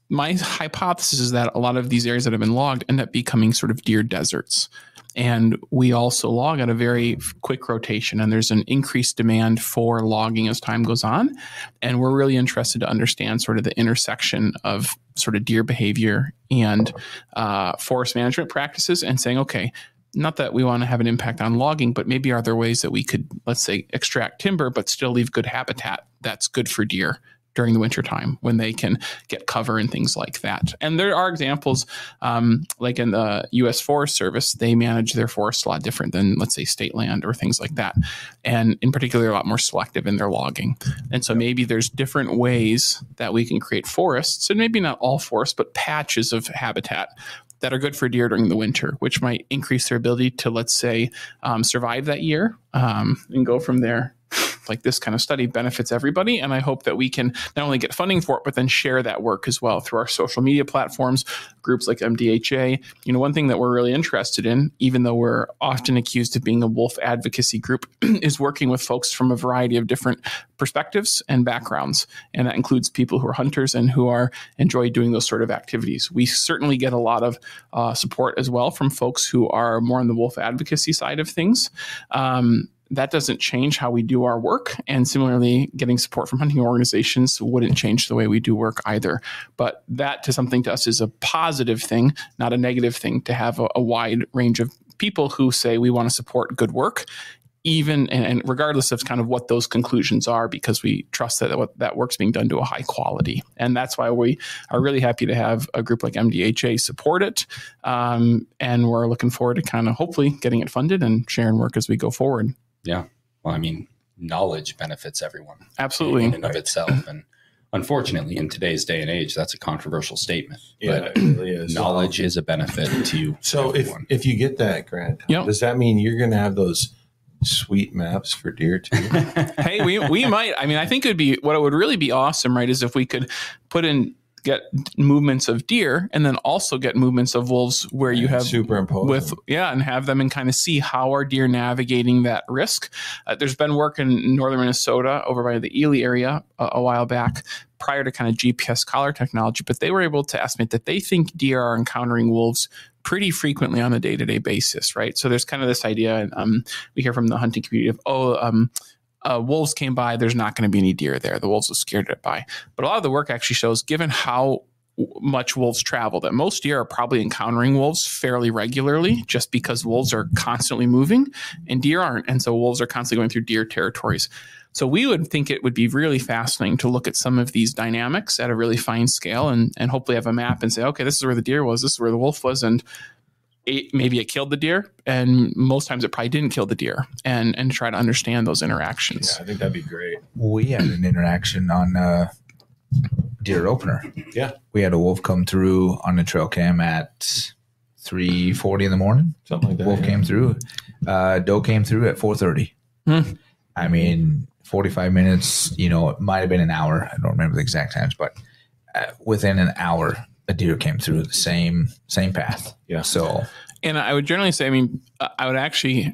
my hypothesis is that a lot of these areas that have been logged end up becoming sort of deer deserts. And we also log at a very quick rotation, and there's an increased demand for logging as time goes on. And we're really interested to understand sort of the intersection of sort of deer behavior and forest management practices, and saying, okay, not that we want to have an impact on logging, but maybe are there ways that we could, let's say, extract timber, but still leave good habitat that's good for deer during the winter time when they can get cover and things like that. And there are examples, like in the U.S. Forest Service, they manage their forests a lot different than, let's say, state land or things like that. And in particular, a lot more selective in their logging. And so maybe there's different ways that we can create forests, and maybe not all forests, but patches of habitat that are good for deer during the winter, which might increase their ability to, let's say, survive that year and go from there. Like this kind of study benefits everybody. And I hope that we can not only get funding for it, but then share that work as well through our social media platforms, groups like MDHA. One thing that we're really interested in, even though we're often accused of being a wolf advocacy group, is working with folks from a variety of different perspectives and backgrounds. And that includes people who are hunters and who enjoy doing those sort of activities. We certainly get a lot of support as well from folks who are more on the wolf advocacy side of things. That doesn't change how we do our work. And similarly, getting support from hunting organizations wouldn't change the way we do work either. But that to us is a positive thing, not a negative thing, to have a wide range of people who say we want to support good work, even and regardless of kind of what those conclusions are, because we trust that work's being done to a high quality. And that's why we are really happy to have a group like MDHA support it. And we're looking forward to kind of hopefully getting it funded and sharing work as we go forward. Yeah. Well, I mean, knowledge benefits everyone. Absolutely. In and of itself. And unfortunately, in today's day and age, that's a controversial statement. Yeah, but it really is. Knowledge is a benefit to So everyone. if you get that grant, Yep. does that mean you're going to have those sweet maps for deer too? Hey, we might. I mean, I think what it would really be awesome, right, is if we could get movements of deer and then also get movements of wolves where you have superimpose and have them and kind of see how are deer navigating that risk. There's been work in northern Minnesota over by the Ely area a while back prior to kind of GPS collar technology, but they were able to estimate that they think deer are encountering wolves pretty frequently on a day-to-day basis, right? So there's kind of this idea, we hear from the hunting community of, wolves came by, there's not going to be any deer there. The wolves will scared it by. But a lot of the work actually shows, given how much wolves travel, that most deer are probably encountering wolves fairly regularly just because wolves are constantly moving and deer aren't. And so wolves are constantly going through deer territories. So we would think it would be really fascinating to look at some of these dynamics at a really fine scale and hopefully have a map and say, okay, this is where the deer was, this is where the wolf was, and maybe it killed the deer, and most times it probably didn't kill the deer, and try to understand those interactions. Yeah, I think that'd be great. We had an interaction on deer opener. Yeah. We had a wolf come through on the trail cam at 3:40 in the morning. Something like that. Wolf came through. Doe came through at 4:30. I mean, 45 minutes, it might have been an hour. I don't remember the exact times, but within an hour, a deer came through the same path. Yeah. So, and I would generally say, I would actually,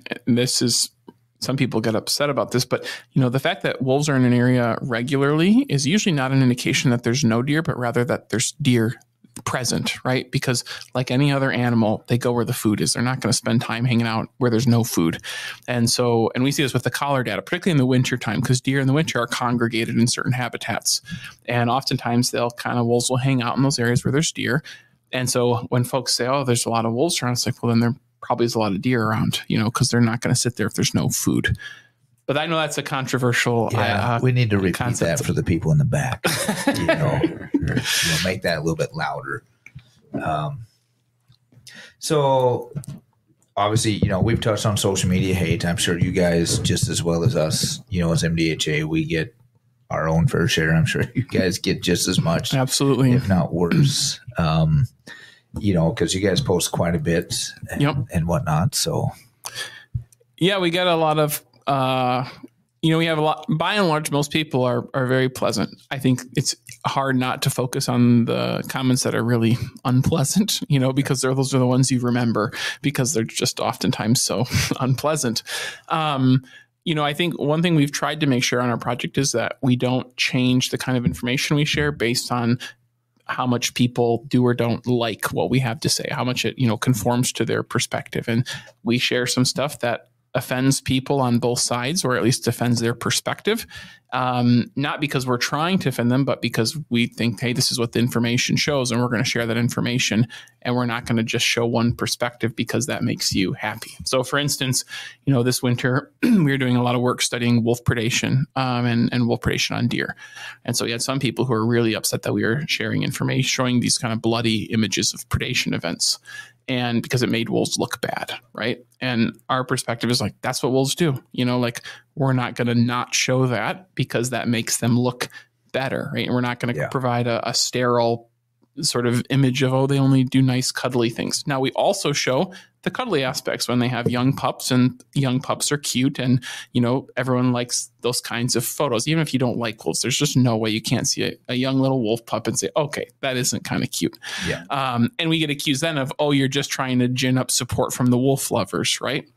some people get upset about this, but the fact that wolves are in an area regularly is usually not an indication that there's no deer, but rather that there's deer present, right? Because like any other animal, they go where the food is. They're not going to spend time hanging out where there's no food. And we see this with the collar data, particularly in the winter time, because deer in the winter are congregated in certain habitats. And oftentimes wolves will hang out in those areas where there's deer. And so when folks say, oh, there's a lot of wolves around, it's like, well, then there probably is a lot of deer around, because they're not going to sit there if there's no food. But I know that's a controversial we need to repeat concept. that for the people in the back. Make that a little bit louder. So obviously, we've touched on social media hate. I'm sure you guys, just as well as us, as MDHA, we get our own fair share. I'm sure you guys get just as much. Absolutely. If not worse. Because you guys post quite a bit and whatnot. So, yeah, we get a lot of, we have a lot, by and large, most people are very pleasant. I think it's hard not to focus on the comments that are really unpleasant, because those are the ones you remember because they're just oftentimes so unpleasant. I think one thing we've tried to make sure on our project is that we don't change the kind of information we share based on how much people do or don't like what we have to say, how much it, conforms to their perspective. And we share some stuff that offends people on both sides, or at least offends their perspective. Not because we're trying to offend them, but because we think, hey, this is what the information shows, and we're going to share that information, and we're not going to just show one perspective because that makes you happy. So for instance, this winter, we were doing a lot of work studying wolf predation and wolf predation on deer. And so we had some people who were really upset that we were sharing information, showing these kind of bloody images of predation events. And because it made wolves look bad, right? And our perspective is like, that's what wolves do. We're not going to not show that because that makes them look better, right? And we're not going to provide a sterile sort of image of, oh, they only do nice cuddly things. Now we also show the cuddly aspects when they have young pups, and young pups are cute, and everyone likes those kinds of photos. Even if you don't like wolves, there's just no way you can't see a young little wolf pup and say, okay, that isn't kind of cute. Yeah. And we get accused then of, oh, you're just trying to gin up support from the wolf lovers, right?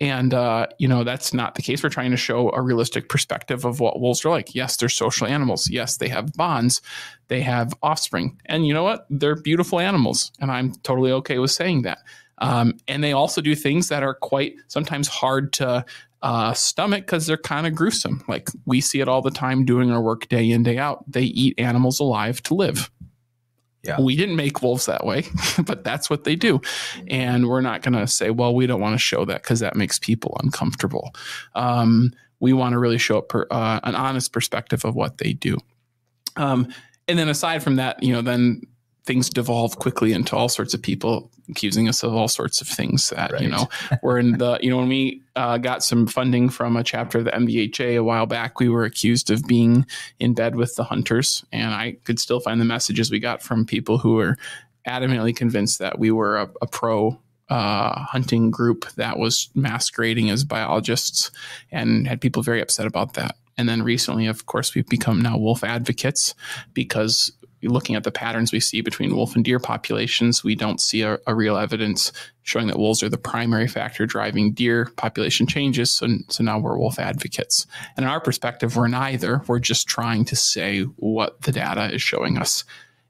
And, that's not the case. We're trying to show a realistic perspective of what wolves are like. Yes, they're social animals. Yes, they have bonds. They have offspring. And you know what? They're beautiful animals. And I'm totally okay with saying that. And they also do things that are quite sometimes hard to stomach because they're kind of gruesome. Like we see it all the time doing our work day in, day out. They eat animals alive to live. Yeah. We didn't make wolves that way, but that's what they do. And we're not going to say, well, we don't want to show that because that makes people uncomfortable. We want to really show an honest perspective of what they do. And then aside from that, then things devolve quickly into all sorts of people accusing us of all sorts of things that, we're in the, when we got some funding from a chapter of the MBHA a while back, we were accused of being in bed with the hunters. And I could still find the messages we got from people who were adamantly convinced that we were a pro hunting group that was masquerading as biologists, and had people very upset about that. And then recently, of course, we've become now wolf advocates because looking at the patterns we see between wolf and deer populations, we don't see a real evidence showing that wolves are the primary factor driving deer population changes. So now we're wolf advocates. And in our perspective, we're neither. We're just trying to say what the data is showing us.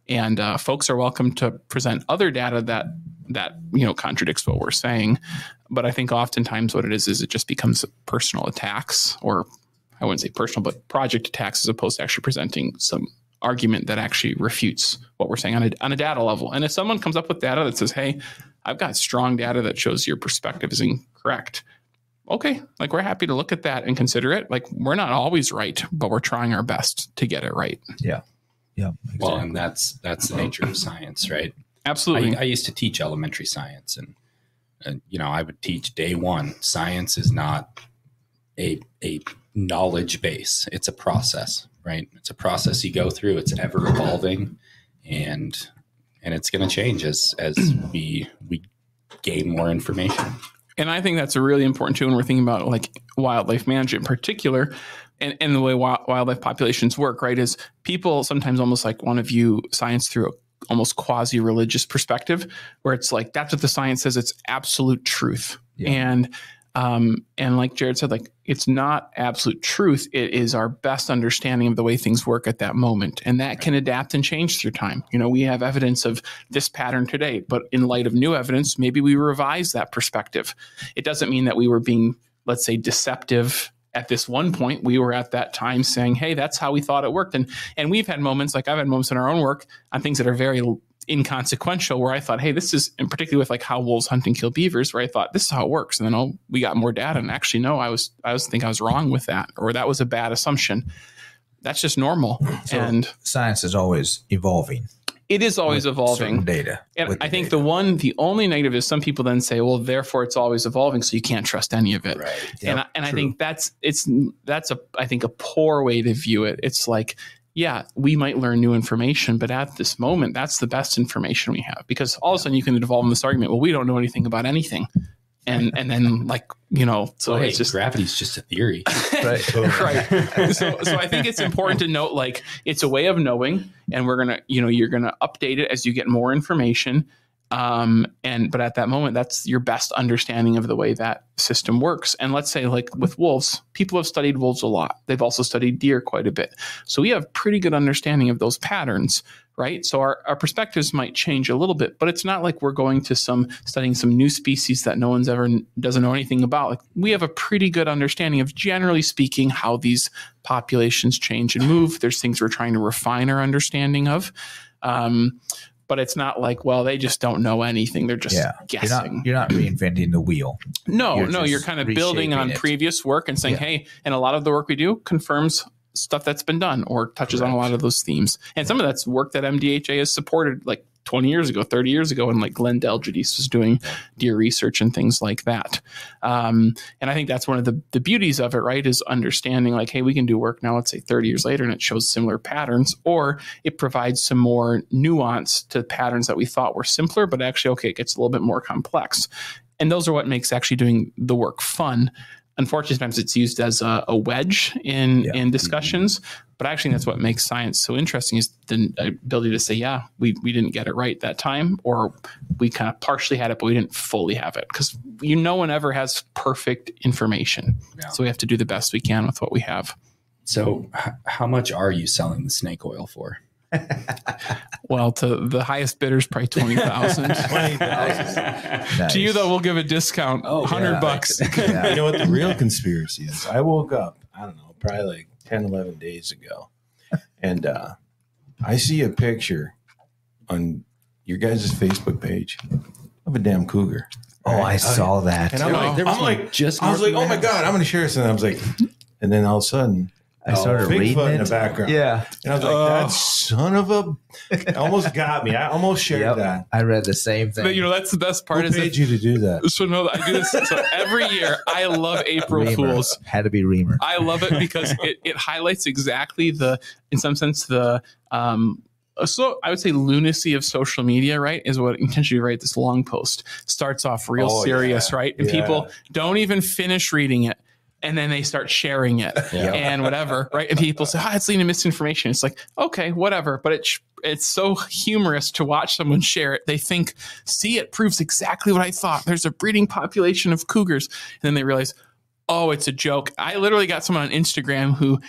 And folks are welcome to present other data that contradicts what we're saying. But I think oftentimes what it is it just becomes personal attacks, or I wouldn't say personal, but project attacks, as opposed to actually presenting some argument that actually refutes what we're saying on a data level. And if someone comes up with data that says, hey, I've got strong data that shows your perspective is incorrect, okay, we're happy to look at that and consider it. We're not always right, but we're trying our best to get it right. Yeah. Yeah. Exactly. Well, and that's the nature of science, right? Absolutely. I used to teach elementary science, and I would teach day one. Science is not a knowledge base. It's a process, right? It's a process you go through. It's ever evolving, and it's going to change as we gain more information. And I think that's a really important too when we're thinking about wildlife management in particular, and the way wildlife populations work, right? Is people sometimes almost want to view science through a almost quasi-religious perspective, where it's that's what the science says, it's absolute truth. Yeah. And like Jared said, it's not absolute truth. It is our best understanding of the way things work at that moment. And that can adapt and change through time. We have evidence of this pattern today, but in light of new evidence, maybe we revise that perspective. It doesn't mean that we were being, let's say, deceptive at this one point. We were at that time saying, hey, that's how we thought it worked. And we've had moments, I've had moments in our own work on things that are very inconsequential, where I thought, hey, this is, and particularly with how wolves hunt and kill beavers, where I thought this is how it works. And then, we got more data, and actually, no, I was wrong with that, or that was a bad assumption. That's just normal. So and science is always evolving. It is always evolving. Data. And I think the only negative is some people then say, well, therefore it's always evolving, so you can't trust any of it. Right. Yep, and I think that's a poor way to view it. It's yeah, we might learn new information, but at this moment, that's the best information we have, because all of a sudden you can devolve in this argument, well, we don't know anything about anything. And then so hey, it's just gravity's just a theory. Right. Right. So I think it's important to note, it's a way of knowing, and we're going to, you're going to update it as you get more information. But at that moment, that's your best understanding of the way that system works. And let's say like with wolves, people have studied wolves a lot. They've also studied deer quite a bit. So we have pretty good understanding of those patterns, right? So our perspectives might change a little bit, but it's not like we're going to studying some new species that no one's ever doesn't know anything about. Like we have a pretty good understanding of, generally speaking, how these populations change and move. There's things we're trying to refine our understanding of. But it's not like, well, they just don't know anything. They're just guessing. You're not reinventing the wheel. You're kind of building on previous work and saying, hey, and a lot of the work we do confirms stuff that's been done or touches on a lot of those themes. And some of that's work that MDHA has supported like 20 years ago, 30 years ago, and like Glenn Delgidis was doing deer research and things like that. And I think that's one of the beauties of it, right, is understanding like, hey, we can do work now, let's say 30 years later, and it shows similar patterns, or it provides some more nuance to patterns that we thought were simpler, but actually, okay, it gets a little bit more complex. And those are what makes actually doing the work fun. Unfortunately, sometimes it's used as a wedge in discussions, but actually that's what makes science so interesting, is the ability to say, yeah, we didn't get it right that time, or we kind of partially had it, but we didn't fully have it, because no one ever has perfect information. Yeah. So we have to do the best we can with what we have. So how much are you selling the snake oil for? Well, to the highest bidder is probably 20,000. 20,000. Nice. To you, though, we'll give a discount, $100. Yeah. You know what the real conspiracy is? I woke up, I don't know, probably like 10, 11 days ago, and I see a picture on your guys' Facebook page of a damn cougar. Oh, I saw that. And I'm like, oh my God, I'm going to share this. And I was like, and then all of a sudden, I started reading Bigfoot it in the background. Yeah. And I was like, that son of a, almost got me. I almost shared that. I read the same thing. But that's the best part. Who paid you to do that? So no, I do this. So every year, I love April Fools. Had to be Reamer. I love it because it highlights exactly in some sense, so I would say lunacy of social media, right, is what intentionally, right, this long post starts off real serious, right? And people don't even finish reading it, and then they start sharing it and whatever, right? And people say, it's leading to misinformation. It's like, okay, whatever. But it's so humorous to watch someone share it. They think, see, it proves exactly what I thought. There's a breeding population of cougars. And then they realize, oh, it's a joke. I literally got someone on Instagram who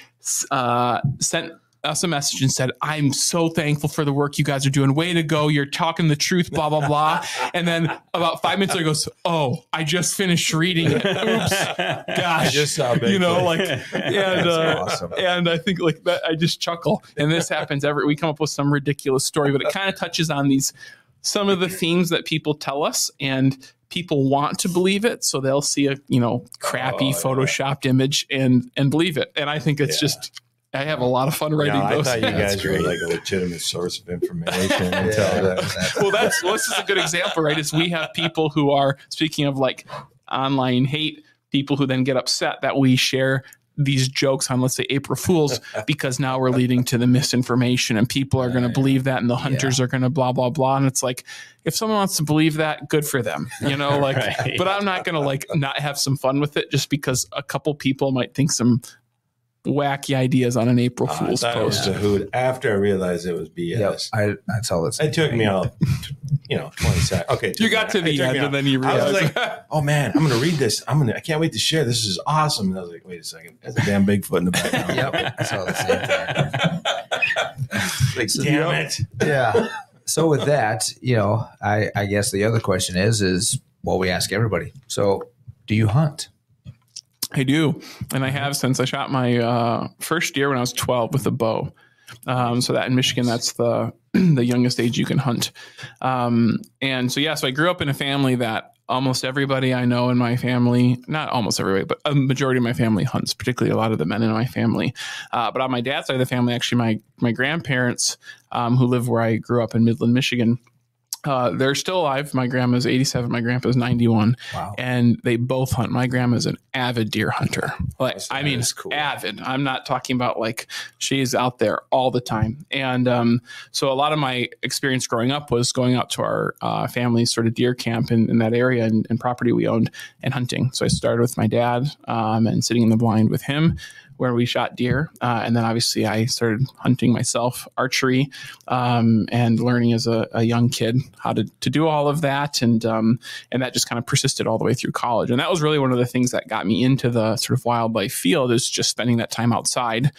sent us a message and said, I'm so thankful for the work you guys are doing. Way to go. You're talking the truth, blah, blah, blah. And then about 5 minutes ago goes, oh, I just finished reading it. Oops. Gosh. I just saw awesome. And I think like that, I just chuckle. And this happens we come up with some ridiculous story, but it kind of touches on some of the themes that people tell us, and people want to believe it. So they'll see a, crappy photoshopped image and believe it. And I think it's just, I have a lot of fun writing those. I thought you guys were like a legitimate source of information. Well, this is a good example, right? Is we have people who are, speaking of like online hate, people who then get upset that we share these jokes on, let's say, April Fools, because now we're leading to the misinformation, and people are going to believe that, and the hunters are going to blah, blah, blah. And it's like, if someone wants to believe that, good for them, but I'm not going to not have some fun with it just because a couple people might think some wacky ideas on an April Fool's post. It was a hoot after I realized it was BS. Yep, that's all. It took me all, 20 seconds. Okay, you got to the end, and then you realized. I was like, oh man, I'm going to read this. I can't wait to share. This is awesome. And I was like, wait a second, that's a damn Bigfoot in the background. Yep, I saw the same thing. Damn it. Yeah. So with that, I guess the other question is what we ask everybody. So, do you hunt? I do. And I have since I shot my first deer when I was 12 with a bow. So that in Michigan, that's the youngest age you can hunt. And so I grew up in a family that almost everybody I know in my family, not almost everybody, but a majority of my family hunts, particularly a lot of the men in my family. But on my dad's side of the family, actually my grandparents who live where I grew up in Midland, Michigan, they're still alive. My grandma's 87. My grandpa's 91. Wow. And they both hunt. My grandma's an avid deer hunter. Cool. Avid. I'm not talking about she's out there all the time. And so a lot of my experience growing up was going out to our family's sort of deer camp in that area and property we owned and hunting. So I started with my dad and sitting in the blind with him, where we shot deer. And then obviously I started hunting myself, archery, and learning as a young kid. how to do all of that. And that just kind of persisted all the way through college. And that was really one of the things that got me into the sort of wildlife field, is just spending that time outside,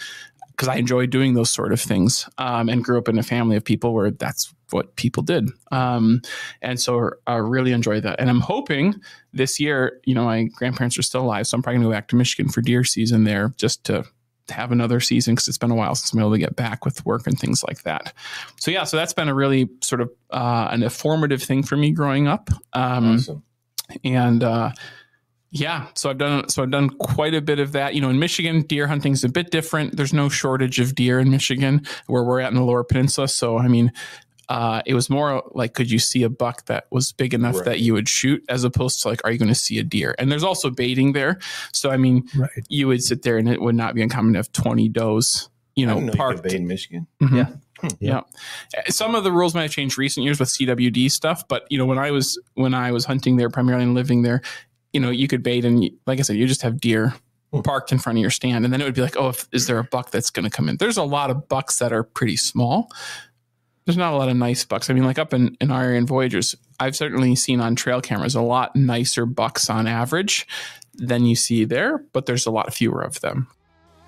because I enjoy doing those sort of things, and grew up in a family of people where that's what people did. And so I really enjoy that. And I'm hoping this year, my grandparents are still alive, so I'm probably going to go back to Michigan for deer season there, just to have another season, because it's been a while since I'm able to get back with work and things like that. So that's been a really sort of an informative thing for me growing up. Awesome. And so I've done quite a bit of that. In Michigan, deer hunting is a bit different. There's no shortage of deer in Michigan where we're at in the Lower Peninsula. So it was more like, could you see a buck that was big enough that you would shoot, as opposed to like, are you going to see a deer? And there's also baiting there. So, you would sit there and it would not be uncommon to have 20 does, parked. You could bait in Michigan. Mm-hmm. Yeah. Some of the rules might have changed recent years with CWD stuff, but when I was hunting there primarily and living there, you could bait, and like I said, you just have deer parked in front of your stand, and then it would be like, is there a buck that's going to come in? There's a lot of bucks that are pretty small. There's not a lot of nice bucks. Like up in our area in Voyageurs, I've certainly seen on trail cameras a lot nicer bucks on average than you see there, but there's a lot fewer of them.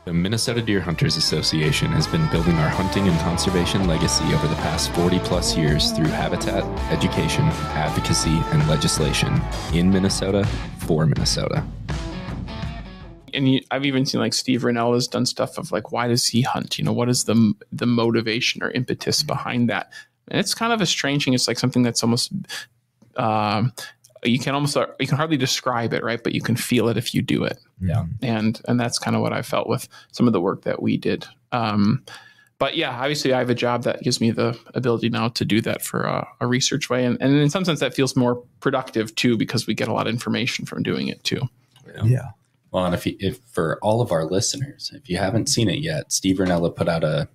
The Minnesota Deer Hunters Association has been building our hunting and conservation legacy over the past 40 plus years through habitat, education, advocacy, and legislation in Minnesota for Minnesota. And I've even seen like Steve Rennell has done stuff of like, why does he hunt? What is the motivation or impetus behind that? And it's kind of a strange thing. It's like something that's almost, you can hardly describe it, right? But you can feel it if you do it. Yeah. And that's kind of what I felt with some of the work that we did. But yeah, obviously I have a job that gives me the ability now to do that for a research way. And in some sense that feels more productive too, because we get a lot of information from doing it too. Yeah. Well, and if for all of our listeners, if you haven't seen it yet, Steve Rennella put out I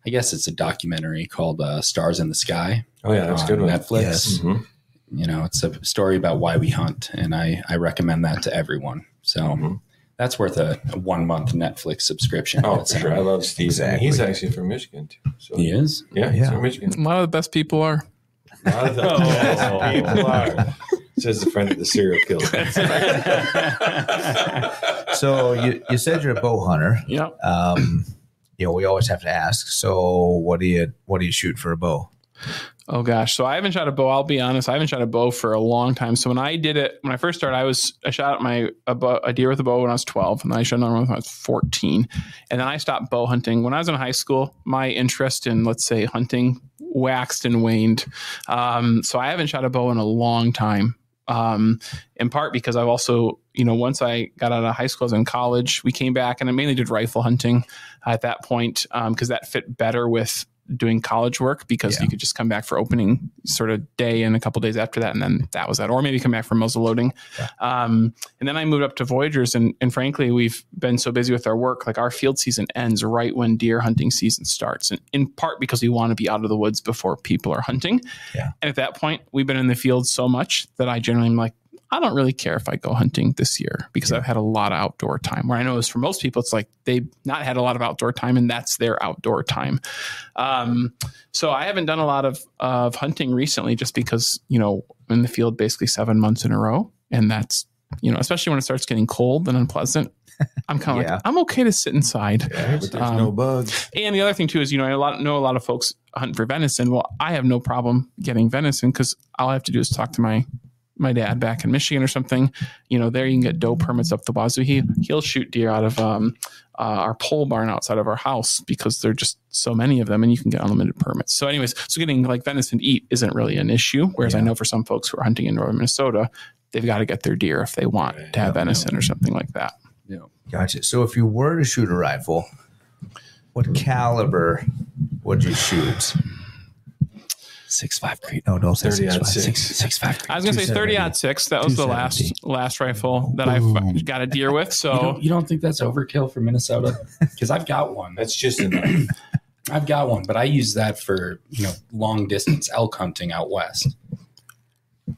guess it's a documentary called Stars in the Sky. Oh yeah, that's good one. Netflix. Yes. Mm-hmm. It's a story about why we hunt, and I recommend that to everyone. So that's worth a 1 month Netflix subscrition. Oh, for sure. I love Steve. Exactly. He's actually from Michigan too. So. He is? Yeah, he's from Michigan. A lot of the best people are. A lot of the best people are. Says the friend of the serial killer. So you said you're a bow hunter. Yeah. We always have to ask. So what do you shoot for a bow? Oh gosh. So I haven't shot a bow. I'll be honest. I haven't shot a bow for a long time. So when I first started, I shot a deer with a bow when I was 12, and then I shot another one when I was 14. And then I stopped bow hunting. When I was in high school, my interest in, let's say, hunting waxed and waned. So I haven't shot a bow in a long time. In part because I've also, once I got out of high school, I was in college, we came back and I mainly did rifle hunting at that point, because that fit better with doing college work, because you could just come back for opening sort of day and a couple days after that. And then that was that, or maybe come back for muzzle loading. Yeah. And then I moved up to Voyageurs, and frankly, we've been so busy with our work, like our field season ends right when deer hunting season starts. And in part because we want to be out of the woods before people are hunting. Yeah. And at that point, we've been in the field so much that I generally am like, I don't really care if I go hunting this year, because I've had a lot of outdoor time. Where I know is for most people, it's like they've not had a lot of outdoor time, and that's their outdoor time. So I haven't done a lot of hunting recently, just because, I'm in the field basically 7 months in a row. And that's, especially when it starts getting cold and unpleasant, I'm kind of like, I'm okay to sit inside. Yeah, but there's no bugs. And the other thing too is, I know a lot of folks hunt for venison. Well, I have no problem getting venison, because all I have to do is talk to my dad back in Michigan or something. There you can get doe permits up the wazoo. He'll shoot deer out of our pole barn outside of our house, because there are just so many of them, and you can get unlimited permits. So anyways, getting like venison to eat isn't really an issue. Whereas I know for some folks who are hunting in northern Minnesota, they've got to get their deer if they want to have venison or something like that. Yeah. Gotcha. So if you were to shoot a rifle, what caliber would you shoot? 6.5. No, don't say 6.5. I was going to say 30-06. That was the last rifle that I've got a deer with. So you don't think that's overkill for Minnesota? Because I've got one. That's just enough. I've got one, but I use that for long distance elk hunting out west.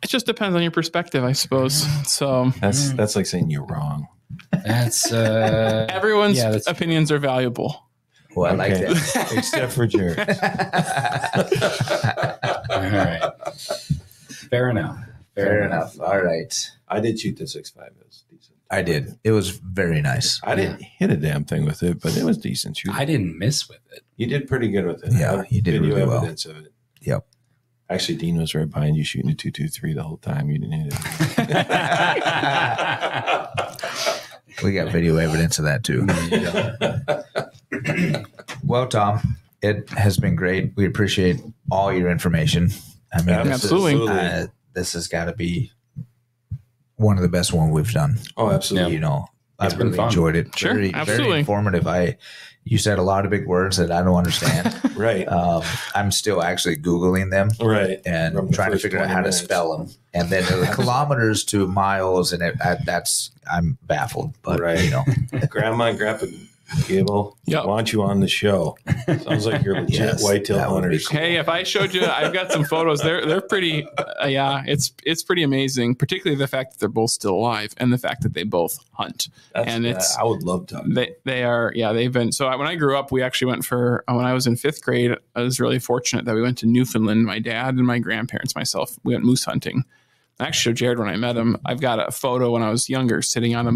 It just depends on your perspective, I suppose. So that's like saying you're wrong. That's everyone's opinions are valuable. Well, I like that. Except for Jared. All right. Fair enough. Fair enough. All right. I did shoot the 6.5. It was decent. I did. It was very nice. I didn't hit a damn thing with it, but it was decent shooting. I didn't miss with it. You did pretty good with it. Yeah, you did video really well. evidence of it. Yep. Actually, Dean was right behind you shooting a 2.23 the whole time. You didn't hit it. We got video evidence of that too. Well, Tom, it has been great. We appreciate all your information. I mean, Absolutely. This has got to be one of the best one we've done. Oh, absolutely. You know, It's I've been really fun. enjoyed it. Sure, Very absolutely. informative. You said a lot of big words that I don't understand. Right. I'm still actually Googling them Right. and From the trying to first figure out 20 how to minutes. spell them. And then the kilometers to miles, and I'm baffled. But Right. you know, Grandma and Grandpa Gable, Yep. want you on the show. Sounds like you're legit Yes, whitetail that would be hunters. cool. Hey, if I showed you, I've got some photos. They're pretty. It's pretty amazing. Particularly the fact that they're both still alive, and the fact that they both hunt. And it's I would love to. they are. Yeah, they've been. So when I grew up, we actually went for when I was in 5th grade. I was really fortunate that we went to Newfoundland. My dad and my grandparents, myself, we went moose hunting. I actually showed Jared when I met him. I've got a photo when I was younger sitting on a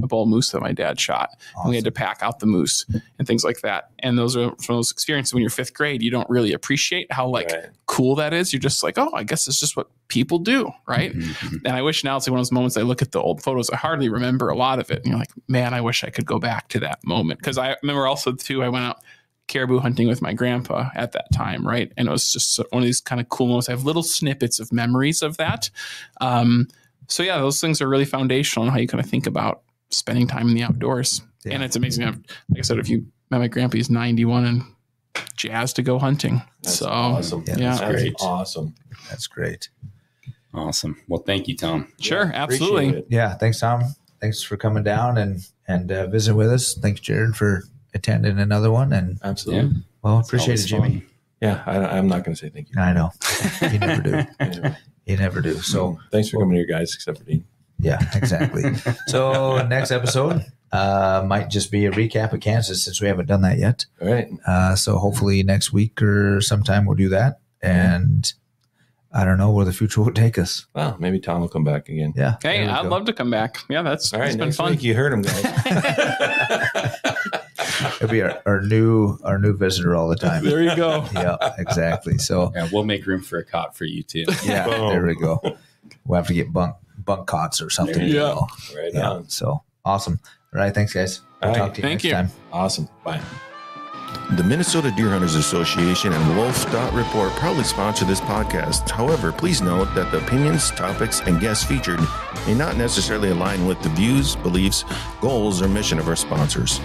bull moose that my dad shot. And we had to pack out the moose and things like that. And those are from those experiences when you're 5th grade, you don't really appreciate how cool that is. You're just like, oh, I guess it's just what people do. Right. Mm-hmm. And I wish now it's like one of those moments I look at the old photos. I hardly remember a lot of it. And you're like, man, I wish I could go back to that moment. Cause I remember also too, I went out caribou hunting with my grandpa at that time, right? And it was just one of these kind of cool moments. I have little snippets of memories of that. So yeah, those things are really foundational in how you kind of think about spending time in the outdoors. Yeah. And it's amazing. Like I said, if you met my grandpa, he's 91 and jazzed to go hunting. That's so awesome. Yeah, yeah, That's great. awesome. That's great. Awesome. Well, thank you, Tom. sure, Yeah, absolutely. appreciate it. Yeah. Thanks, Tom. Thanks for coming down and visiting with us. Thanks, Jared, for attending another one. And Absolutely. well, appreciate it, Always Jimmy. fun. Yeah, I'm not going to say thank you. I know. You never do. Anyway, You never do. So thanks for coming here, guys, except for Dean. yeah, exactly. So next episode might just be a recap of Kansas since we haven't done that yet. All right. So hopefully next week or sometime we'll do that. And I don't know where the future will take us. Well, maybe Tom will come back again. Yeah. Hey, there we I'd go. love to come back. Yeah, that's All right. been Next fun. week, you heard him, guys. It'll be our new visitor all the time. There you go. Yeah, exactly. So Yeah, we'll make room for a cot for you too. yeah, Boom. there we go. We'll have to get bunk cots or something. There you go. Right Yeah. on. So awesome. All right. Thanks, guys. We'll All right. talk to you Thank next you. time. Awesome. Bye. The Minnesota Deer Hunters Association and Wolf Report proudly sponsor this podcast. However, please note that the opinions, topics, and guests featured may not necessarily align with the views, beliefs, goals, or mission of our sponsors.